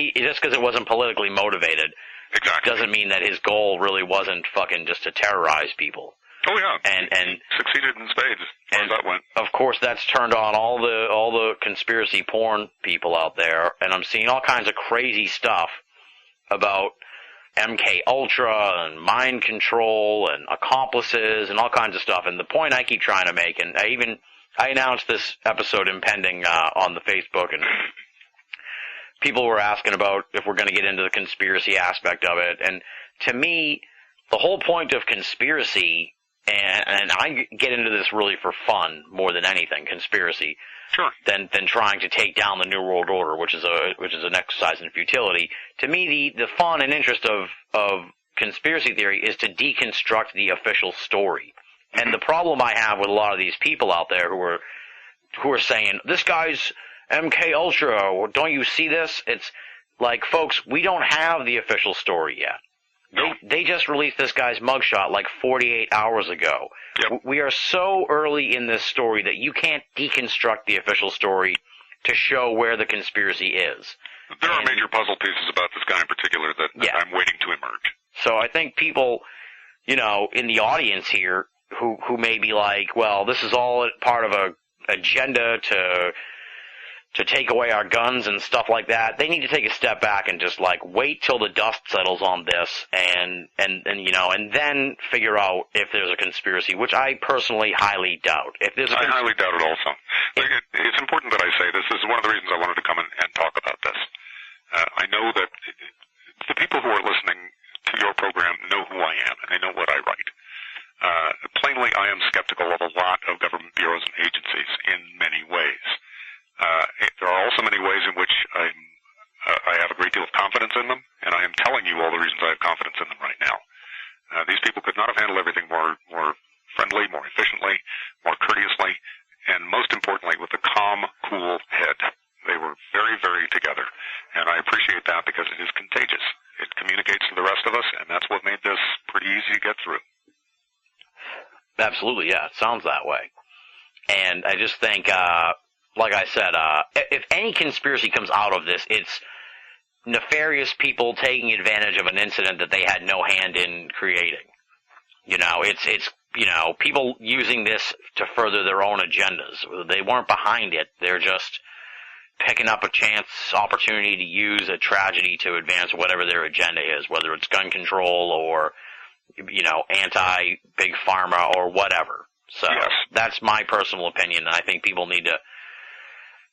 it wasn't politically motivated. Exactly. Doesn't mean that his goal really wasn't fucking just to terrorize people. Oh yeah, and he succeeded in spades as far as that went. Of course, that's turned on all the conspiracy porn people out there, and I'm seeing all kinds of crazy stuff about MK Ultra and mind control and accomplices and all kinds of stuff. And the point I keep trying to make, and I announced this episode impending on the Facebook, and people were asking about if we're going to get into the conspiracy aspect of it. And to me, the whole point of conspiracy, and I get into this really for fun more than anything, conspiracy, sure, than trying to take down the New World Order, which is an exercise in futility. To me, the fun and interest of conspiracy theory is to deconstruct the official story. And the problem I have with a lot of these people out there who are saying, this guy's MK Ultra, or don't you see this? It's like, folks, we don't have the official story yet. They just released this guy's mugshot like 48 hours ago. Yep. We are so early in this story that you can't deconstruct the official story to show where the conspiracy is. There are major puzzle pieces about this guy in particular that I'm waiting to emerge. So I think people, in the audience here who may be like, well, this is all part of a agenda to take away our guns and stuff like that, they need to take a step back and just like wait till the dust settles on this and then figure out if there's a conspiracy, which I personally highly doubt. I highly doubt it also. It's important that I say this. This is one of the reasons I wanted to come and talk about this. I know that the people who are listening to your program know who I am, and they know what I write. Plainly, I am skeptical of a lot of government bureaus and agencies in many ways. There are also many ways in which I have a great deal of confidence in them, and I am telling you all the reasons I have confidence in them right now. These people could not have handled everything more friendly, more efficiently, more courteously, and most importantly, with a calm, cool head. They were very, very together, and I appreciate that because it is contagious. It communicates to the rest of us, and that's what made this pretty easy to get through. Absolutely, yeah, it sounds that way. And I just think, like I said, if any conspiracy comes out of this, it's nefarious people taking advantage of an incident that they had no hand in creating. It's people using this to further their own agendas. They weren't behind it. They're just picking up a chance opportunity to use a tragedy to advance whatever their agenda is, whether it's gun control or, anti-big pharma or whatever. So That's my personal opinion, and I think people need to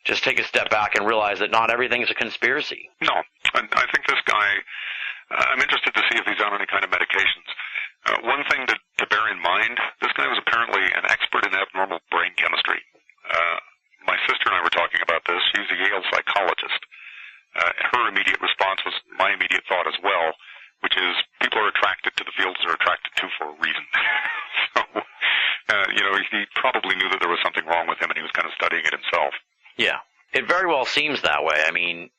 just take a step back and realize that not everything is a conspiracy. No, I think this guy, I'm interested to see if he's on any kind of medications. One thing to bear in mind, this guy was apparently an expert in abnormal brain chemistry. My sister and I were talking about this. She's a Yale psychologist. Her immediate response was my immediate thought as well, which is people are attracted to the fields they're attracted to for a reason. So, he probably knew that there was something wrong with him, and he was kind of studying it himself. Yeah, it very well seems that way. I mean,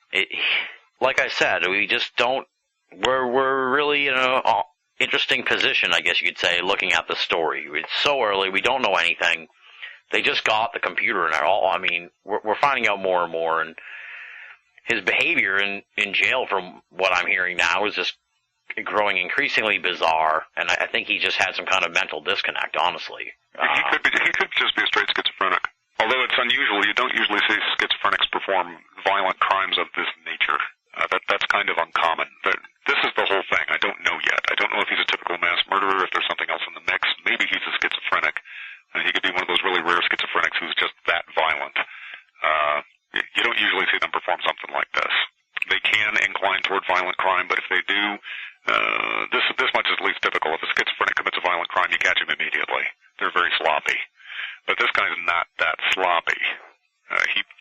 like I said, we just don't. We're really in an interesting position, I guess you could say, looking at the story. It's so early, we don't know anything. They just got the computer and all. I mean, we're finding out more and more, and his behavior in jail, from what I'm hearing now, is just growing increasingly bizarre. And I think he just had some kind of mental disconnect, honestly. He could just be a straight schizophrenic. Although it's unusual, you don't usually see schizophrenics perform violent crimes of this nature. That's kind of uncommon. This is the whole thing. I don't know yet. I don't know if he's a typical mass murderer, if there's something else in the mix. Maybe he's a schizophrenic. He could be one of those really rare schizophrenics who's just that violent. You don't usually see them perform something like this. They can incline toward violent crime, but if they do, this much is at least typical. If a schizophrenic commits a violent crime, you catch him immediately. They're very sloppy. But this guy's not that sloppy.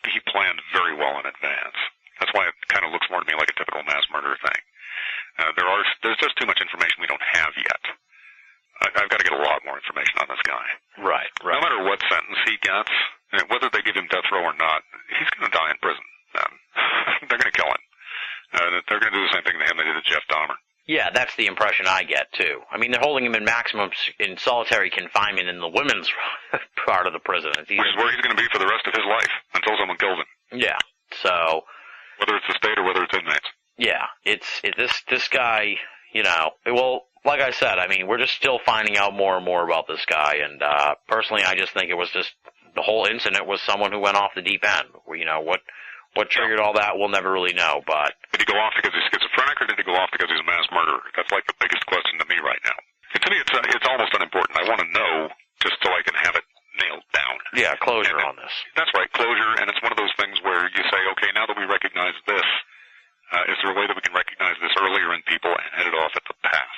He planned very well in advance. That's why it kind of looks more to me like a typical mass murder thing. There's just too much information we don't have yet. I've got to get a lot more information on this guy. Right. No matter what sentence he gets, whether they give him death row or not, he's going to die in prison. They're going to kill him. They're going to do the same thing to him they did to Jeff Dahmer. Yeah, that's the impression I get, too. I mean, they're holding him in in solitary confinement in the women's part of the prison. Which is where he's going to be for the rest of his life, until someone kills him. Yeah, so... Whether it's the state or whether it's inmates. Yeah, this guy, well, like I said, I mean, we're just still finding out more and more about this guy, and personally, I just think it was just, the whole incident was someone who went off the deep end. What triggered all that, we'll never really know, but... Did he go off because he's schizophrenic, or did he go off because he's a mass murderer? That's like the biggest question to me right now. And to me, it's almost unimportant. I want to know just so I can have it nailed down. Yeah, closure on this. That's right, closure, and it's one of those things where you say, okay, now that we recognize this, is there a way that we can recognize this earlier in people and head it off at the pass?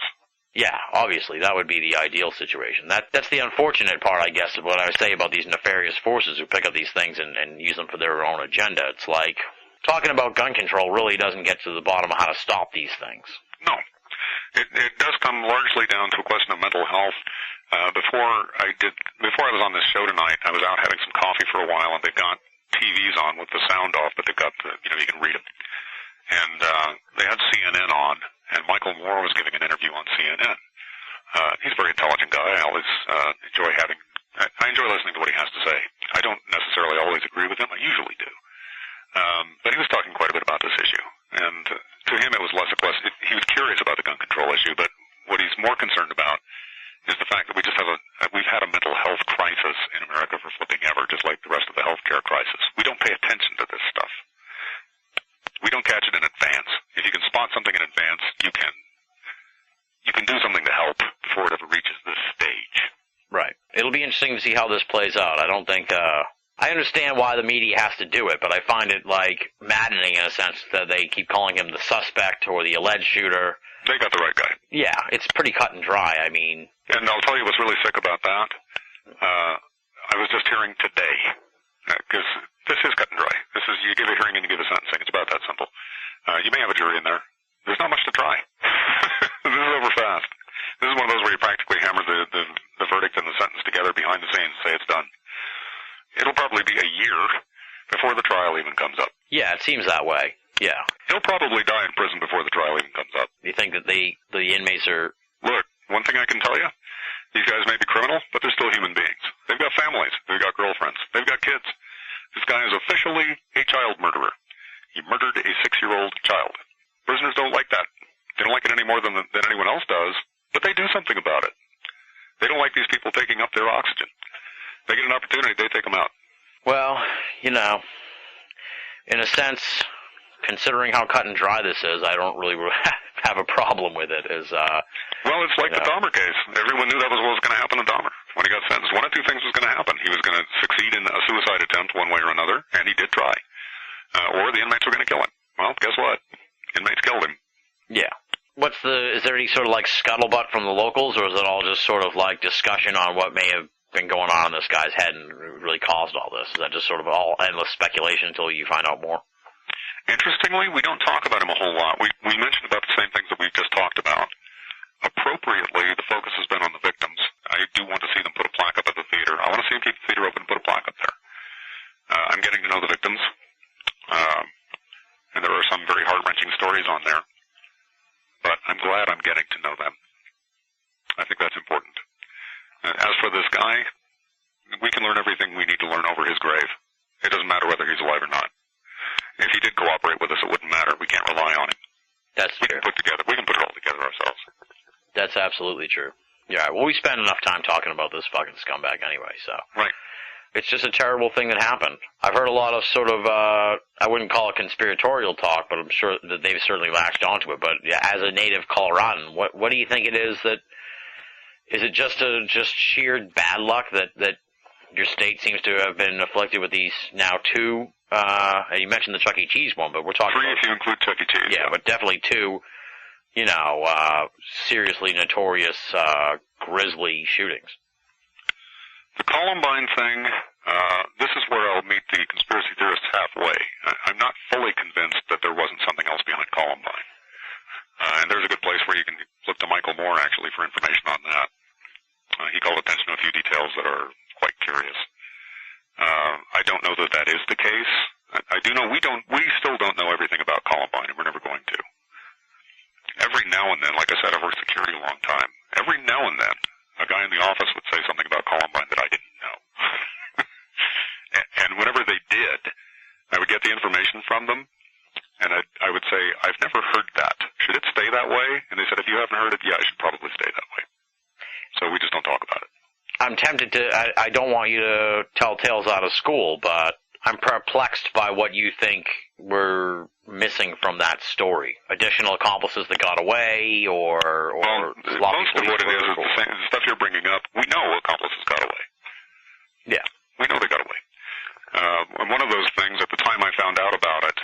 Yeah, obviously, that would be the ideal situation. That's the unfortunate part, I guess, of what I say about these nefarious forces who pick up these things and use them for their own agenda. It's like, talking about gun control really doesn't get to the bottom of how to stop these things. No. It does come largely down to a question of mental health. Before I was on this show tonight, I was out having some coffee for a while, and they've got TVs on with the sound off, but they've got you can read them. And they had CNN on, and Michael Moore was giving an interview on CNN. He's a very intelligent guy. I always I enjoy listening to what he has to say. I don't necessarily always agree with him. I usually do. But he was talking quite a bit about this issue. And to him, it was less a question. He was curious about the gun control issue, but what he's more concerned about is the fact that we've had a mental health crisis in America for flipping ever, just like the rest of the healthcare crisis. We don't pay attention to this stuff. We don't catch it in advance. If you can spot something in advance, you can do something to help before it ever reaches this stage. Right. It'll be interesting to see how this plays out. I don't think, I understand why the media has to do it, but I find it, maddening in a sense that they keep calling him the suspect or the alleged shooter. They got the right guy. Yeah, it's pretty cut and dry, I mean. And I'll tell you what's really sick about that. I was just hearing today, because this is cut and dry. This is, you give a hearing and you give a sentencing. It's about that simple. You may have a jury in there. There's not much to try. This is over fast. This is one of those where you practically hammer the verdict and the sentence together behind the scenes and say it's done. It'll probably be a year before the trial even comes up. Yeah, it seems that way. Yeah. He'll probably die in prison before the trial even comes up. You think that the inmates are... Look, one thing I can tell you, these guys may be criminal, but they're still human beings. They've got families. They've got girlfriends. They've got kids. This guy is officially a child murderer. He murdered a 6-year-old child. Prisoners don't like that. They don't like it any more than anyone else does, but they do something about it. They don't like these people taking up their oxygen. They get an opportunity, they take them out. Well, in a sense, considering how cut and dry this is, I don't really have a problem with it. Well, it's like the Dahmer case. Everyone knew that was what was going to happen to Dahmer when he got sentenced. One of two things was going to happen. He was going to succeed in a suicide attempt one way or another, and he did try. Or the inmates were going to kill him. Well, guess what? Inmates killed him. Yeah. Is there any sort of scuttlebutt from the locals, or is it all just sort of discussion on what may have been going on in this guy's head and really caused all this? Is that just sort of all endless speculation until you find out more? Interestingly, we don't talk about him a whole lot. We mentioned about the same things that we've just talked about. Appropriately, the focus has been on the victims. I do want to see them put a plaque up at the theater. I want to see them keep the theater open and put a plaque up there. I'm getting to know the victims, and there are some very heart-wrenching stories on there. But I'm glad I'm getting to know them. I think that's important. As for this guy, we can learn everything we need to learn over his grave. It doesn't matter whether he's alive or not. If he did cooperate with us, it wouldn't matter. We can't rely on him. That's true. We can put it all together ourselves. That's absolutely true. Yeah, well, we spend enough time talking about this fucking scumbag anyway, so. Right. It's just a terrible thing that happened. I've heard a lot of sort of, I wouldn't call it conspiratorial talk, but I'm sure that they've certainly latched onto it. But yeah, as a native Coloradan, what do you think it is that, is it just sheer bad luck that your state seems to have been afflicted with these now two, and you mentioned the Chuck E. Cheese one, but we're talking 3 if you include Chuck E. Cheese. Yeah, but definitely two, seriously notorious, grisly shootings. The Columbine thing, this is where I'll meet the conspiracy theorists halfway. I'm not fully convinced that there wasn't something else behind Columbine. And there's a good place where you can look to Michael Moore, actually, for information on that. He called attention to a few details that are quite curious. I don't know that that is the case. I do know we still don't know everything about Columbine, and we're never going to. Every now and then, like I said, I've worked security a long time. Every now and then, a guy in the office would say something about Columbine that I didn't know. And whenever they did, I would get the information from them, and I would say, I've never heard that. Should it stay that way? And they said, if you haven't heard it, yeah, it should probably stay that way. So we just don't talk about it. I'm tempted to, I don't want you to tell tales out of school, but I'm perplexed by what you think we're missing from that story. Additional accomplices that got away, or well, most of what it is the same, the stuff you're bringing up. We know accomplices got away. Yeah. We know they got away. And one of those things, at the time I found out about it,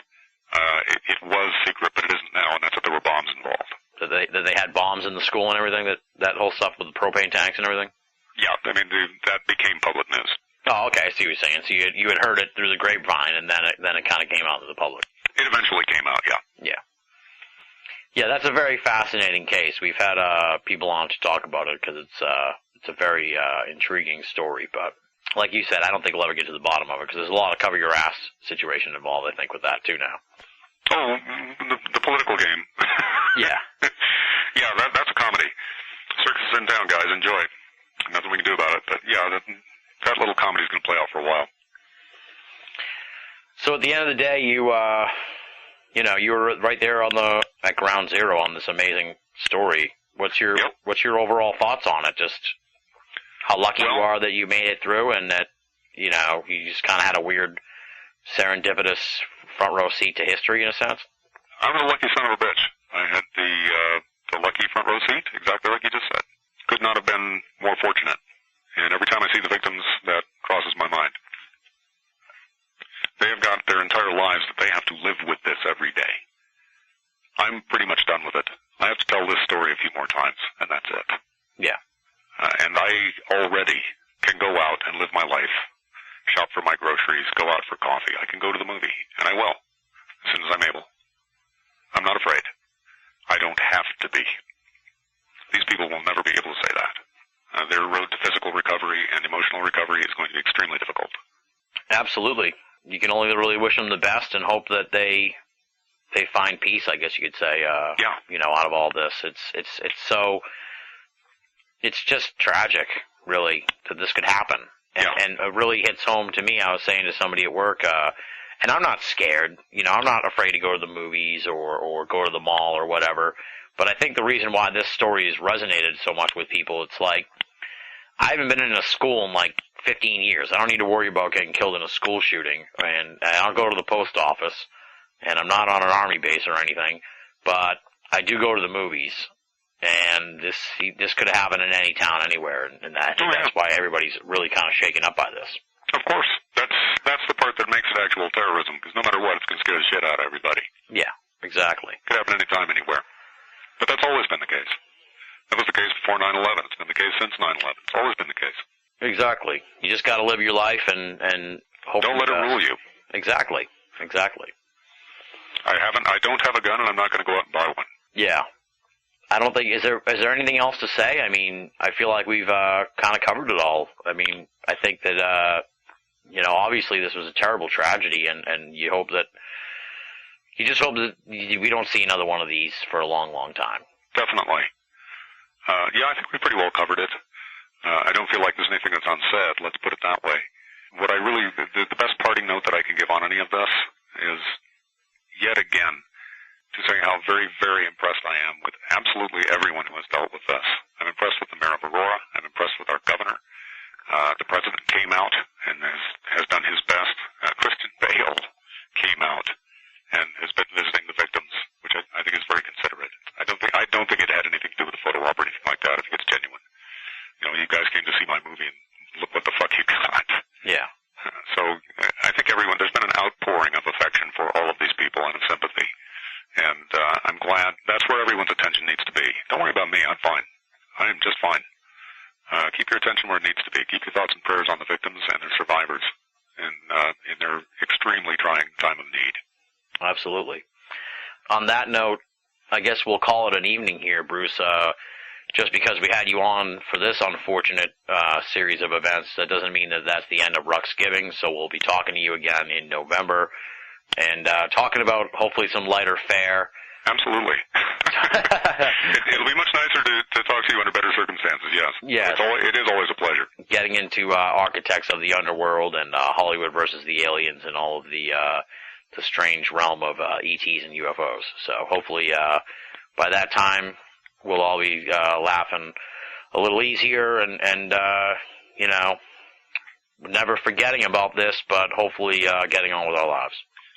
it was secret, but it isn't now, and that's that there were bombs involved. That they had bombs in the school and everything, that whole stuff with the propane tanks and everything? Yeah, I mean, that became public news. Oh, okay, I see what you're saying. So you had heard it through the grapevine, and then it kind of came out to the public. It eventually came out, yeah. Yeah. Yeah, that's a very fascinating case. We've had people on to talk about it, because it's a very intriguing story, but like you said, I don't think we'll ever get to the bottom of it, because there's a lot of cover-your-ass situation involved, I think, with that, too, now. Oh, the political game. Yeah. Yeah, that's a comedy. Circus is in town, guys. Enjoy. Nothing we can do about it, but yeah, that little comedy's going to play out for a while. So at the end of the day, you were right there at ground zero on this amazing story. What's your overall thoughts on it? Just how lucky you are that you made it through, and that you just kind of had a weird serendipitous front row seat to history in a sense. I'm a lucky son of a bitch. I had the lucky front row seat, exactly like you just said. Could not have been more fortunate. And every time I see the victims, that crosses my mind. They have got their entire lives that they have to live with this every day. I'm pretty much done with it. I have to tell this story a few more times, and that's it. Yeah. And I already can go out and live my life, shop for my groceries, go out for coffee. I can go to the movie, and I will, as soon as I'm able. I'm not afraid. I don't have to be. These people will never be able to say that. Their road to physical recovery and emotional recovery is going to be extremely difficult. Absolutely. You can only really wish them the best and hope that they find peace, I guess you could say. Out of all this, it's just tragic, really, that this could happen. And it really hits home to me. I was saying to somebody at work, and I'm not scared. I'm not afraid to go to the movies or go to the mall or whatever. But I think the reason why this story has resonated so much with people, it's like, I haven't been in a school in like 15 years. I don't need to worry about getting killed in a school shooting. And I'll go to the post office, and I'm not on an army base or anything, but I do go to the movies. And this could have happened in any town, anywhere, and that's why everybody's really kind of shaken up by this. Of course. That's the part that makes it actual terrorism, because no matter what, it's going to scare the shit out of everybody. Yeah, exactly. Could happen anytime, anywhere. But that's always been the case. That was the case before 9/11. It's been the case since 9/11. It's always been the case. Exactly. You just got to live your life and hope. Don't let it rule you. Exactly. I don't have a gun, and I'm not going to go out and buy one. Yeah. I don't think, is there anything else to say? I mean, I feel like we've kind of covered it all. I mean, I think that, obviously this was a terrible tragedy, and you just hope that we don't see another one of these for a long, long time. Definitely. I think we pretty well covered it. I don't feel like there's anything that's unsaid, let's put it that way. What the best parting note that I can give on any of this is, yet again, to say how very, very impressed I am with absolutely everyone who has dealt with this. I'm impressed with the mayor of Aurora. I'm impressed with our governor. The president came out and has you guys came to see my movie and look what the fuck you got. Yeah. So I think there's been an outpouring of affection for all of these people and of sympathy. And I'm glad that's where everyone's attention needs to be. Don't worry about me. I'm fine. I am just fine. Keep your attention where it needs to be. Keep your thoughts and prayers on the victims and their survivors in their extremely trying time of need. Absolutely. On that note, I guess we'll call it an evening here, Bruce. Just because we had you on for this unfortunate series of events, that doesn't mean that that's the end of Ruxgiving, so we'll be talking to you again in November, and talking about hopefully some lighter fare. Absolutely. It'll be much nicer to talk to you under better circumstances, yes. Yes. It is always a pleasure. Getting into architects of the underworld and Hollywood versus the aliens and all of the strange realm of ETs and UFOs. So hopefully by that time we'll all be laughing a little easier and never forgetting about this, but hopefully getting on with our lives.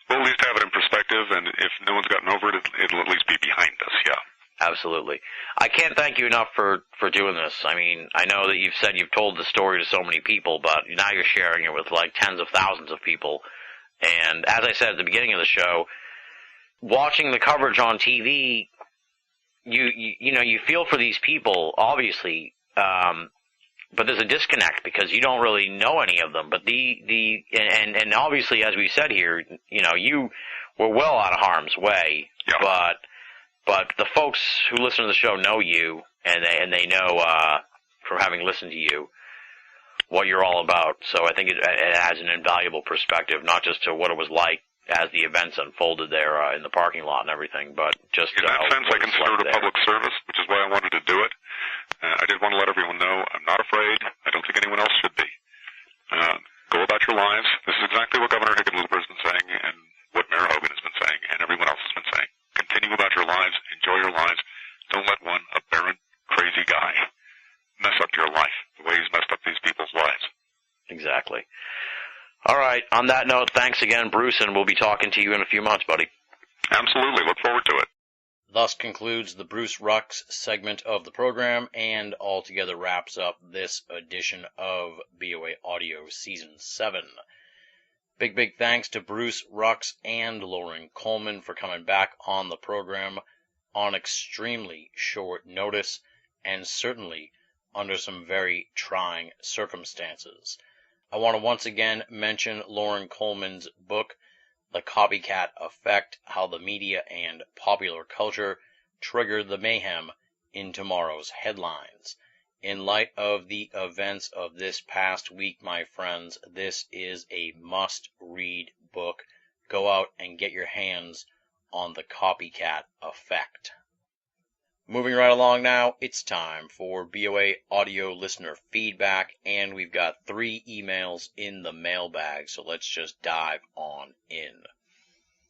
We'll at least have it in perspective, and if no one's gotten over it, it'll at least be behind us, yeah. Absolutely. I can't thank you enough for doing this. I mean, I know that you've said you've told the story to so many people, but now you're sharing it with like tens of thousands of people. And as I said at the beginning of the show, watching the coverage on TV, you feel for these people, obviously, but there's a disconnect because you don't really know any of them. But and obviously, as we said here, you were well out of harm's way. Yeah. But the folks who listen to the show know you, and they know from having listened to you what you're all about. So I think it adds an invaluable perspective, not just to what it was like as the events unfolded there in the parking lot and everything, but just in that sense, I consider it a public service, which is why I wanted to do it. I did want to let everyone know I'm not afraid. I don't think anyone else should be. Go about your lives. This is exactly what Governor Hickenlooper has been saying and what Mayor Hogan has been saying and everyone else has been saying. Continue about your lives. Enjoy your lives. Don't let one aberrant, crazy guy mess up your life the way he's messed up these people's lives. Exactly. All right. On that note, thanks again, Bruce, and we'll be talking to you in a few months, buddy. Absolutely. Look forward to it. Thus concludes the Bruce Rux segment of the program and altogether wraps up this edition of BoA Audio Season 7. Big thanks to Bruce Rux and Lauren Coleman for coming back on the program on extremely short notice and certainly under some very trying circumstances. I want to once again mention Lauren Coleman's book, The Copycat Effect, How the Media and Popular Culture Triggered the Mayhem in Tomorrow's Headlines. In light of the events of this past week, my friends, this is a must-read book. Go out and get your hands on The Copycat Effect. Moving right along now, it's time for BoA audio listener feedback, and we've got 3 emails in the mailbag, so let's just dive on in.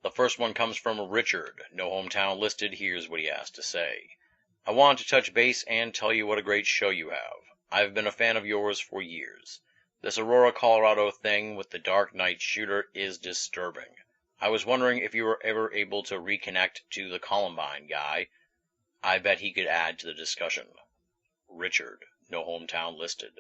The first one comes from Richard, no hometown listed. Here's what he has to say. I want to touch base and tell you what a great show you have. I've been a fan of yours for years. This Aurora, Colorado thing with the Dark Knight shooter is disturbing. I was wondering if you were ever able to reconnect to the Columbine guy. I bet he could add to the discussion. Richard, no hometown listed.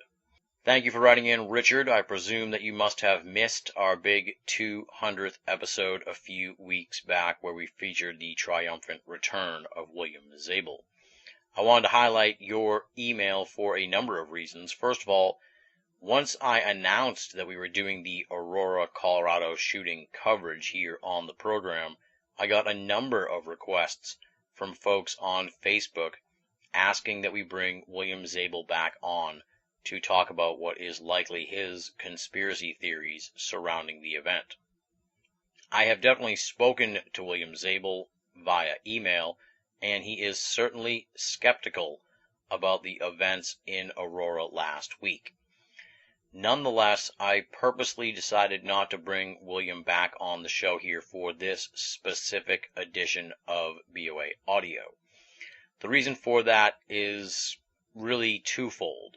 Thank you for writing in, Richard. I presume that you must have missed our big 200th episode a few weeks back where we featured the triumphant return of William Zabel. I wanted to highlight your email for a number of reasons. First of all, once I announced that we were doing the Aurora, Colorado shooting coverage here on the program, I got a number of requests from folks on Facebook asking that we bring William Zabel back on to talk about what is likely his conspiracy theories surrounding the event. I have definitely spoken to William Zabel via email, and he is certainly skeptical about the events in Aurora last week. Nonetheless, I purposely decided not to bring William back on the show here for this specific edition of BoA Audio. The reason for that is really twofold.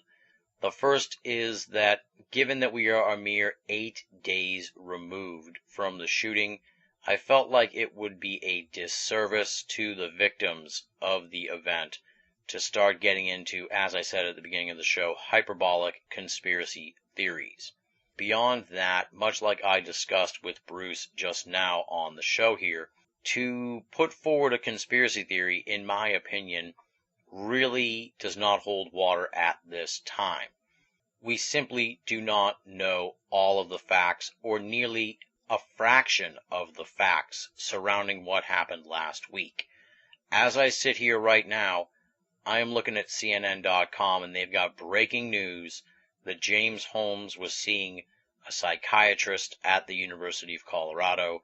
The first is that given that we are a mere 8 days removed from the shooting, I felt like it would be a disservice to the victims of the event to start getting into, as I said at the beginning of the show, hyperbolic conspiracy theories. Beyond that, much like I discussed with Bruce just now on the show here, to put forward a conspiracy theory, in my opinion, really does not hold water at this time. We simply do not know all of the facts, or nearly a fraction of the facts surrounding what happened last week. As I sit here right now, I am looking at CNN.com, and they've got breaking news that James Holmes was seeing a psychiatrist at the University of Colorado.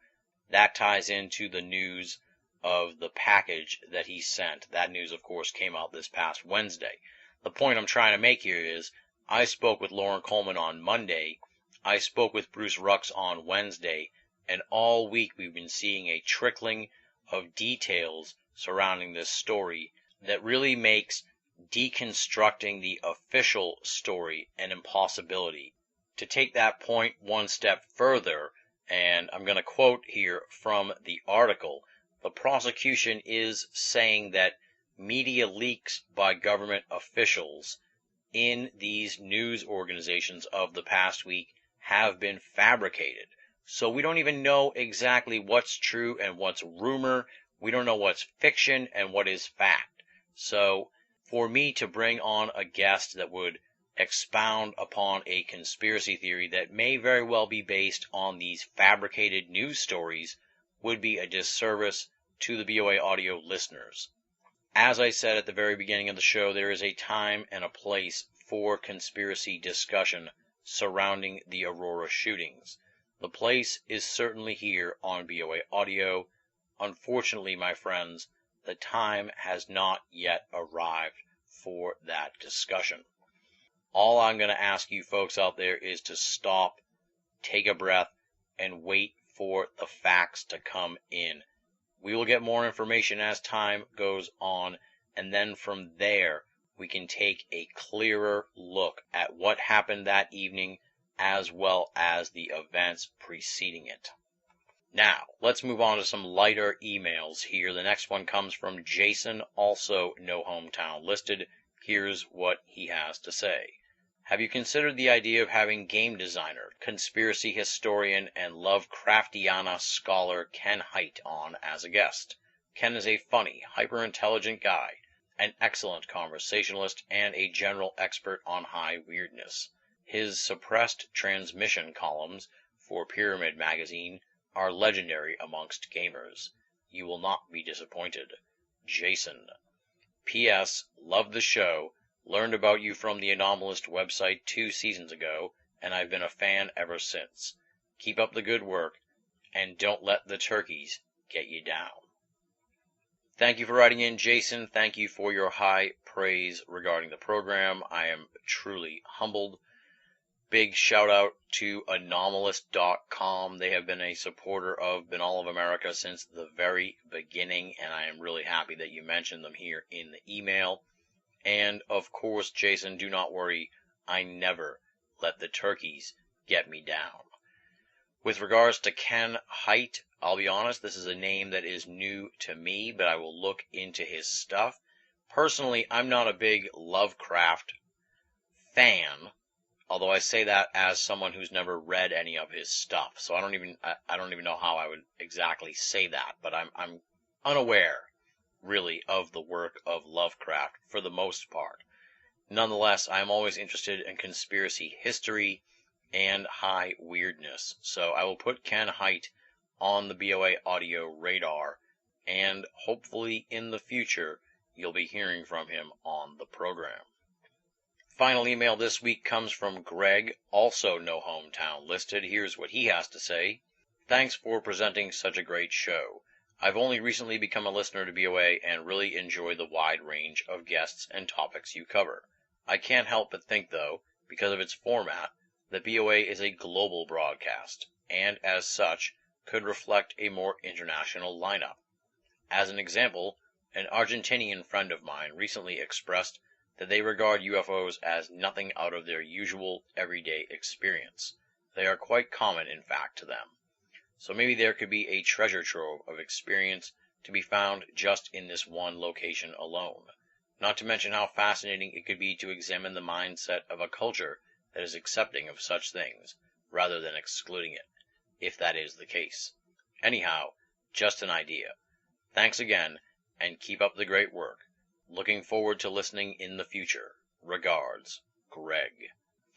That ties into the news of the package that he sent. That news, of course, came out this past Wednesday. The point I'm trying to make here is, I spoke with Lauren Coleman on Monday, I spoke with Bruce Rux on Wednesday, and all week we've been seeing a trickling of details surrounding this story that really makes deconstructing the official story an impossibility. To take that point one step further, and I'm going to quote here from the article, the prosecution is saying that media leaks by government officials in these news organizations of the past week have been fabricated. So we don't even know exactly what's true and what's rumor. We don't know what's fiction and what is fact. So for me to bring on a guest that would expound upon a conspiracy theory that may very well be based on these fabricated news stories would be a disservice to the BoA audio listeners. As I said at the very beginning of the show, there is a time and a place for conspiracy discussion surrounding the Aurora shootings. The place is certainly here on BoA audio. Unfortunately, my friends, the time has not yet arrived for that discussion. All I'm going to ask you folks out there is to stop, take a breath, and wait for the facts to come in. We will get more information as time goes on, and then from there we can take a clearer look at what happened that evening as well as the events preceding it. Now, let's move on to some lighter emails here. The next one comes from Jason, also no hometown listed. Here's what he has to say. Have you considered the idea of having game designer, conspiracy historian, and Lovecraftiana scholar Ken Hite on as a guest? Ken is a funny, hyper-intelligent guy, an excellent conversationalist, and a general expert on high weirdness. His suppressed transmission columns for Pyramid Magazine are legendary amongst gamers. You will not be disappointed. Jason. P.S. Love the show. Learned about you from the Anomalist website 2 seasons ago, and I've been a fan ever since. Keep up the good work, and don't let the turkeys get you down. Thank you for writing in, Jason. Thank you for your high praise regarding the program. I am truly humbled. Big shout out to Anomalist.com. They have been a supporter of Banal of America since the very beginning, and I am really happy that you mentioned them here in the email. And, of course, Jason, do not worry, I never let the turkeys get me down. With regards to Ken Hite, I'll be honest, this is a name that is new to me, but I will look into his stuff. Personally, I'm not a big Lovecraft fan, although I say that as someone who's never read any of his stuff, so I don't even know how I would exactly say that, but I'm unaware, really, of the work of Lovecraft for the most part. Nonetheless, I'm always interested in conspiracy history and high weirdness, so I will put Ken Hite on the BoA audio radar, and hopefully in the future you'll be hearing from him on the program. Final email this week comes from Greg, also no hometown listed. Here's what he has to say. Thanks for presenting such a great show. I've only recently become a listener to BoA and really enjoy the wide range of guests and topics you cover. I can't help but think, though, because of its format, that BoA is a global broadcast, and as such, could reflect a more international lineup. As an example, an Argentinian friend of mine recently expressed that they regard UFOs as nothing out of their usual everyday experience. They are quite common, in fact, to them. So maybe there could be a treasure trove of experience to be found just in this one location alone. not to mention how fascinating it could be to examine the mindset of a culture that is accepting of such things, rather than excluding it, if that is the case. Anyhow, just an idea. Thanks again, and keep up the great work. Looking forward to listening in the future. Regards, Greg.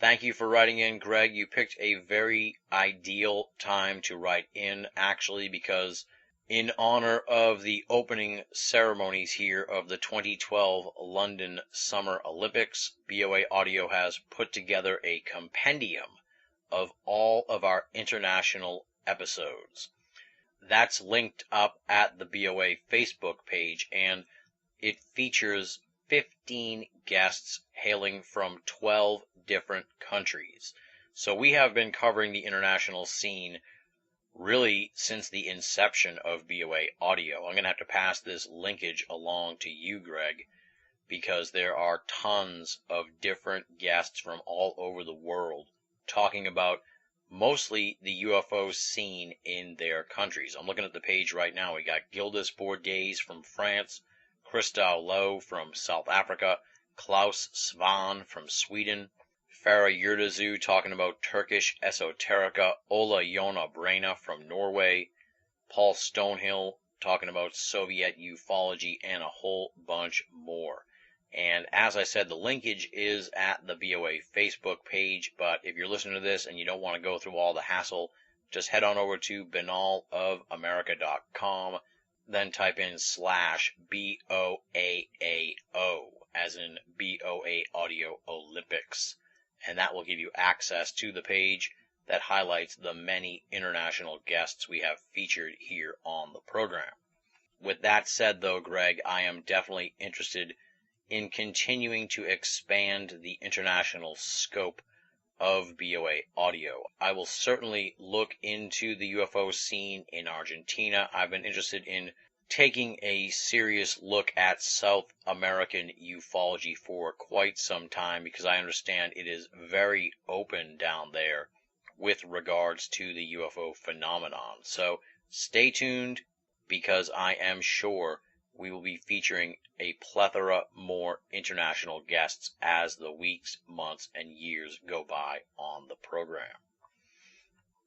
Thank you for writing in, Greg. You picked a very ideal time to write in, actually, because in honor of the opening ceremonies here of the 2012 London Summer Olympics, BoA Audio has put together a compendium of all of our international episodes. That's linked up at the BoA Facebook page, and it features 15 guests hailing from 12 different countries. So we have been covering the international scene really since the inception of BoA Audio. I'm going to have to pass this linkage along to you, Greg, because there are tons of different guests from all over the world talking about mostly the UFO scene in their countries. I'm looking at the page right now. We got Gildas Bordes from France, Christoph Lowe from South Africa, Klaus Svan from Sweden, Farah Yurdazu talking about Turkish esoterica, Ola Jona Brena from Norway, Paul Stonehill talking about Soviet ufology, and a whole bunch more. And as I said, the linkage is at the BoA Facebook page, but if you're listening to this and you don't want to go through all the hassle, just head on over to banalofamerica.com, then type in /BOAAO, as in BoA Audio Olympics, and that will give you access to the page that highlights the many international guests we have featured here on the program. With that said, though, Greg, I am definitely interested in continuing to expand the international scope of BoA Audio. I will certainly look into the UFO scene in Argentina. I've been interested in taking a serious look at South American ufology for quite some time, because I understand it is very open down there with regards to the UFO phenomenon. So stay tuned, because I am sure we will be featuring a plethora more international guests as the weeks, months, and years go by on the program.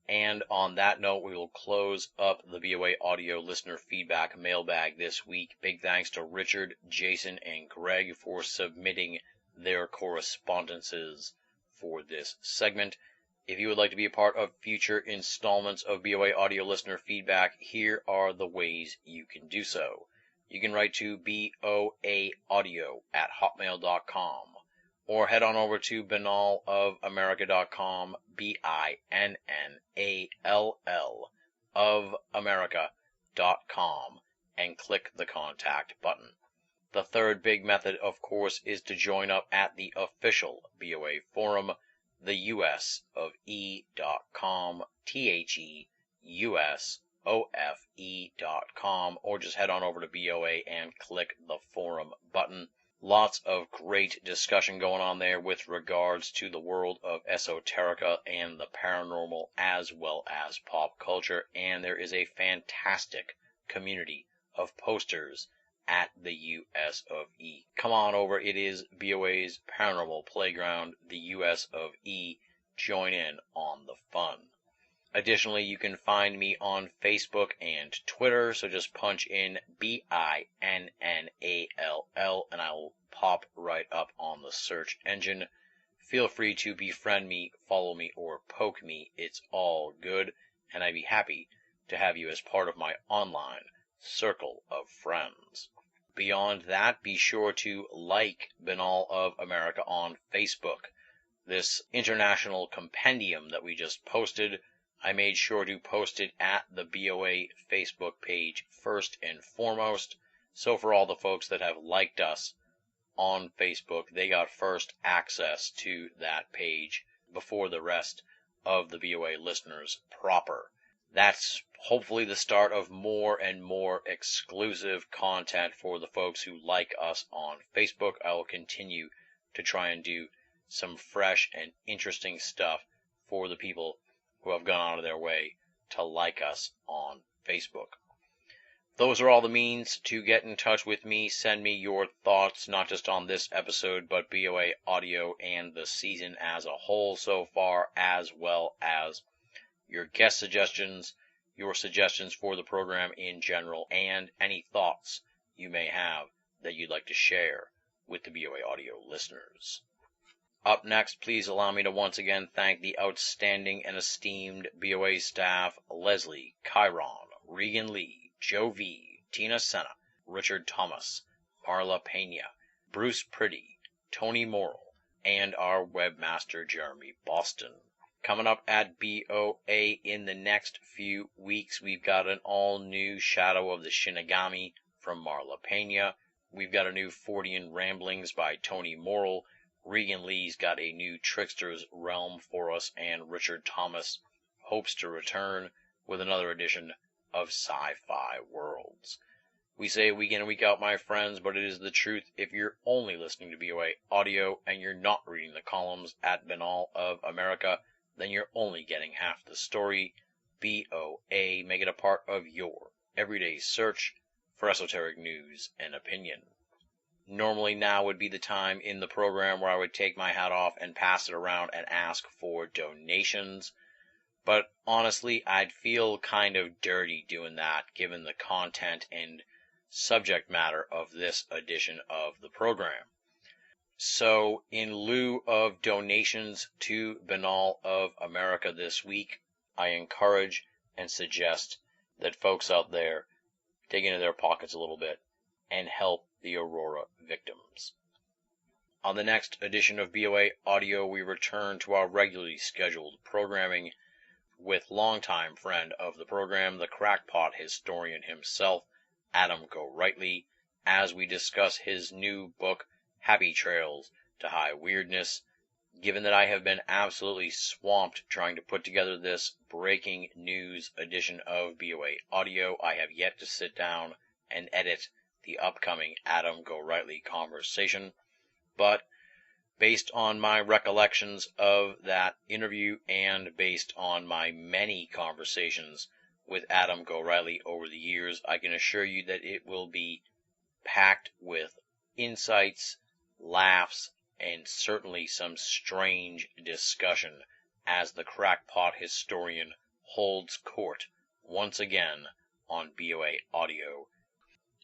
And on that note, we will close up the BoA Audio listener feedback mailbag this week. Big thanks to Richard, Jason, and Greg for submitting their correspondences for this segment. If you would like to be a part of future installments of BoA Audio listener feedback, here are the ways you can do so. You can write to boaaudio@hotmail.com, or head on over to banalofamerica.com, BINNALL of America.com, and click the contact button. The third big method, of course, is to join up at the official BoA forum, the USOFE.com, THEUSOFE.com, or just head on over to BoA and click the forum button. Lots of great discussion going on there with regards to the world of esoterica and the paranormal, as well as pop culture, and there is a fantastic community of posters at the USOFE. Come on over. It is BoA's paranormal playground, the USOFE. Join in on the fun. Additionally, you can find me on Facebook and Twitter, so just punch in BINNALL and I will pop right up on the search engine. Feel free to befriend me, follow me, or poke me. It's all good, and I'd be happy to have you as part of my online circle of friends. Beyond that, be sure to like Banal of America on Facebook. This international compendium that we just posted, I made sure to post it at the BoA Facebook page first and foremost. So for all the folks that have liked us on Facebook, they got first access to that page before the rest of the BoA listeners proper. That's hopefully the start of more and more exclusive content for the folks who like us on Facebook. I will continue to try and do some fresh and interesting stuff for the people who have gone out of their way to like us on Facebook. Those are all the means to get in touch with me. Send me your thoughts, not just on this episode, but BoA Audio and the season as a whole so far, as well as your guest suggestions, your suggestions for the program in general, and any thoughts you may have that you'd like to share with the BoA Audio listeners. Up next, please allow me to once again thank the outstanding and esteemed BoA staff: Leslie, Chiron, Regan Lee, Joe V, Tina Senna, Richard Thomas, Marla Pena, Bruce Priddy, Tony Morrill, and our webmaster Jeremy Boston. Coming up at BoA in the next few weeks, we've got an all-new Shadow of the Shinigami from Marla Pena. We've got a new Fortean Ramblings by Tony Morrill. Regan Lee's got a new Trickster's Realm for us, and Richard Thomas hopes to return with another edition of Sci-Fi Worlds. We say it week in and week out, my friends, but it is the truth. If you're only listening to BoA Audio and you're not reading the columns at Banal of America, then you're only getting half the story. BoA, make it a part of your everyday search for esoteric news and opinion. Normally now would be the time in the program where I would take my hat off and pass it around and ask for donations. But honestly, I'd feel kind of dirty doing that given the content and subject matter of this edition of the program. So in lieu of donations to Banal of America this week, I encourage and suggest that folks out there dig into their pockets a little bit and help the Aurora victims. On the next edition of BoA Audio, we return to our regularly scheduled programming with longtime friend of the program, the crackpot historian himself, Adam Gorightly, as we discuss his new book, Happy Trails to High Weirdness. Given that I have been absolutely swamped trying to put together this breaking news edition of BoA Audio, I have yet to sit down and edit the upcoming Adam Gorightly conversation, but based on my recollections of that interview and based on my many conversations with Adam Gorightly over the years, I can assure you that it will be packed with insights, laughs, and certainly some strange discussion as the crackpot historian holds court once again on BoA Audio.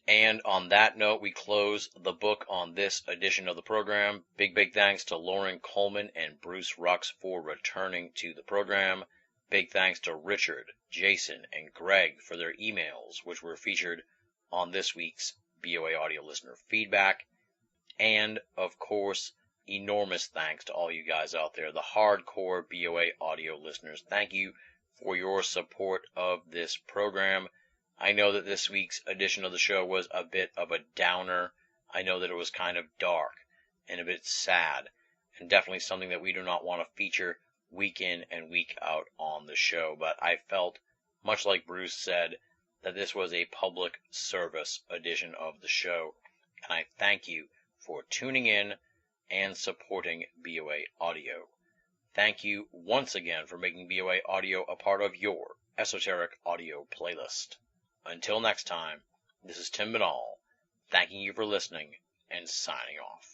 And on that note, we close the book on this edition of the program. Big thanks to Lauren Coleman and Bruce Rux for returning to the program. Big thanks to Richard, Jason, and Greg for their emails, which were featured on this week's BoA Audio listener feedback. And, of course, enormous thanks to all you guys out there, the hardcore BoA Audio listeners. Thank you for your support of this program. I know that this week's edition of the show was a bit of a downer. I know that it was kind of dark and a bit sad, and definitely something that we do not want to feature week in and week out on the show. But I felt, much like Bruce said, that this was a public service edition of the show, and I thank you for tuning in and supporting BoA Audio. Thank you once again for making BoA Audio a part of your esoteric audio playlist. Until next time, this is Tim Banal, thanking you for listening and signing off.